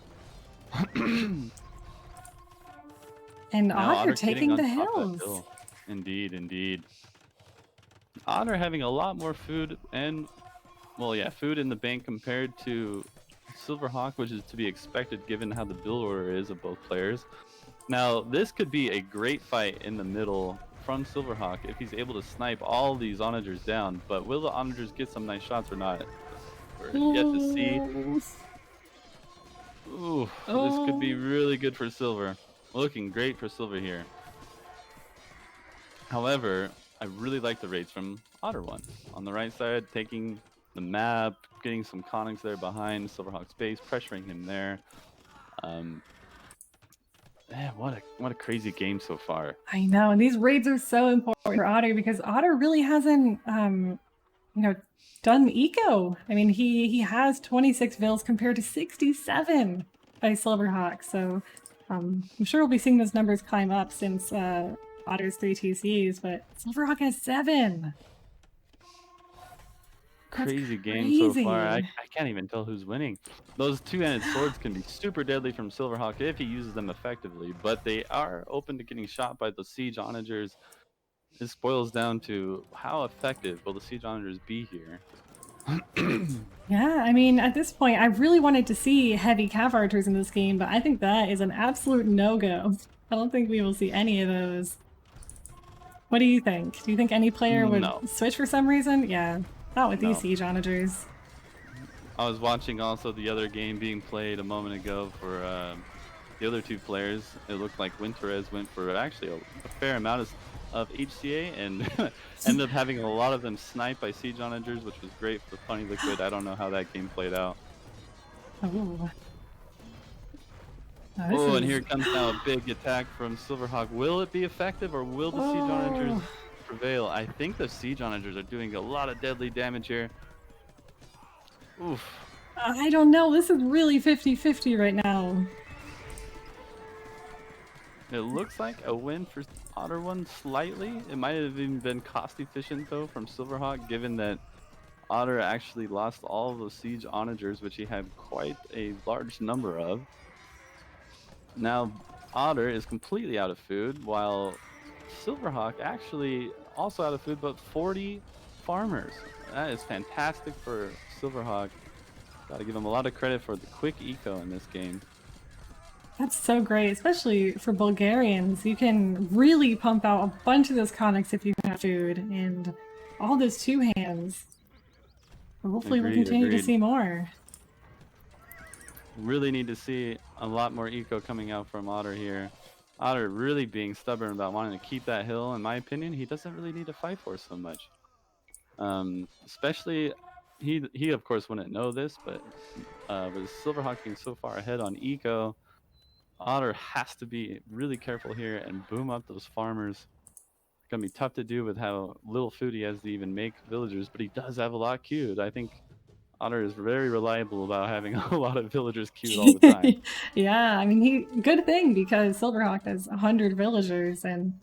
And Now, Otter taking the hills. Hill. Indeed, indeed. Otter having a lot more food and, well, yeah, food in the bank compared to Silverhawk, which is to be expected given how the build order is of both players. Now, this could be a great fight in the middle from Silverhawk if he's able to snipe all these Onagers down, but will the Onagers get some nice shots or not? We're yet to see. Ooh, this could be really good for Silver. Looking great for Silver here. However, I really like the raids from Otter One. On the right side, taking the map, getting some conics there behind Silverhawk's base, pressuring him there. Man, what a crazy game so far. I know, and these raids are so important for Otter because Otter really hasn't, done eco. I mean, he has 26 vills compared to 67 by Silverhawk. So I'm sure we'll be seeing those numbers climb up since Otter's 3 TCs, but Silverhawk has 7. Crazy game so far. I can't even tell who's winning. Those two-handed swords can be super deadly from Silverhawk if he uses them effectively, but they are open to getting shot by the Siege Onagers. This boils down to how effective will the Siege Onagers be here. Yeah, I mean, at this point, I really wanted to see heavy cav archers in this game, but I think that is an absolute no-go. I don't think we will see any of those. What do you think? Do you think any player would switch for some reason? Yeah. Not with these Siege Onagers. I was watching also the other game being played a moment ago for the other two players. It looked like Winterez went for actually a fair amount of HCA and ended up having a lot of them sniped by Siege Onagers, which was great for Funny Liquid. I don't know how that game played out. Oh. Oh, and here comes now a big attack from Silverhawk. Will it be effective or will the Siege Onagers prevail? I think the Siege Onagers are doing a lot of deadly damage here. Oof. I don't know. This is really 50-50 right now. It looks like a win for Otter One slightly. It might have even been cost efficient though from Silverhawk, given that Otter actually lost all of those Siege Onagers, which he had quite a large number of. Now Otter is completely out of food, while Silverhawk actually also out of food, but 40 farmers. That is fantastic for Silverhawk. Gotta give him a lot of credit for the quick eco in this game. That's so great, especially for Bulgarians. You can really pump out a bunch of those conics if you have food, and all those two hands. Hopefully we'll continue to see more. Really need to see a lot more eco coming out from Otter here. Otter really being stubborn about wanting to keep that hill. In my opinion, he doesn't really need to fight for so much. Especially, he of course wouldn't know this, but with SilverHawk being so far ahead on eco, Otter has to be really careful here and boom up those farmers. It's gonna be tough to do with how little food he has to even make villagers, but he does have a lot queued. I think Otter is very reliable about having a lot of villagers queued all the time. Yeah, I mean, good thing because Silverhawk has 100 villagers, and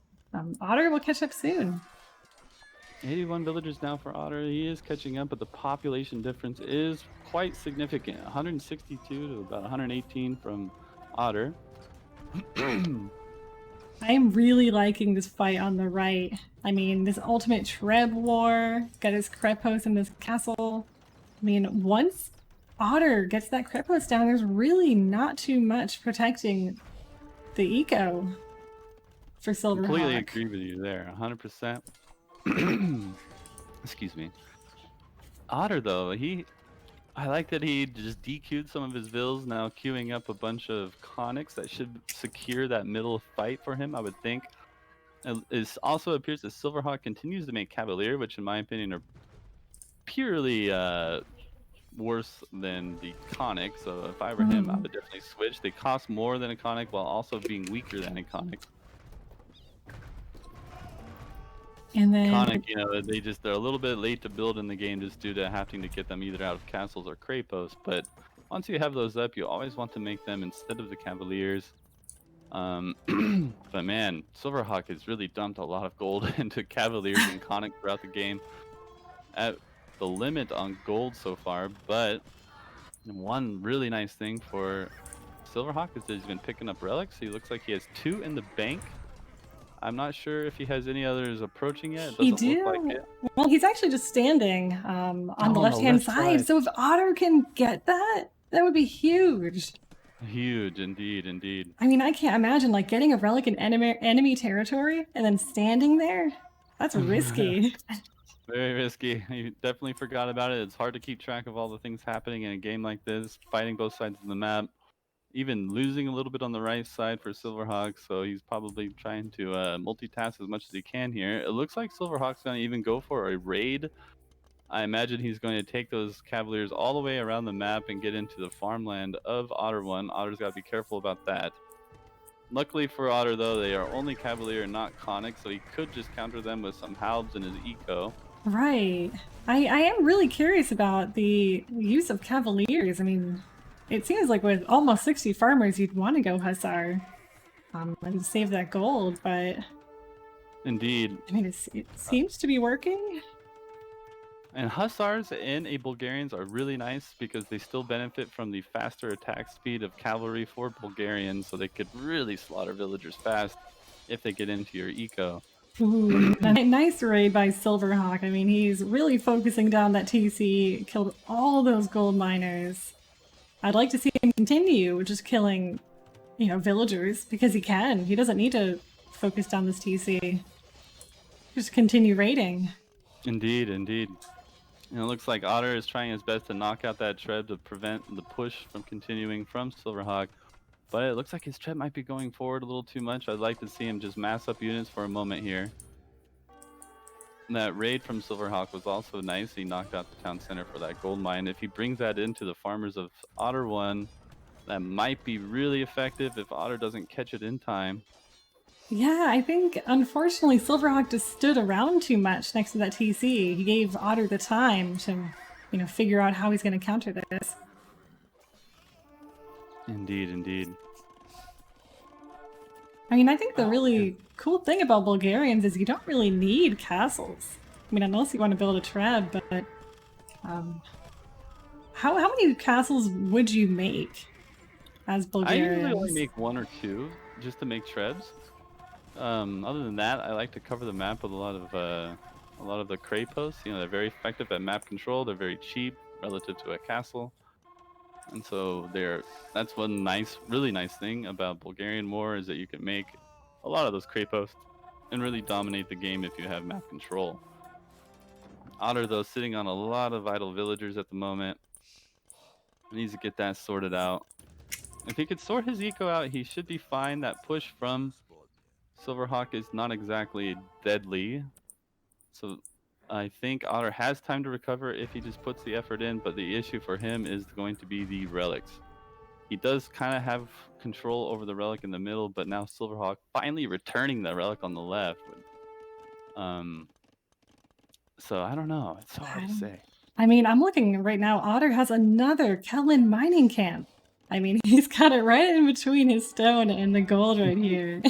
Otter will catch up soon. 81 villagers now for Otter. He is catching up, but the population difference is quite significant. 162 to about 118 from Otter. I am really liking this fight on the right. I mean, this ultimate Treb war, got his Krepos in this castle. I mean, once Otter gets that Krepos down, there's really not too much protecting the eco for Silverhawk. Completely agree with you there, 100%. Excuse me. Otter, though, I like that he just DQ'd some of his vills, now queuing up a bunch of conics that should secure that middle fight for him, I would think. It also appears that Silverhawk continues to make Cavalier, which in my opinion are purely worse than the conic, so if I were him, I would definitely switch. They cost more than a conic while also being weaker than a conic. And then Conic, you know, they're a little bit late to build in the game just due to having to get them either out of castles or Krapos, but once you have those up, you always want to make them instead of the Cavaliers. But man, Silverhawk has really dumped a lot of gold into Cavaliers and Conic throughout the game. At the limit on gold so far, but one really nice thing for Silverhawk is that he's been picking up relics. He looks like he has 2 in the bank. I'm not sure if he has any others approaching yet. It doesn't look like it. Well, he's actually just standing on the left-hand side. So if Otter can get that, that would be huge. Huge, indeed, indeed. I mean, I can't imagine like getting a relic in enemy territory and then standing there. That's risky. Very risky. You definitely forgot about it. It's hard to keep track of all the things happening in a game like this, fighting both sides of the map. Even losing a little bit on the right side for Silverhawk, so he's probably trying to multitask as much as he can here. It looks like Silverhawk's going to even go for a raid. I imagine he's going to take those Cavaliers all the way around the map and get into the farmland of Otter One. Otter's got to be careful about that. Luckily for Otter, though, they are only Cavalier and not Conic, so he could just counter them with some Halbs in his eco. Right. I am really curious about the use of Cavaliers. I mean, it seems like with almost 60 farmers, you'd want to go Hussar and save that gold, but... Indeed. I mean, it seems to be working. And Hussars and a Bulgarians are really nice because they still benefit from the faster attack speed of cavalry for Bulgarians, so they could really slaughter villagers fast if they get into your eco. Ooh, a nice raid by Silverhawk. I mean, he's really focusing down that TC, killed all those gold miners. I'd like to see him continue just killing, you know, villagers, because he can. He doesn't need to focus down this TC. Just continue raiding. Indeed, indeed. And it looks like Otter is trying his best to knock out that Treb to prevent the push from continuing from Silverhawk. But it looks like his Treb might be going forward a little too much. I'd like to see him just mass up units for a moment here. And that raid from Silverhawk was also nice. He knocked out the town center for that gold mine. If he brings that into the farmers of Otter One, that might be really effective if Otter doesn't catch it in time. Yeah, I think unfortunately Silverhawk just stood around too much next to that TC. He gave Otter the time to, you know, figure out how he's going to counter this. Indeed, indeed. I mean, I think the really cool thing about Bulgarians is you don't really need castles. I mean, unless you want to build a Treb, but how many castles would you make as Bulgarians? I usually only make 1 or 2 just to make Trebs. Other than that, I like to cover the map with a lot of the Krapos. You know, they're very effective at map control. They're very cheap relative to a castle, and so that's one really nice thing about Bulgarian War is that you can make a lot of those Krapos and really dominate the game if you have map control. Otter, though, sitting on a lot of idle villagers at the moment. He needs to get that sorted out. If he could sort his eco out, he should be fine. That push from SilverHawk is not exactly deadly, so I think Otter has time to recover if he just puts the effort in, but the issue for him is going to be the relics. He does kind of have control over the relic in the middle, but now SilverHawk finally returning the relic on the left. So I don't know. It's so hard to say. I mean, I'm looking right now. Otter has another Kellen mining camp. I mean, he's got it right in between his stone and the gold right here.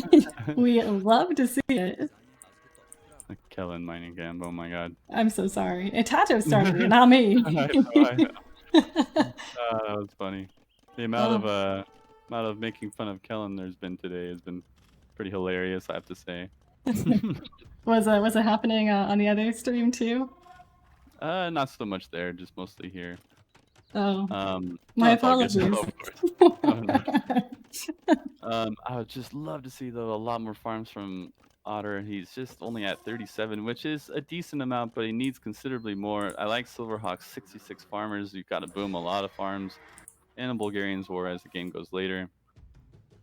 We love to see it. The Kellen mining camp. Oh my god. I'm so sorry. TaToH started it, not me. I know. That was funny. The amount of making fun of Kellen there's been today has been pretty hilarious, I have to say. Was it happening on the other stream too? Not so much there, just mostly here. Oh, no, my it's all good. apologies. Oh, no. I would just love to see though a lot more farms from Otter. He's just only at 37, which is a decent amount, but he needs considerably more. I like SilverHawk's 66 farmers. You've got to boom a lot of farms in a Bulgarians war as the game goes later.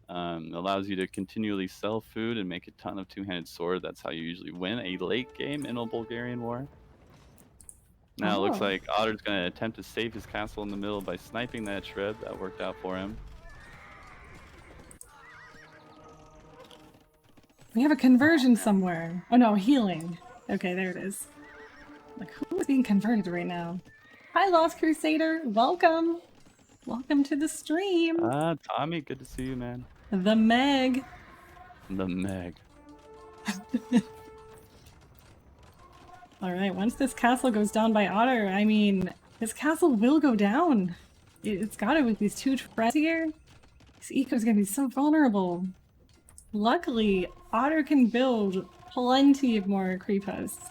Allows you to continually sell food and make a ton of two-handed sword. That's how you usually win a late game in a Bulgarian war. Now it looks like Otter's going to attempt to save his castle in the middle by sniping that shred. That worked out for him. We have a conversion somewhere. Oh no, healing. Okay, there it is. Like, who is being converted right now? Hi, Lost Crusader. Welcome. Welcome to the stream. Tommy, good to see you, man. The Meg. The Meg. All right, once this castle goes down by Otter, I mean, this castle will go down. It's got it with these two threats here. This eco's gonna be so vulnerable. Luckily, Otter can build plenty of more creep posts.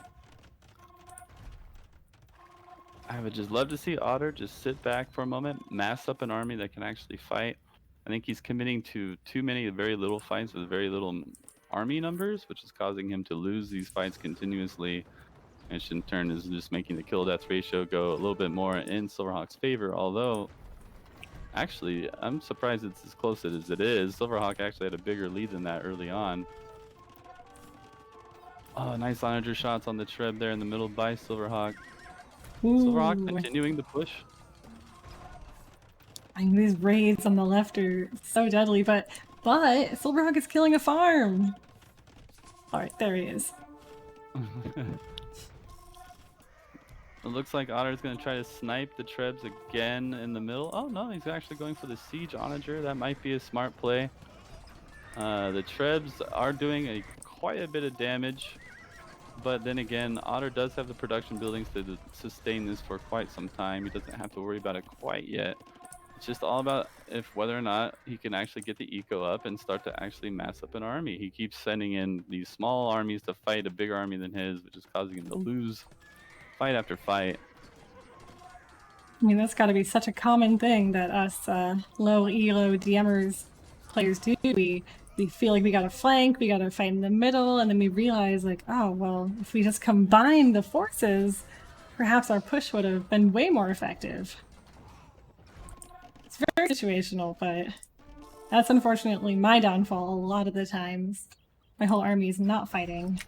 I would just love to see Otter just sit back for a moment, mass up an army that can actually fight. I think he's committing to too many very little fights with very little army numbers, which is causing him to lose these fights continuously, which in turn is just making the kill-death ratio go a little bit more in SilverHawk's favor, although actually I'm surprised it's as close as it is. SilverHawk actually had a bigger lead than that early on. Oh, nice onager shots on the Treb there in the middle by SilverHawk. SilverHawk continuing to push. I mean, these raids on the left are so deadly, but SilverHawk is killing a farm. All right, there he is. It looks like Otter's going to try to snipe the Trebs again in the middle. Oh no, he's actually going for the siege onager. That might be a smart play. The Trebs are doing quite a bit of damage. But then again, Otter does have the production buildings to sustain this for quite some time. He doesn't have to worry about it quite yet. It's just all about whether or not he can actually get the eco up and start to actually mass up an army. He keeps sending in these small armies to fight a bigger army than his, which is causing him to lose fight after fight. I mean, that's got to be such a common thing that us low elo DMers players do. We feel like we gotta flank, we gotta fight in the middle, and then we realize like, oh, well, if we just combine the forces, perhaps our push would have been way more effective. It's very situational, but that's unfortunately my downfall a lot of the times. My whole army is not fighting.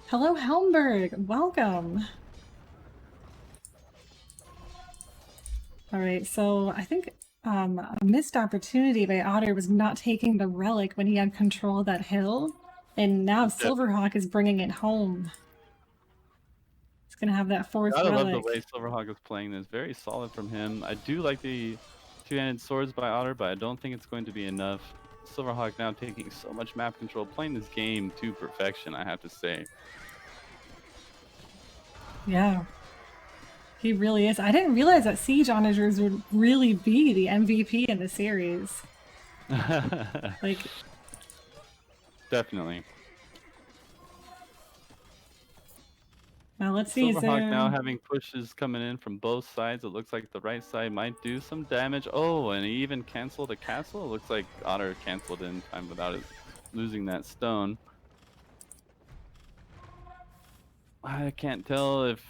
Hello, Helmberg! Welcome! Alright, so I think a missed opportunity by Otter was not taking the relic when he had control of that hill, and now SilverHawk is bringing it home. He's gonna have that fourth relic. I love the way SilverHawk is playing this. Very solid from him. I do like the two-handed swords by Otter, but I don't think it's going to be enough. SilverHawk now taking so much map control, playing this game to perfection, I have to say. Yeah. He really is. I didn't realize that siege onagers would really be the MVP in the series. Like, definitely. Now let's see. SilverHawk now having pushes coming in from both sides. It looks like the right side might do some damage. Oh, and he even canceled a castle. It looks like Otter canceled in time without losing that stone. I can't tell if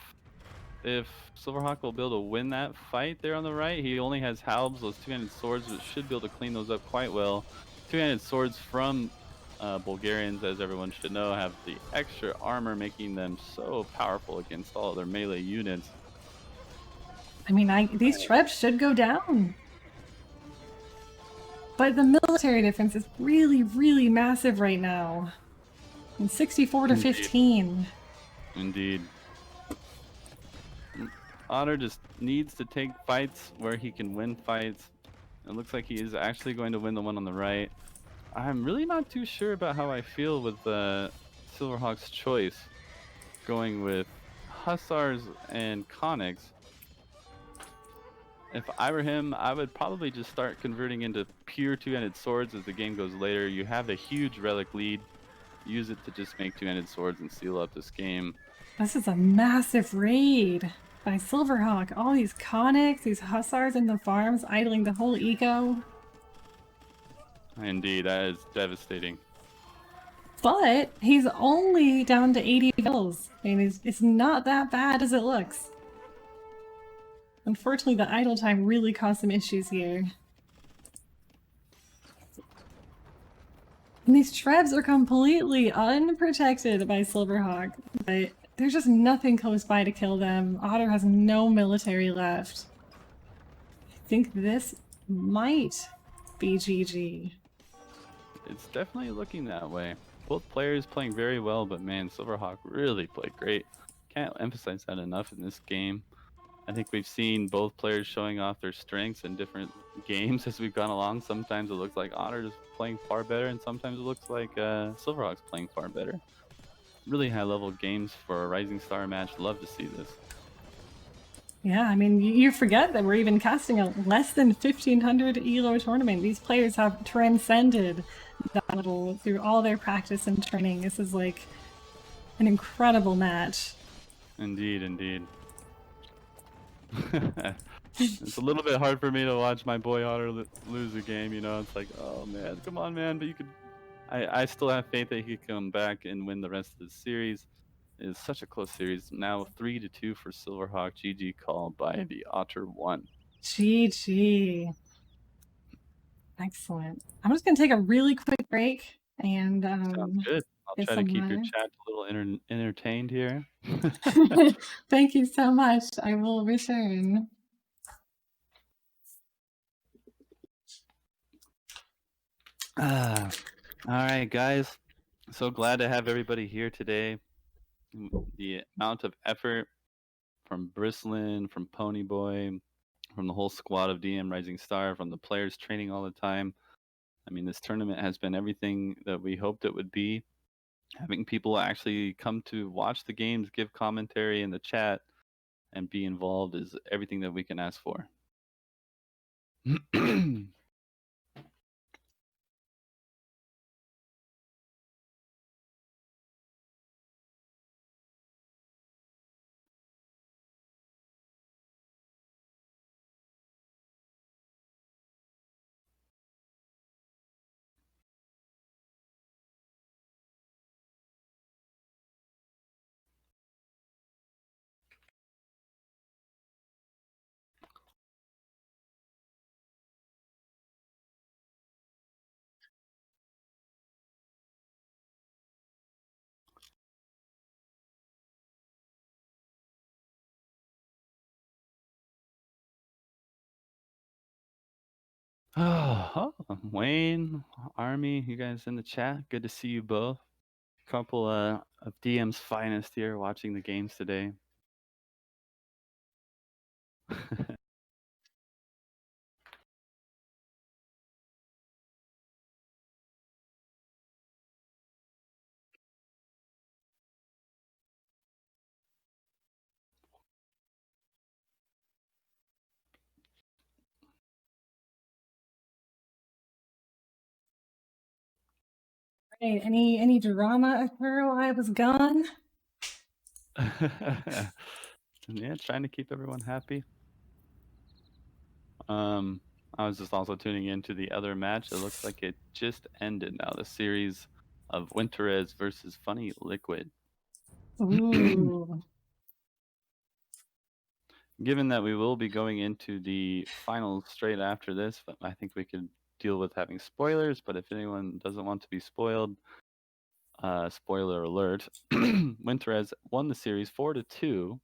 SilverHawk will be able to win that fight there on the right. He only has halbs, those two-handed swords, which should be able to clean those up quite well. two-handed swords from Bulgarians, as everyone should know, have the extra armor, making them so powerful against all their melee units. I mean, these trebs should go down. But the military difference is really, really massive right now. And 64 to 15. Indeed. Otter just needs to take fights where he can win fights. It looks like he is actually going to win the one on the right. I'm really not too sure about how I feel with SilverHawk's choice, going with Hussars and Conics. If I were him, I would probably just start converting into pure two-handed swords as the game goes later. You have a huge relic lead. Use it to just make two-handed swords and seal up this game. This is a massive raid by SilverHawk. All these Conics, these Hussars in the farms, idling the whole eco. Indeed, that is devastating. But he's only down to 80 kills. I mean, it's not that bad as it looks. Unfortunately, the idle time really caused some issues here. And these trebs are completely unprotected by SilverHawk, but there's just nothing close by to kill them. Otter has no military left. I think this might be GG. It's definitely looking that way. Both players playing very well, but man, SilverHawk really played great. Can't emphasize that enough in this game. I think we've seen both players showing off their strengths in different games as we've gone along. Sometimes it looks like Otter is playing far better, and sometimes it looks like SilverHawk's playing far better. Really high-level games for a Rising Star match. Love to see this. Yeah, I mean, you forget that we're even casting a less than 1500 ELO tournament. These players have transcended that level through all their practice and training. This is like an incredible match. Indeed, indeed. It's a little bit hard for me to watch my boy Otter lose a game, you know. It's like, oh man, come on, man. But you could. I still have faith that he could come back and win the rest of the series. It is such a close series. Now 3-2 for SilverHawk. GG call by the Otter One. GG. Excellent. I'm just gonna take a really quick break and Sounds good. I'll try to keep your chat a little entertained here. Thank you so much. I will return. All right, guys. So glad to have everybody here today. The amount of effort from Brislin, from Ponyboy, from the whole squad of DM Rising Star, from the players training all the time. I mean, this tournament has been everything that we hoped it would be. Having people actually come to watch the games, give commentary in the chat, and be involved is everything that we can ask for. Oh, Wayne, Army, you guys in the chat? Good to see you both. Couple of DM's finest here watching the games today. Right. Any drama occur while I was gone? Yeah, trying to keep everyone happy. I was just also tuning into the other match. It looks like it just ended now. The series of Winterez versus Funny Liquid. Ooh. Given that we will be going into the finals straight after this, but I think we could deal with having spoilers, but if anyone doesn't want to be spoiled, spoiler alert, Winter has won the series 4-2,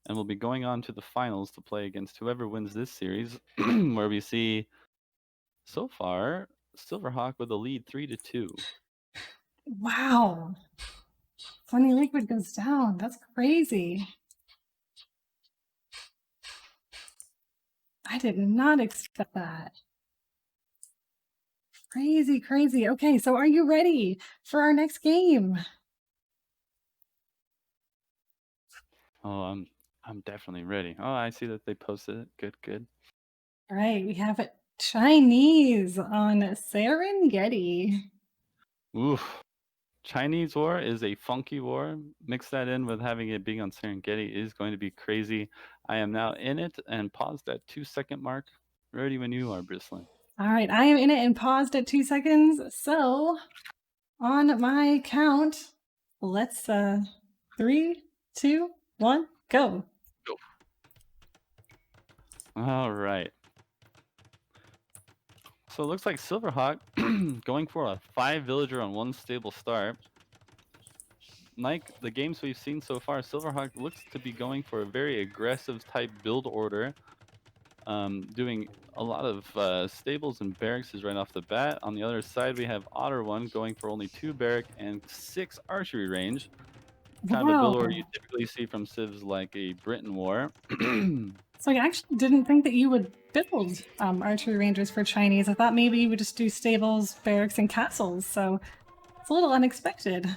and will be going on to the finals to play against whoever wins this series, where we see so far SilverHawk with a lead 3-2. Wow. Funny Liquid goes down. That's crazy. I did not expect that. Crazy, crazy. Okay, so are you ready for our next game? Oh, I'm definitely ready. Oh, I see that they posted it. Good, good. All right, we have Chinese on Serengeti. Oof. Chinese war is a funky war. Mix that in with having it being on Serengeti is going to be crazy. I am now in it and paused at 2-second mark. Ready when you are, Brislin. All right, I am in it and paused at 2 seconds. So on my count, let's 3, 2, 1, go. Go. All right. So it looks like SilverHawk going for a 5 villager on 1 stable start. Like the games we've seen so far, SilverHawk looks to be going for a very aggressive type build order, doing a lot of stables and barracks right off the bat. On the other side, we have Otter One going for only 2 barrack and 6 archery range. Kind of a build order you typically see from civs like a Britain War. So I actually didn't think that you would build archery rangers for Chinese. I thought maybe you would just do stables, barracks, and castles. So it's a little unexpected.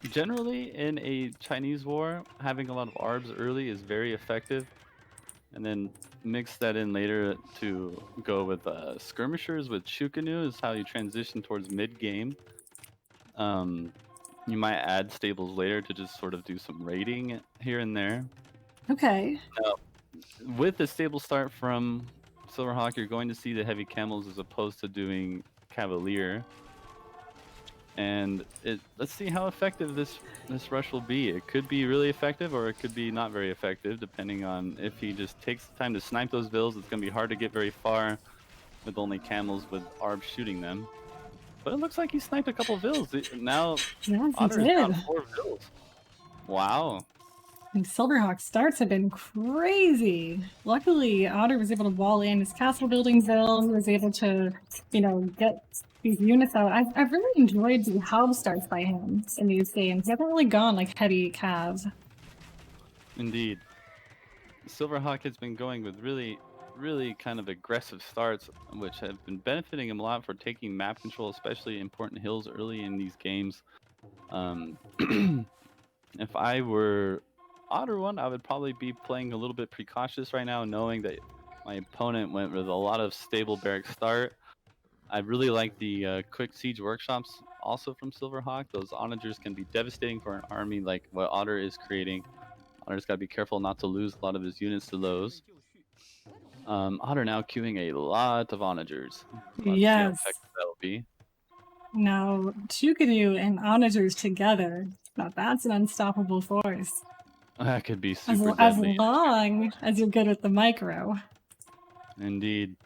Generally, in a Chinese war, having a lot of arbs early is very effective. And then mix that in later to go with skirmishers with Shukanu is how you transition towards mid-game. You might add stables later to just sort of do some raiding here and there. Okay. Now, with the stable start from SilverHawk, you're going to see the heavy camels as opposed to doing Cavalier. And let's see how effective this rush will be. It could be really effective, or it could be not very effective, depending on if he just takes the time to snipe those vills. It's going to be hard to get very far with only camels with arbs shooting them. But it looks like he sniped a couple vills. Now Yes, Otter's he got did. 4 vills. Wow. And SilverHawk starts have been crazy. Luckily, Otter was able to wall in his castle building bill. He was able to, get these units out. I've really enjoyed the Halv starts by him in these games. He hasn't really gone like heavy calves. Indeed. SilverHawk has been going with really kind of aggressive starts, which have been benefiting him a lot for taking map control, especially important hills early in these games. If I were Otter One, I would probably be playing a little bit precautious right now, knowing that my opponent went with a lot of stable barrack start. I really like the quick siege workshops also from SilverHawk. Those onagers can be devastating for an army like what Otter is creating. Otter's got to be careful not to lose a lot of his units to those. Otter now queuing a lot of onagers. Let's see how effective that'll be. Now, Chukadu and onagers together, now that's an unstoppable force. That could be As, super as deadly. long as you're good with the micro. Indeed.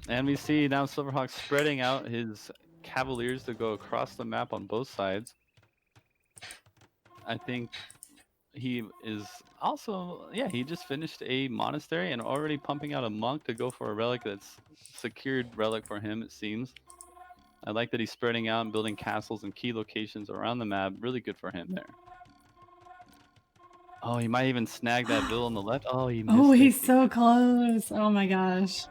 And we see now SilverHawk spreading out his cavaliers to go across the map on both sides. I think he is also, he just finished a monastery and already pumping out a monk to go for a relic that's secured relic for him, it seems. I like that he's spreading out and building castles and key locations around the map. Really good for him there. Oh, he might even snag that vill on the left. Oh, he missed Oh, it. he's so close. Oh my gosh.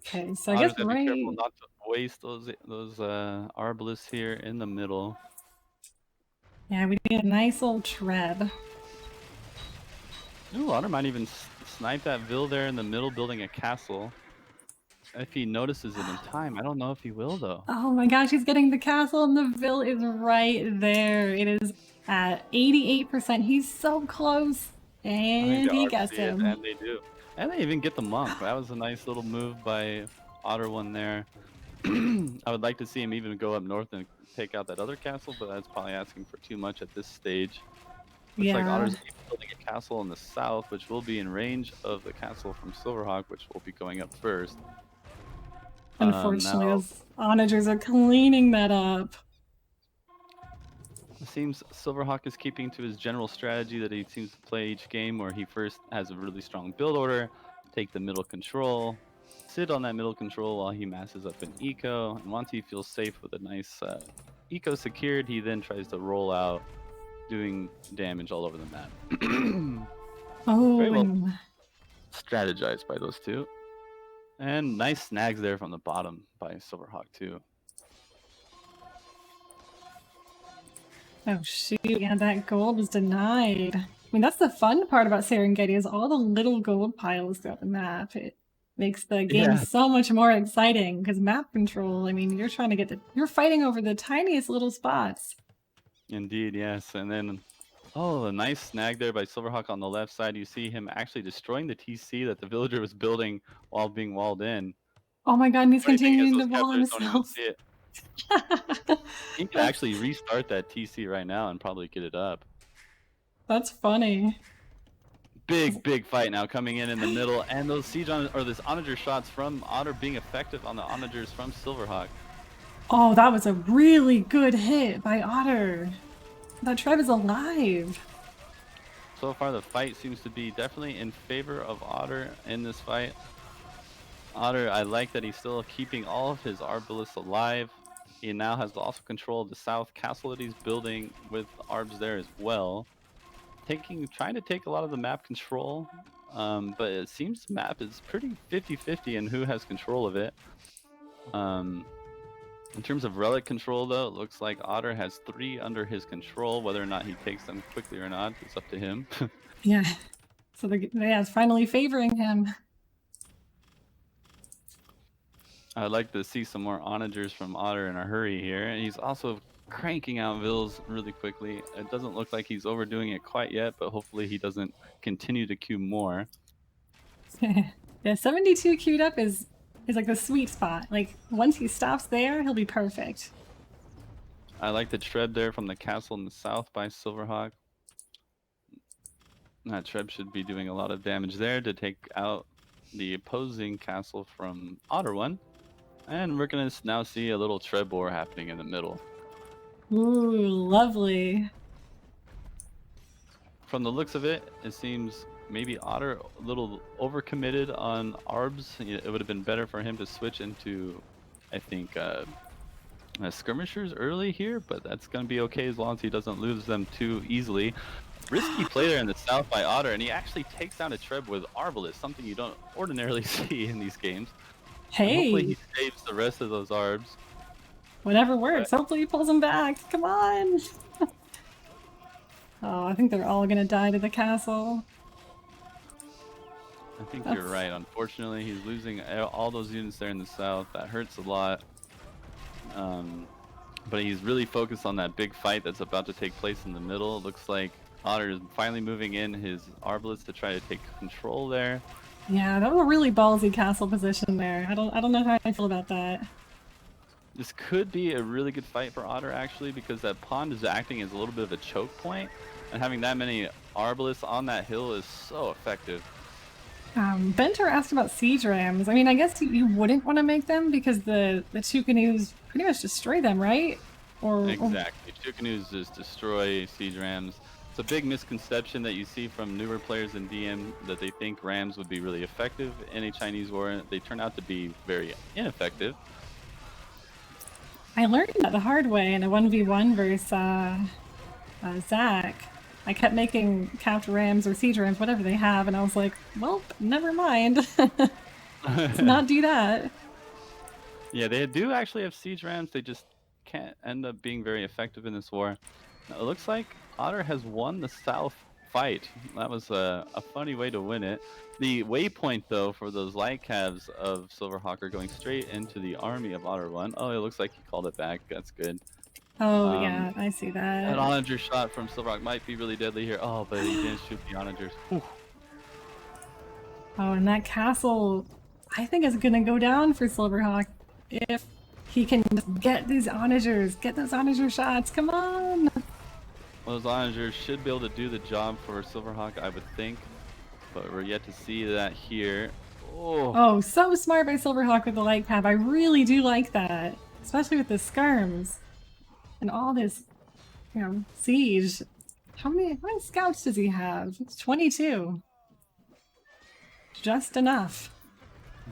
Okay, so I guess Be careful not to waste those arbalists here in the middle. Yeah, we need a nice little tread. Ooh, Otter might even snipe that vill there in the middle, building a castle. If he notices it in time. I don't know if he will, though. Oh my gosh, he's getting the castle and the vill is right there. It is at 88%. He's so close. And he gets him. And they do. And they even get the monk. That was a nice little move by Otter One there. I would like to see him even go up north and take out that other castle, but that's probably asking for too much at this stage. Looks like Yeah. Otter's building a castle in the south, which will be in range of the castle from SilverHawk, which will be going up first. Unfortunately, Now, those onagers are cleaning that up. it seems SilverHawk is keeping to his general strategy that he seems to play each game, where he first has a really strong build order, take the middle control, sit on that middle control while he masses up an eco, and once he feels safe with a nice eco secured, he then tries to roll out, doing damage all over the map. Oh, Very well and strategized by those two. And nice snags there from the bottom by SilverHawk too. oh shoot, yeah, that gold was denied. I mean, that's the fun part about Serengeti is all the little gold piles throughout the map. It makes the game Yeah. so much more exciting because map control, I mean, you're trying to you're fighting over the tiniest little spots. Indeed, yes. And then, oh, a nice snag there by SilverHawk on the left side. You see him actually destroying the TC that the villager was building while being walled in. Oh my god, and he's Funny thing is, continuing to those wall captors don't even himself. see it. He could actually restart that TC right now and probably get it up. That's funny. Big fight now coming in the middle, and those siege or this onager shots from Otter being effective on the onagers from SilverHawk. Oh, that was a really good hit by Otter. That Trev is alive. So far, the fight seems to be definitely in favor of Otter in this fight. Otter, I like that he's still keeping all of his Arbalists alive. He now has also control of the south castle that he's building with Arbs there as well. Trying to take a lot of the map control, but it seems the map is pretty 50-50 in who has control of it. In terms of relic control, though, it looks like Otter has 3 under his control. Whether or not he takes them quickly or not is up to him. Yeah. So it's finally favoring him. I'd like to see some more onagers from Otter in a hurry here. And he's also cranking out vills really quickly. It doesn't look like he's overdoing it quite yet, but hopefully he doesn't continue to queue more. Yeah, 72 queued up is like the sweet spot. Like, once he stops there, he'll be perfect. I like the Treb there from the castle in the south by SilverHawk. That Treb should be doing a lot of damage there to take out the opposing castle from Otter One. And we're going to now see a little Treb war happening in the middle. Ooh, lovely. From the looks of it, it seems maybe Otter a little overcommitted on Arbs. It would have been better for him to switch into, I think, skirmishers early here, but that's going to be okay as long as he doesn't lose them too easily. Risky play there in the south by Otter, and he actually takes down a Treb with Arbalist, something you don't ordinarily see in these games. Hey! Hopefully he saves the rest of those Arbs. Whatever works. Hopefully he pulls them back. Come on! Oh, I think they're all gonna die to the castle. I think you're right. Unfortunately, he's losing all those units there in the south. That hurts a lot. But he's really focused on that big fight that's about to take place in the middle. It looks like Otter is finally moving in his Arbalist to try to take control there. Yeah, that was a really ballsy castle position there. I don't know how I feel about that. This could be a really good fight for Otter, actually, because that pond is acting as a little bit of a choke point, and having that many Arbalists on that hill is so effective. Benter asked about siege rams. I mean, I guess you wouldn't want to make them because the 2 canoes pretty much destroy them, right? Exactly. 2 canoes just destroy siege rams. It's a big misconception that you see from newer players in DM that they think rams would be really effective in a Chinese war. They turn out to be very ineffective. I learned that the hard way in a 1v1 versus Zach. I kept making capped rams or siege rams, whatever they have, and I was like, well, never mind. Let's not do that. Yeah, they do actually have siege rams. They just can't end up being very effective in this war. Now, it looks like Otter has won the south fight. That was a funny way to win it. The waypoint, though, for those light calves of SilverHawk are going straight into the army of Otter One. Oh, it looks like he called it back. That's good. Oh, yeah, I see that. An onager shot from SilverHawk might be really deadly here. Oh, but he didn't shoot the onagers. Whew. Oh, and that castle, I think, is going to go down for SilverHawk if he can just get these onagers, get those onager shots. Come on! Well, Those onagers should be able to do the job for SilverHawk, I would think. But we're yet to see that here. Oh, Oh, so smart by SilverHawk with the light cap. I really do like that. Especially with the skirms. And all this, siege. How many scouts does he have? It's 22. Just enough.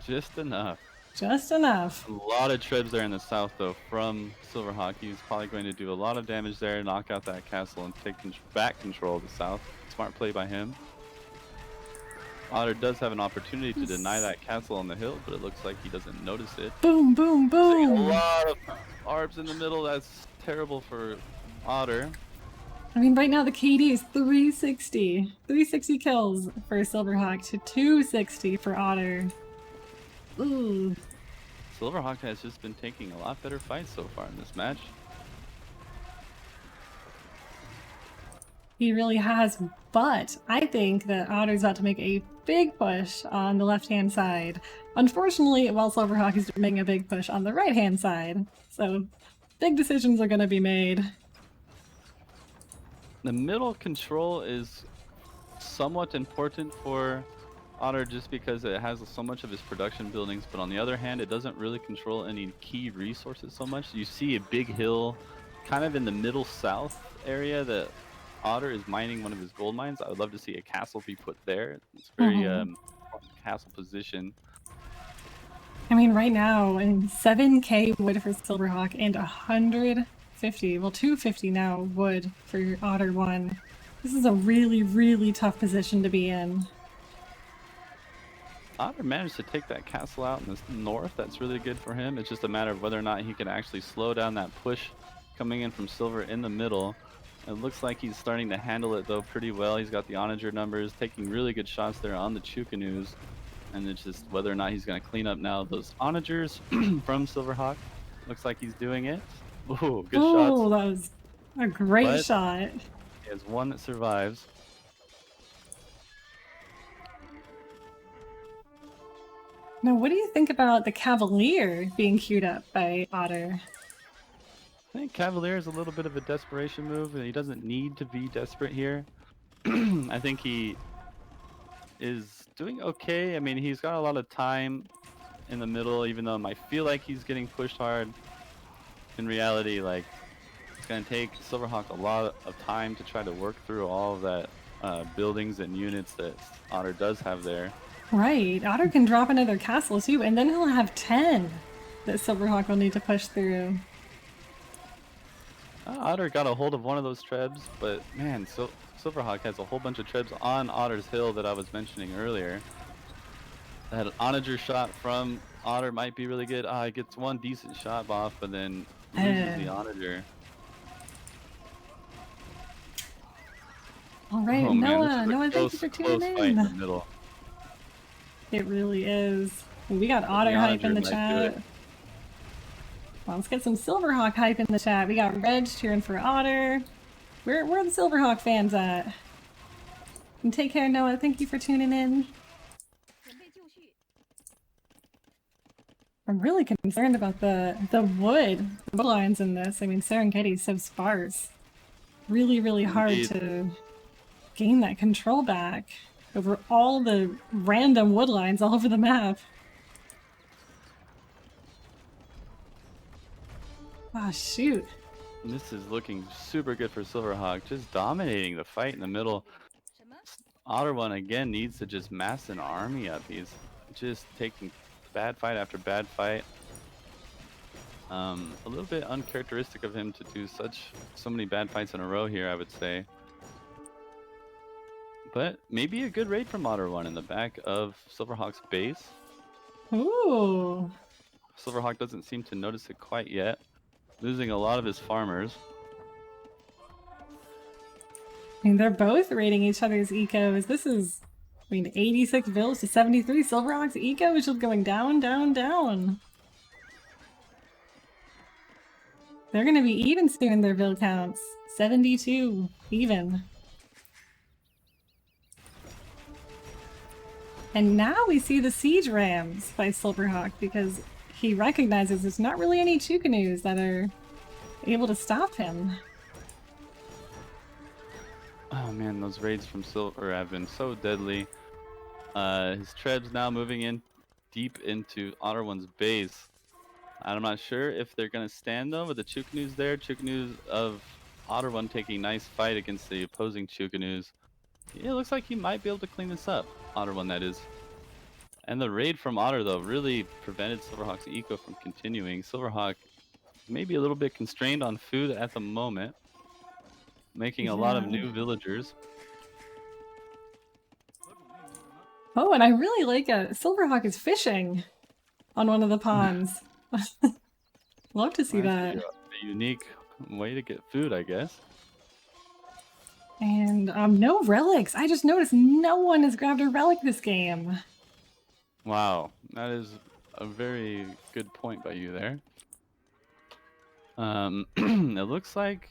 just enough. Just enough. A lot of trebs there in the south, though, from SilverHawk. He's probably going to do a lot of damage there, knock out that castle, and take back control of the south. Smart play by him. Otter does have an opportunity to deny that castle on the hill, but it looks like he doesn't notice it. Boom, boom, A boom. lot of arbs in the middle. That's terrible for Otter. I mean, right now the KD is 360. 360 kills for SilverHawk to 260 for Otter. Ooh. SilverHawk has just been taking a lot better fights so far in this match. He really has, but I think that Otter's about to make a big push on the left-hand side. Unfortunately, while SilverHawk is making a big push on the right-hand side. So, big decisions are going to be made. The middle control is somewhat important for Otter just because it has so much of his production buildings, but on the other hand, it doesn't really control any key resources so much. You see a big hill kind of in the middle south area that Otter is mining one of his gold mines. I would love to see a castle be put there. It's very castle position. I mean, right now, 7k wood for SilverHawk and 150, well 250 now wood for Otter One. This is a really, really tough position to be in. Otter managed to take that castle out in the north. That's really good for him. It's just a matter of whether or not he can actually slow down that push coming in from Silver in the middle. It looks like he's starting to handle it though pretty well. He's got the onager numbers, taking really good shots there on the Chukanus. And it's just whether or not he's going to clean up now those onagers from SilverHawk. Looks like he's doing it. Oh, good shots. Oh, that was a great But shot. he has one that survives. Now, what do you think about the Cavalier being queued up by Otter? I think Cavalier is a little bit of a desperation move, and he doesn't need to be desperate here. I think he is doing okay. I mean, he's got a lot of time in the middle, even though it might feel like he's getting pushed hard. In reality, like, it's going to take SilverHawk a lot of time to try to work through all of that buildings and units that Otter does have there. Right, Otter can drop another castle too, and then he'll have 10 that SilverHawk will need to push through. Otter got a hold of one of those trebs, but man, SilverHawk has a whole bunch of trebs on Otter's hill that I was mentioning earlier. That onager shot from Otter might be really good. He gets one decent shot off, but then loses the onager. All right, Oh, Noah, man, thank you for close tuning fight in the in. middle. It really is. We got Otter hype in the chat. Well, let's get some SilverHawk hype in the chat. We got Reg cheering for Otter. Where are the SilverHawk fans at? And take care, Noah. Thank you for tuning in. I'm really concerned about the wood lines in this. I mean, Serengeti is so sparse. Really, really hard to gain that control back over all the random wood lines all over the map. Ah, shoot. This is looking super good for SilverHawk, just dominating the fight in the middle. Otter One again needs to just mass an army up. He's just taking bad fight after bad fight. A little bit uncharacteristic of him to do so many bad fights in a row here, I would say. But maybe a good raid from Otter One in the back of SilverHawk's base. Ooh. SilverHawk doesn't seem to notice it quite yet. Losing a lot of his farmers. I mean, they're both raiding each other's ecos. This is, 86 vills to 73. SilverHawk's eco is just going down, down, down. They're gonna be even soon in their vill counts. 72, even. And now we see the siege rams by SilverHawk because he recognizes there's not really any Chukanus that are able to stop him. Oh man, those raids from Silver have been so deadly. His Trebs now moving in deep into Otter One's base. I'm not sure if they're gonna stand though with the Chukanu's there. Chukanu's of Otter One taking a nice fight against the opposing Chukanu's. Yeah, it looks like he might be able to clean this up. Otter One, that is. And the raid from Otter though really prevented SilverHawk's eco from continuing. SilverHawk may be a little bit constrained on food at the moment, making a lot of Yeah. new villagers. Oh, and I really like SilverHawk is fishing on one of the ponds. Love to see that. A unique way to get food, I guess. And no relics. I just noticed no one has grabbed a relic this game. Wow, that is a very good point by you there. It looks like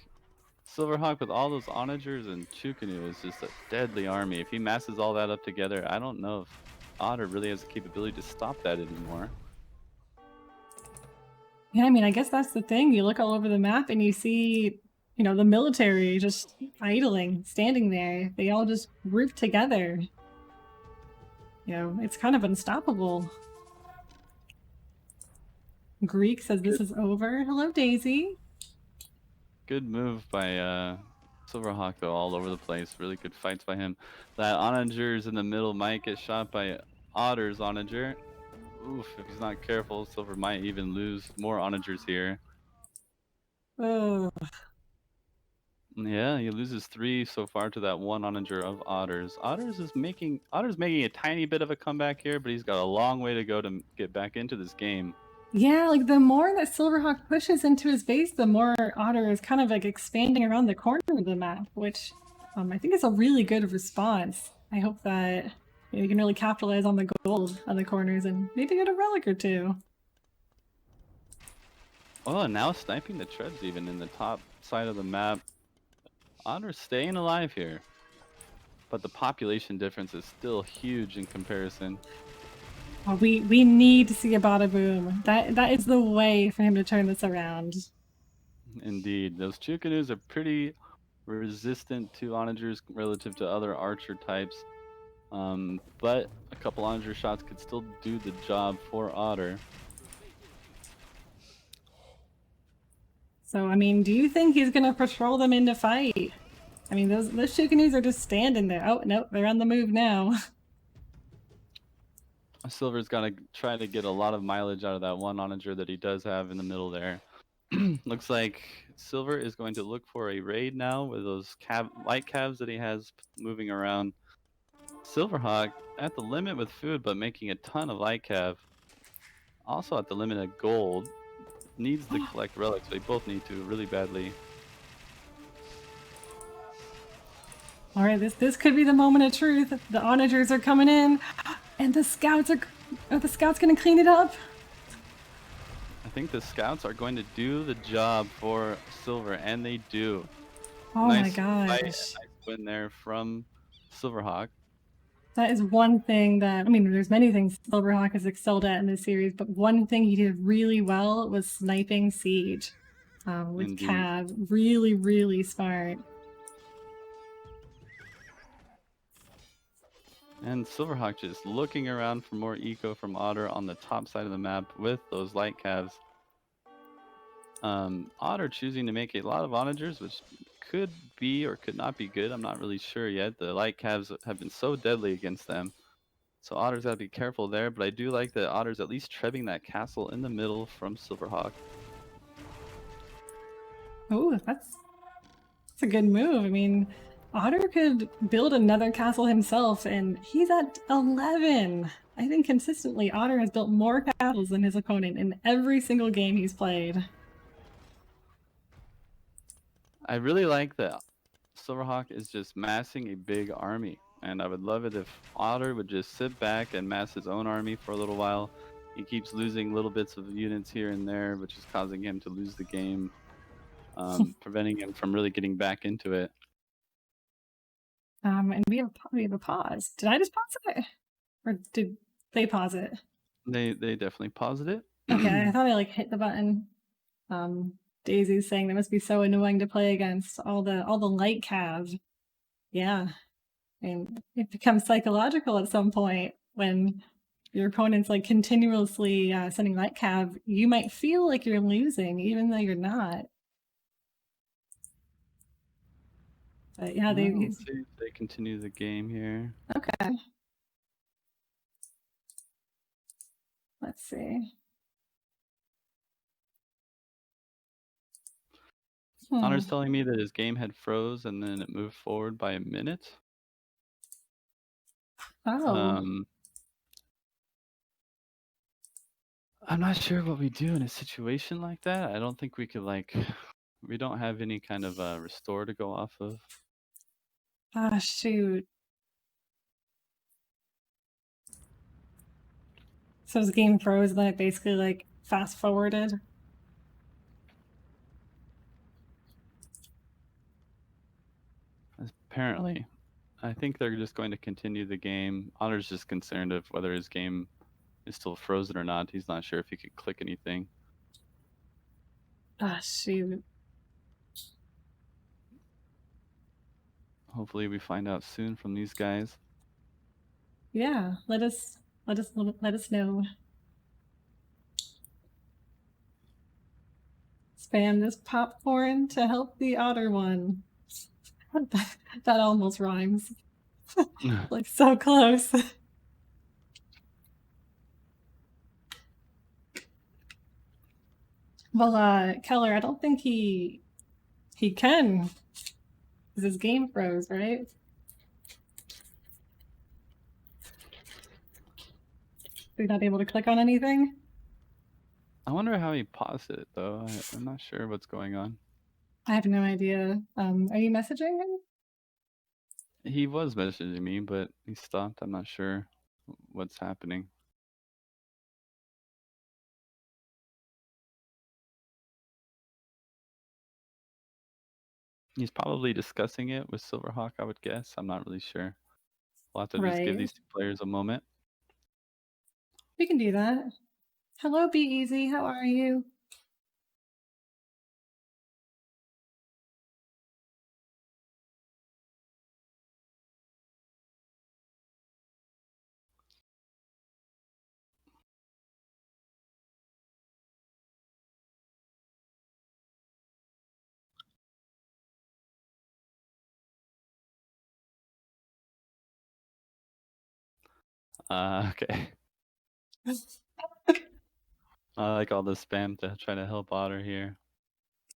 SilverHawk with all those onagers and Chukanu is just a deadly army. If he masses all that up together, I don't know if Otter really has the capability to stop that anymore. Yeah, I mean, I guess that's the thing. You look all over the map and you see, you know, the military just idling, standing there. They all just group together. You know, it's kind of unstoppable. Greek says this is over. Hello, Daisy. Good move by SilverHawk though, all over the place. Really good fights by him. That onagers in the middle might get shot by Otter's onager. Oof, if he's not careful, Silver might even lose more onagers here. Oh. Yeah, he loses 3 so far to that one onager of Otters. Otter's making a tiny bit of a comeback here, but he's got a long way to go to get back into this game. Yeah, like the more that SilverHawk pushes into his base, the more Otter is kind of like expanding around the corner of the map, which I think is a really good response. I hope that you can really capitalize on the gold on the corners and maybe get a relic or two. Oh, and now sniping the treads even in the top side of the map. Otter's staying alive here, but the population difference is still huge in comparison. Oh, we need to see a bada boom. That is the way for him to turn this around. Indeed, those Chukanus are pretty resistant to onagers relative to other archer types, but a couple onager shots could still do the job for Otter. So, I mean, do you think he's gonna patrol them into fight? I mean, those Chukanus are just standing there. Oh, no, they're on the move now. Silver's got to try to get a lot of mileage out of that one onager that he does have in the middle there. Looks like Silver is going to look for a raid now with those light calves that he has moving around. SilverHawk at the limit with food, but making a ton of light cav. Also at the limit of gold. Needs to collect relics. They both need to really badly. All right, this could be the moment of truth. The onagers are coming in, and the scouts are the scouts gonna clean it up? I think the scouts are going to do the job for Silver, and they do. Oh Nice my gosh. fight, nice win there from SilverHawk. That is one thing that, I mean, there's many things SilverHawk has excelled at in this series, but one thing he did really well was sniping Siege with Indeed. Cav. Really, really smart. And SilverHawk just looking around for more eco from Otter on the top side of the map with those light calves. Otter choosing to make a lot of onagers, which could be or could not be good. I'm not really sure yet. The light calves have been so deadly against them. So Otter's got to be careful there, but I do like that Otter's at least trebbing that castle in the middle from SilverHawk. Oh, that's a good move. I mean, Otter could build another castle himself, and he's at 11. I think consistently Otter has built more castles than his opponent in every single game he's played. I really like that SilverHawk is just massing a big army, and I would love it if Otter would just sit back and mass his own army for a little while. He keeps losing little bits of units here and there, which is causing him to lose the game, preventing him from really getting back into it. And we have a pause. Did I just pause it, or did they pause it? They definitely paused it. Okay, I thought I like hit the button. Daisy's saying that must be so annoying to play against all the light calves. Yeah. And it becomes psychological at some point when your opponent's like continuously sending light cav. You might feel like you're losing, even though you're not. But yeah, Let's see if they continue the game here. Okay. Let's see. Honor's telling me that his game had froze and then it moved forward by a minute. Oh. I'm not sure what we do in a situation like that. I don't think we could we don't have any kind of restore to go off of. Ah, shoot. So his game froze, then it basically like fast forwarded. Apparently. I think they're just going to continue the game. Honor's just concerned of whether his game is still frozen or not. He's not sure if he could click anything. Ah, shoot. Hopefully we find out soon from these guys. Yeah, let us know. Spam this popcorn to help the Otter One. That almost rhymes. Like so close. Well, Keller, I don't think he can, because his game froze, right? He's not able to click on anything? I wonder how he paused it, though. I'm not sure what's going on. I have no idea. Are you messaging him? He was messaging me, but he stopped. I'm not sure what's happening. He's probably discussing it with SilverHawk, I would guess. I'm not really sure. We'll have to just give these two players a moment. We can do that. Hello, Be Easy. How are you? Okay. I like all the spam to try to help Otter here.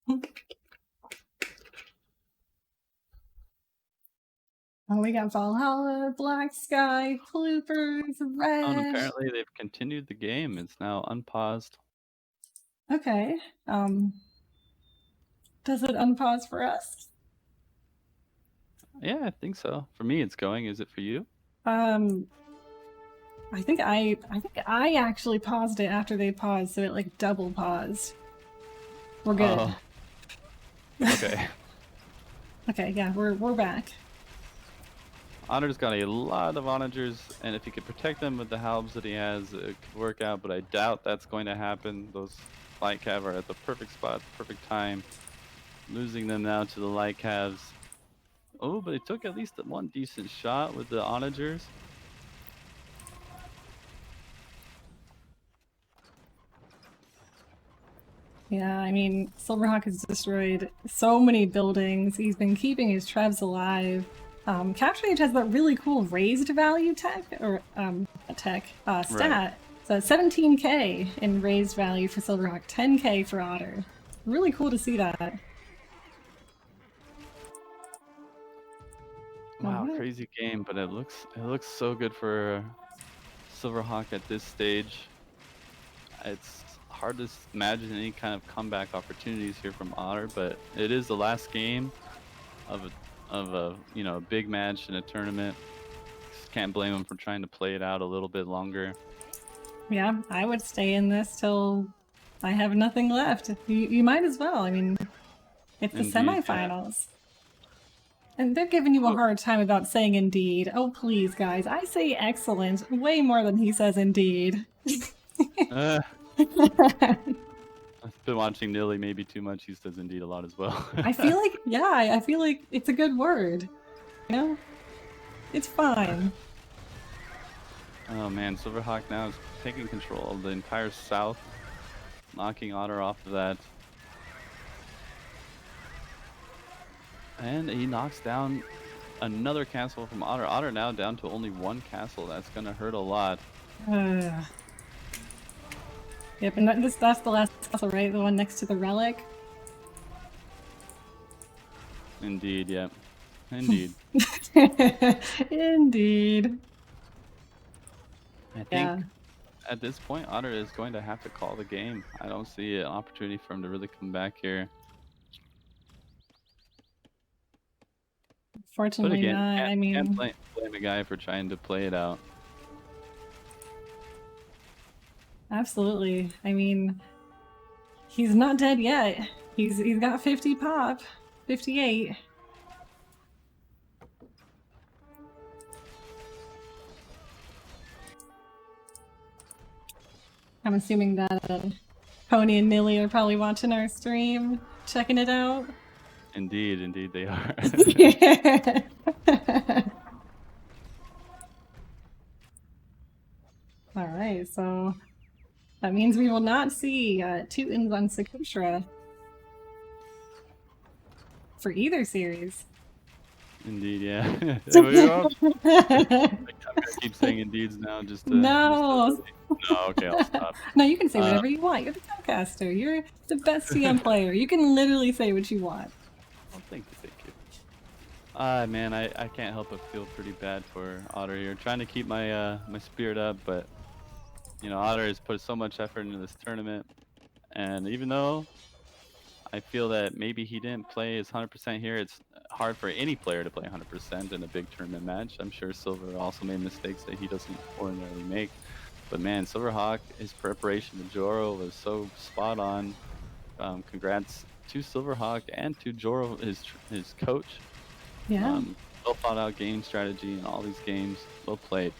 Oh, we got Valhalla, Black Sky, Bloopers, Red. And apparently they've continued the game. It's now unpaused. Okay. Does it unpause for us? Yeah, I think so. For me, it's going. Is it for you? I think I actually paused it after they paused, so it like double paused. We're good. Oh. Okay. Okay, yeah, we're back. Honor's got a lot of onagers, and if he could protect them with the halbs that he has, it could work out, but I doubt that's going to happen. Those light cav are at the perfect spot, perfect time. Losing them now to the light calves. Oh, but he took at least one decent shot with the onagers. Yeah, I mean, SilverHawk has destroyed so many buildings. He's been keeping his Trevs alive. Capture Age has that really cool raised value tech, or stat. Right. So 17k in raised value for SilverHawk, 10k for Otter. Really cool to see that. Wow, crazy game, but it looks so good for SilverHawk at this stage. It's hard to imagine any kind of comeback opportunities here from Otter, but it is the last game of a big match in a tournament. Just can't blame them for trying to play it out a little bit longer. Yeah, I would stay in this till I have nothing left. You might as well. I mean, it's the semifinals. Yeah. And they're giving you a hard time about saying indeed. Oh, please, guys. I say excellent way more than he says indeed. I've been watching Nilly maybe too much. He says indeed a lot as well. I feel like, yeah, I feel like it's a good word. You know? It's fine. Oh man, SilverHawk now is taking control of the entire south, knocking Otter off of that. And he knocks down another castle from Otter. Otter now down to only one castle. That's going to hurt a lot. Yep, and that's the last castle, right? The one next to the relic? Indeed, yep. Indeed. Indeed. I think at this point, Otter is going to have to call the game. I don't see an opportunity for him to really come back here. Fortunately but again, not. I mean, can't blame a guy for trying to play it out. Absolutely. I mean, he's not dead yet. He's got 50 pop, 58. I'm assuming that Pony and Nilly are probably watching our stream, checking it out. Indeed, they are. All right, so that means we will not see Teutons on Socotra for either series. Indeed, yeah. I'm gonna keep saying indeeds now, just to. No. No, okay, I'll stop. No, you can say whatever you want. You're the TaToHcaster. You're the best TM player. You can literally say what you want. Oh, thank you. Man, I can't help but feel pretty bad for Otter here. Trying to keep my my spirit up, but you know, Otter has put so much effort into this tournament, and even though I feel that maybe he didn't play his 100% here, it's hard for any player to play 100% in a big tournament match. I'm sure Silver also made mistakes that he doesn't ordinarily make. But man, SilverHawk, his preparation to Joro was so spot on. Congrats to SilverHawk and to Joro, his coach. Yeah. Well thought out game strategy in all these games. Well played.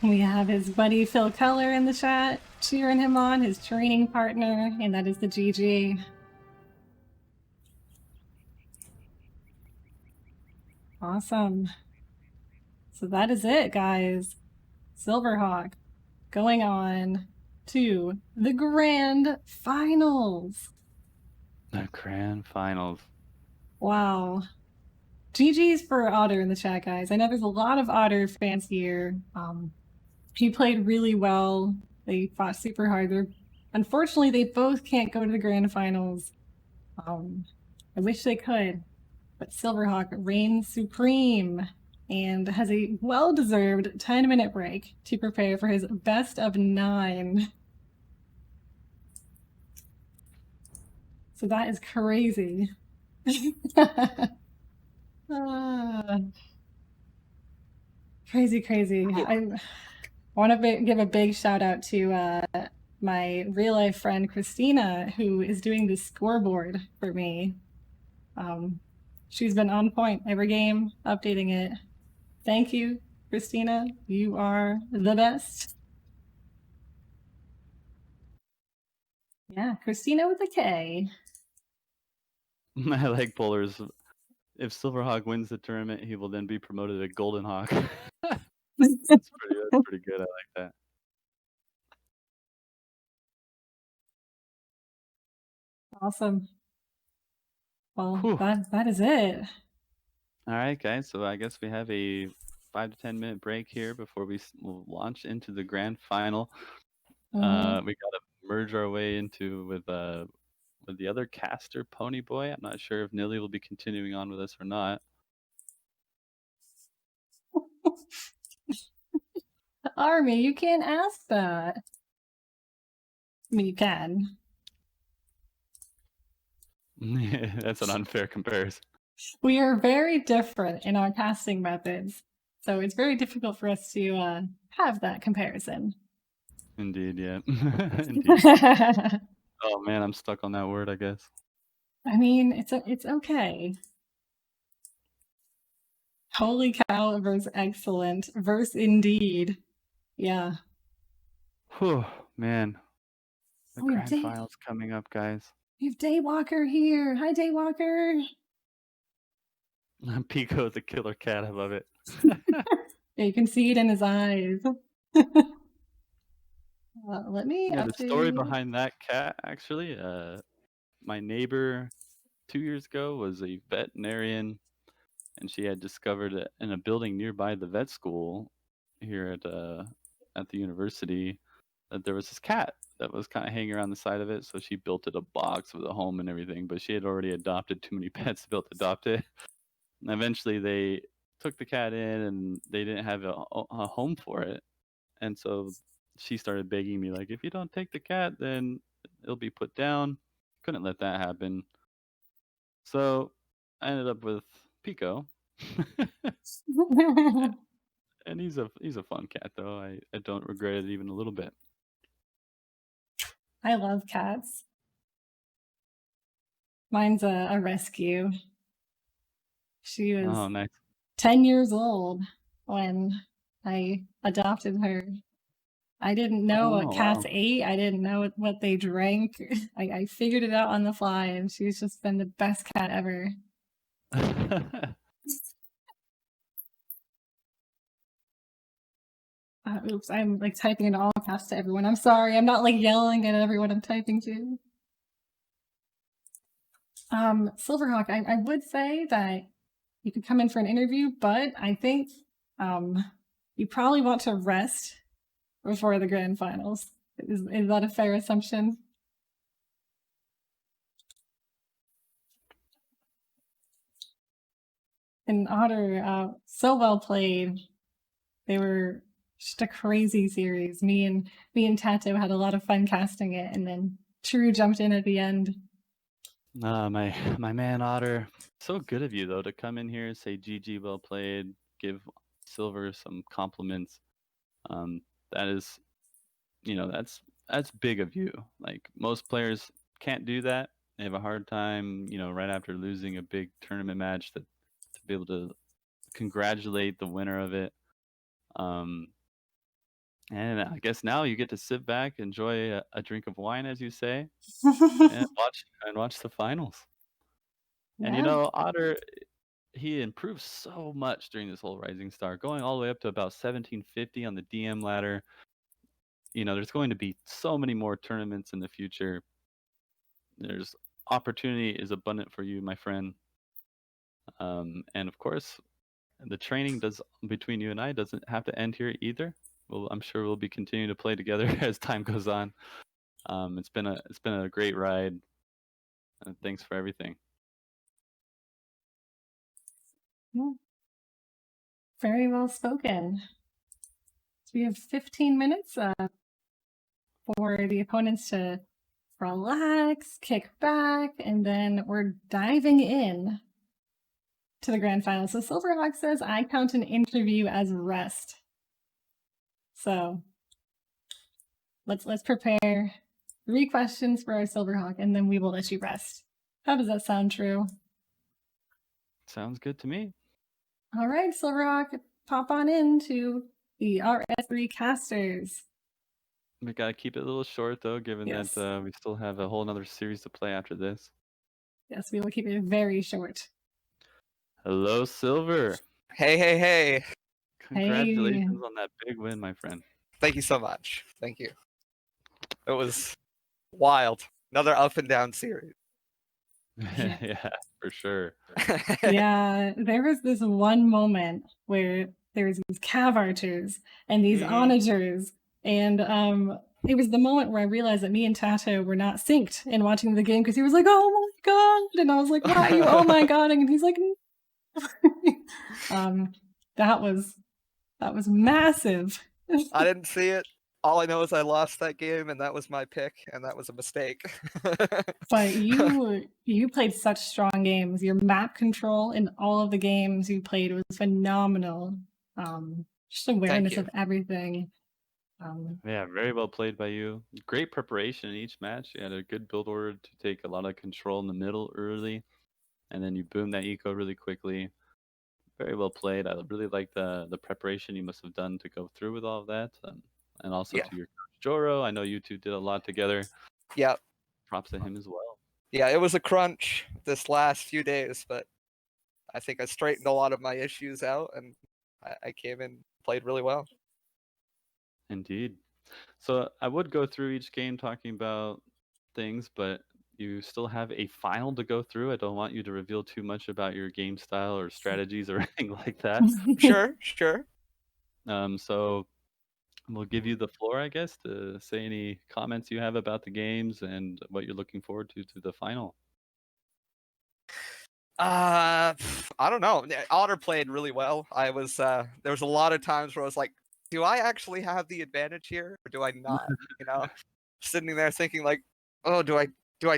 We have his buddy Phil Keller in the chat, cheering him on, his training partner, and that is the GG. Awesome. So that is it, guys. SilverHawk going on to the Grand Finals. The Grand Finals. Wow. GG's for Otter in the chat, guys. I know there's a lot of Otter fans here. He played really well. They fought super hard. Unfortunately, they both can't go to the Grand Finals. I wish they could, but SilverHawk reigns supreme and has a well-deserved 10-minute break to prepare for his best of 9. So that is crazy. Crazy. I want to give a big shout out to my real life friend Christina, who is doing the scoreboard for me. She's been on point every game, updating it. Thank you, Christina. You are the best. Yeah, Christina with a K. I like Polar's. If SilverHawk wins the tournament, he will then be promoted to Golden Hawk. That's pretty good. I like that. Awesome. Well, that is it. All right, guys. So I guess we have a 5 to 10 minute break here before we launch into the grand final. We gotta merge our way into with the other caster, Pony Boy. I'm not sure if Nilly will be continuing on with us or not. Army, you can't ask that. I mean, you can. That's an unfair comparison. We are very different in our casting methods, so it's very difficult for us to have that comparison. Indeed, yeah. Indeed. Oh man, I'm stuck on that word, I guess. I mean, it's okay. Holy cow versus excellent versus indeed. Yeah. Whew, man. The grand finals coming up, guys. We have Daywalker here. Hi, Daywalker. Pico with the killer cat. I love it. Yeah, you can see it in his eyes. Let me Yeah, the story update. behind that cat, actually, my neighbor 2 years ago was a veterinarian, and she had discovered it in a building nearby the vet school here at the university that there was this cat that was kind of hanging around the side of it. So she built it a box with a home and everything, but she had already adopted too many pets to be able to adopt it. And eventually they took the cat in, and they didn't have a home for it. And so she started begging me, like, if you don't take the cat, then it'll be put down. Couldn't let that happen. So I ended up with Pico. And he's a fun cat, though. I don't regret it even a little bit. I love cats. Mine's a rescue. She was Oh, nice. 10 years old when I adopted her. I didn't know what cats ate. I didn't know what they drank. I figured it out on the fly, and she's just been the best cat ever. Oops, I'm like typing in all caps to everyone. I'm sorry. I'm not like yelling at everyone I'm typing to. SilverHawk, I would say that you could come in for an interview, but I think you probably want to rest before the grand finals. Is that a fair assumption? And Otter, so well played. They were just a crazy series. Me and TaToH had a lot of fun casting it, and then True jumped in at the end. My man Otter, so good of you though to come in here, say GG, well played, give Silver some compliments. That is, that's big of you. Like most players can't do that. They have a hard time, right after losing a big tournament match, to be able to congratulate the winner of it. And I guess now you get to sit back, enjoy a drink of wine, as you say, and watch the finals. And Yeah. Otter, he improved so much during this whole Rising Star, going all the way up to about 1750 on the DM ladder. There's going to be so many more tournaments in the future. There's opportunity is abundant for you, my friend. And of course, the training between you and I doesn't have to end here either. I'm sure we'll be continuing to play together as time goes on. It's been a great ride. Thanks for everything. Yeah. Very well spoken. So we have 15 minutes for the opponents to relax, kick back, and then we're diving in to the grand final. So SilverHawk says, I count an interview as rest. So let's prepare 3 questions for our SilverHawk, and then we will let you rest. How does that sound, True? Sounds good to me. All right, SilverHawk, pop on into the RS3 casters. We gotta keep it a little short though, given that we still have a whole another series to play after this. Yes, we will keep it very short. Hello, Silver. Hey. Congratulations on that big win, my friend. Thank you so much. Thank you. It was wild. Another up and down series. Yeah, for sure. Yeah, there was this one moment where there was these cav archers and these onagers, and it was the moment where I realized that me and TaToH were not synced in watching the game, because he was like, "Oh my god," and I was like, "Why are you oh my god?" And he's like, that was massive. I didn't see it. All I know is I lost that game, and that was my pick, and that was a mistake. But you played such strong games. Your map control in all of the games you played was phenomenal. Just awareness of everything. Yeah, very well played by you. Great preparation in each match. You had a good build order to take a lot of control in the middle early, and then you boom that eco really quickly. Very well played. I really like the preparation you must have done to go through with all of that. And also to your coach Joro. I know you two did a lot together. Yep. Props to him as well. Yeah, it was a crunch this last few days, but I think I straightened a lot of my issues out, and I came in, played really well. Indeed. So I would go through each game talking about things, but you still have a final to go through. I don't want you to reveal too much about your game style or strategies or anything like that. Sure. So we'll give you the floor, I guess, to say any comments you have about the games and what you're looking forward to the final. I don't know. Otter played really well. I was there was a lot of times where I was like, do I actually have the advantage here or do I not? You know, sitting there thinking like, oh, do I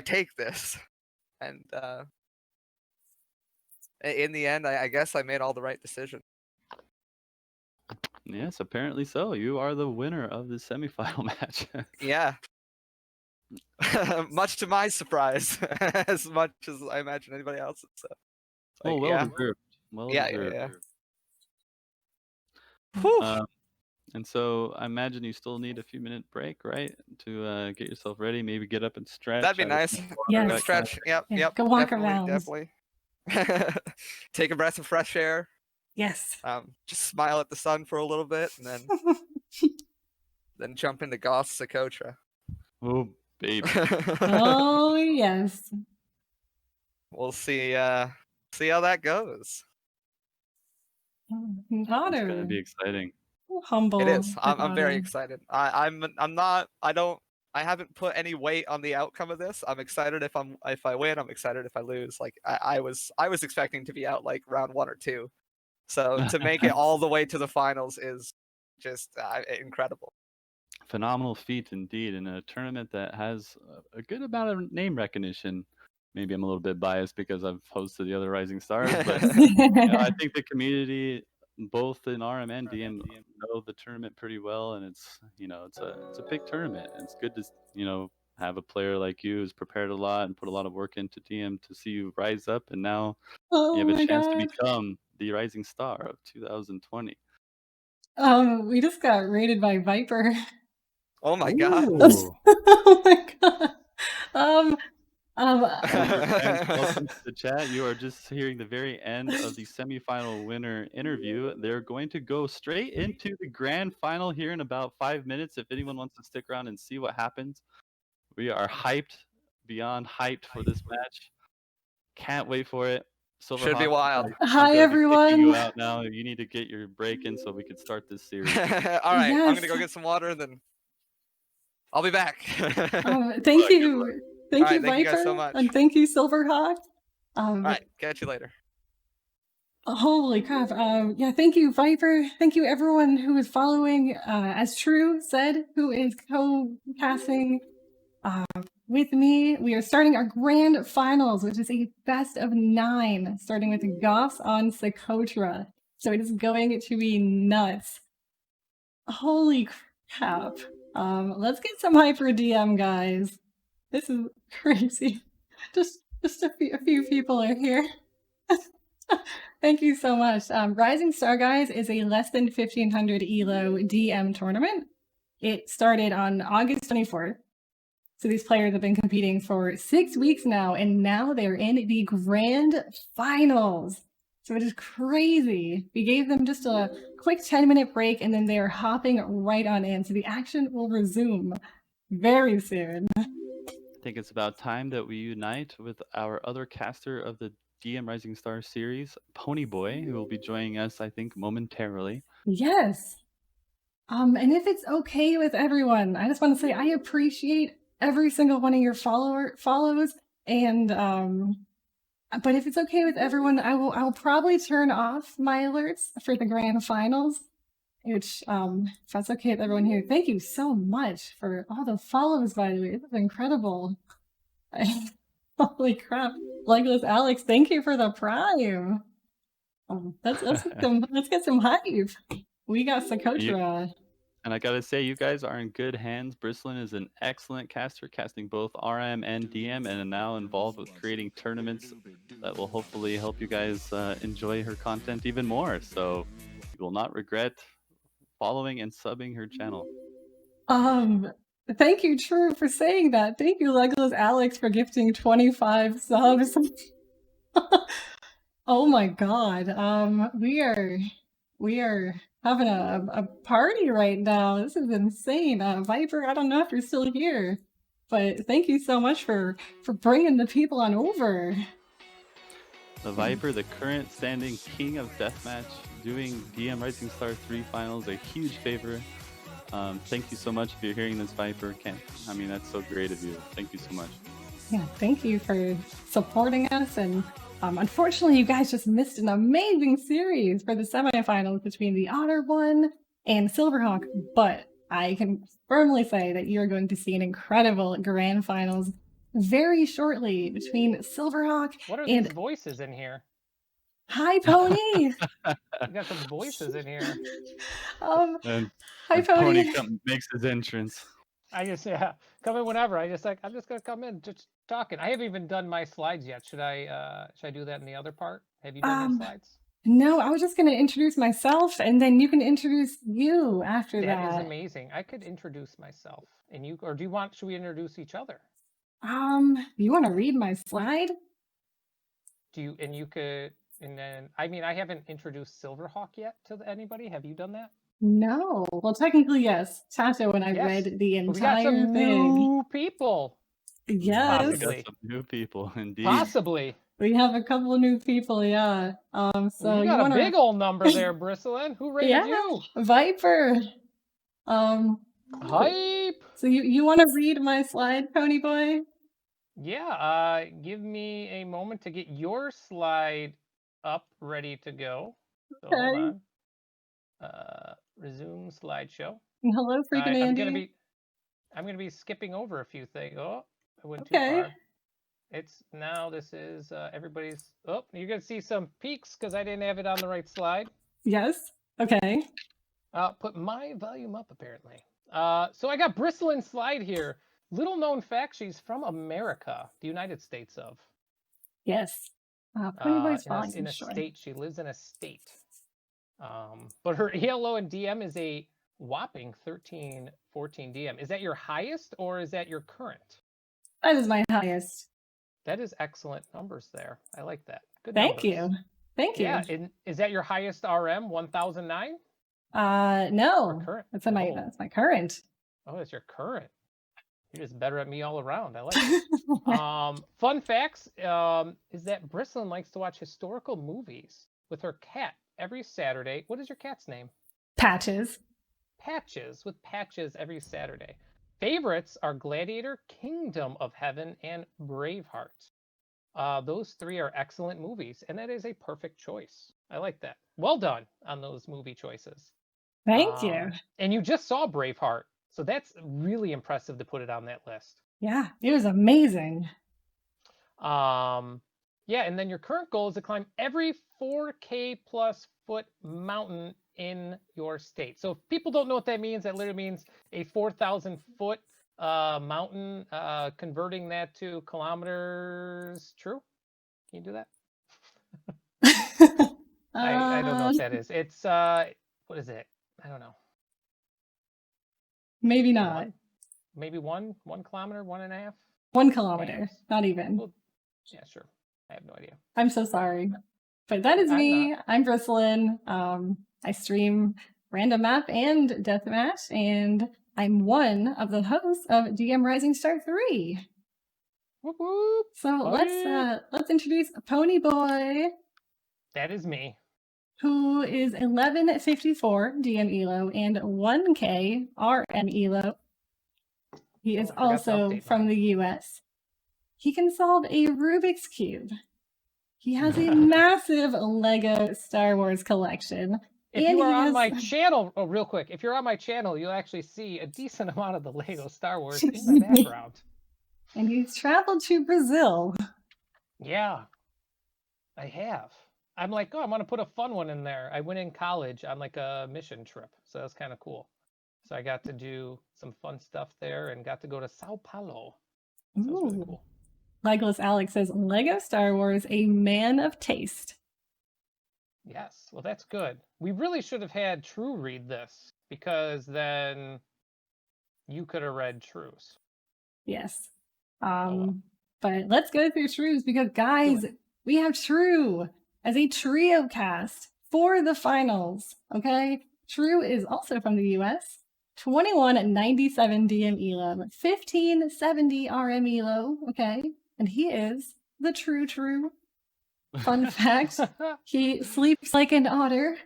take this? And in the end, I guess I made all the right decisions. Yes, apparently so. You are the winner of the semifinal match. Yeah. Much to my surprise, as much as I imagine anybody else's. So, Oh, well yeah. deserved. Well Yeah. deserved. Whew. And so I imagine you still need a few minute break, right? To get yourself ready, maybe get up and stretch. That'd be have a nice. sip of water, Yes. that kind of Stretch. Yep. Yeah, Yep. go walk Definitely. Take a breath of fresh air. Yes. Just smile at the sun for a little bit, and then jump into Goth Socotra. Oh, baby. Oh, yes. We'll see how that goes. It's Otter. gonna be exciting. Humble. It is. I'm Otter. very excited. I'm not. I haven't put any weight on the outcome of this. I'm excited if I win. I'm excited if I lose. Like I was expecting to be out like round 1 or 2. So to make it all the way to the finals is just incredible. Phenomenal feat indeed, in a tournament that has a good amount of name recognition. Maybe I'm a little bit biased because I've hosted the other Rising Stars, but I think the community, both in RM and DM, know the tournament pretty well, and it's it's a big tournament. And it's good to have a player like you who's prepared a lot and put a lot of work into DM to see you rise up, and now Oh you have a my chance to God. become the Rising Star of 2020. We just got raided by Viper. Oh my God. Ooh. Oh my God. Welcome to the chat. You are just hearing the very end of the semifinal winner interview. They're going to go straight into the grand final here in about 5 minutes. If anyone wants to stick around and see what happens, we are hyped, beyond hyped for this match. Can't wait for it. Should be SilverHawk, wild. Hi, I'm gonna be kicking you everyone. out now. You need to get your break in so we could start this series. All right, I'm Yes. gonna go get some water, and then I'll be back. Thank you. Thank All you, right, thank you guys Viper. so much. And thank you, SilverHawk. All right, catch you later. Holy crap. Yeah, thank you, Viper. Thank you, everyone who is following, as True said, who is co-casting with me. We are starting our grand finals, which is a best of 9, starting with Goths on Socotra. So it is going to be nuts. Holy crap. Let's get some hyper DM, guys. This is crazy. Just a few people are here. Thank you so much. Rising Star, guys, is a less than 1500 ELO DM tournament. It started on August 24th. So these players have been competing for 6 weeks now, and now they're in the grand finals. So it is crazy. We gave them just a quick 10-minute break, and then they're hopping right on in. So the action will resume very soon. I think it's about time that we unite with our other caster of the DM Rising Star series, Ponyboy, who will be joining us, I think, momentarily. Yes. And if it's okay with everyone, I just want to say I appreciate every single one of your follows, and but if it's okay with everyone, I'll probably turn off my alerts for the grand finals. Which, if that's okay with everyone here, thank you so much for all the follows, by the way. This is incredible. Holy crap. Legless Alex, thank you for the prime. Let's get some hype. We got Socotra. And I gotta say, you guys are in good hands. Brislin is an excellent caster, casting both RM and DM, and now involved with creating tournaments that will hopefully help you guys enjoy her content even more. So you will not regret following and subbing her channel. Thank you, True, for saying that. Thank you, Legless Alex, for gifting 25 subs. Oh my God. We are having a party right now. This is insane. Viper, I don't know if you're still here, but thank you so much for bringing the people on over. The Viper, the current standing king of deathmatch, doing DMRS3 Finals, a huge favor. Thank you so much if you're hearing this, Viper. That's so great of you. Thank you so much. Yeah, thank you for supporting us. And unfortunately, you guys just missed an amazing series for the semifinals between the Otter One and SilverHawk. But I can firmly say that you're going to see an incredible grand finals very shortly between SilverHawk What are and these voices in here? Hi Pony. You got some voices in here. And Hi Pony. makes his entrance. I just come in whenever. I'm just gonna come in, just talking. I haven't even done my slides yet. Should I do that in the other part? Have you done your slides? No, I was just going to introduce myself, and then you can introduce you after that. That is amazing. I could introduce myself, and you, or do you want? Should we introduce each other? You want to read my slide? Do you? And you could, and then I haven't introduced SilverHawk yet to anybody. Have you done that? No. Well, technically, yes. TaToH and I Yes. read the entire We got some thing. new people. Yes. We Possibly. got some new people, indeed. Possibly. We have a couple of new people, yeah. So you got a big old number there, Bristlin. Who rated you? Viper. Hype. So you want to read my slide, Pony Boy? Yeah. Give me a moment to get your slide up, ready to go. So Okay. hold on. Resume slideshow. And hello, freaking Andy. I'm gonna be skipping over a few things. Oh, I went too Okay. far. This is everybody's. Oh, you're gonna see some peaks because I didn't have it on the right slide. Yes. Okay. Put my volume up apparently. So I got Bristlin's slide here. Little known fact: she's from America, the United States of. Yes. Pony Boy's in a state. She lives in a state. But her ELO and DM is a whopping 1314 DM. Is that your highest or is that your current? That is my highest. That is excellent numbers there. I like that. Good Thank numbers. you. Thank you. Yeah, and is that your highest RM, 1009? No. Current? That's my current. Oh, it's your current. You're just better at me all around. I like it. Fun facts is that Bristlin likes to watch historical movies with her cat every Saturday. What is your cat's name? Patches. Patches, with Patches every Saturday. Favorites are Gladiator, Kingdom of Heaven, and Braveheart. Those three are excellent movies, and that is a perfect choice. I like that. Well done on those movie choices. Thank you. And you just saw Braveheart, so that's really impressive to put it on that list. Yeah, it was amazing. Yeah, and then your current goal is to climb every 4K plus foot mountain in your state. So if people don't know what that means, that literally means a 4,000 foot mountain, converting that to kilometers. True? Can you do that? I don't know what that is. It's what is it? I don't know. Maybe not. Maybe 1 kilometer, 1.5. 1 kilometer, not even. Well, yeah, sure. I have no idea. I'm so sorry, but that is me. I'm Bristlin. I stream random map and deathmatch, and I'm one of the hosts of DMRS3 3. Whoop whoop. So let's introduce Pony Boy. That is me. Who is 1154 DM ELO and 1K RM ELO. He is also from the US. He can solve a Rubik's Cube. He has a massive Lego Star Wars collection. If you are on my channel, real quick, if you're on my channel, you'll actually see a decent amount of the Lego Star Wars in the background. And he's traveled to Brazil. Yeah, I have. I'm like, I'm going to put a fun one in there. I went in college on like a mission trip, so that's kind of cool. So I got to do some fun stuff there and got to go to Sao Paulo. So that was really cool. Legolas Alex says, Lego Star Wars, a man of taste. Yes, well, that's good. We really should have had True read this, because then you could have read True's. Yes. But let's go through True's, because guys, we have True. as a trio cast for the finals. Okay, True is also from the US. 2197 DM ELO, 1570 RM ELO. Okay, and he is the True. Fun fact: he sleeps like an otter.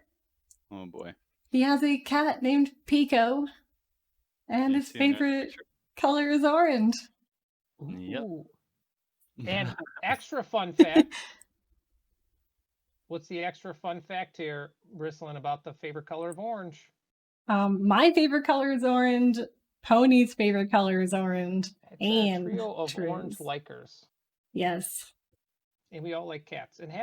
Oh boy. He has a cat named Pico, and You his see him in the favorite picture? color is orange. Yep. Ooh. And extra fun fact. What's the extra fun fact here, Risslin, about the favorite color of orange? My favorite color is orange. Pony's favorite color is orange. It's a And trio of orange True's. likers. Yes. And we all like cats. And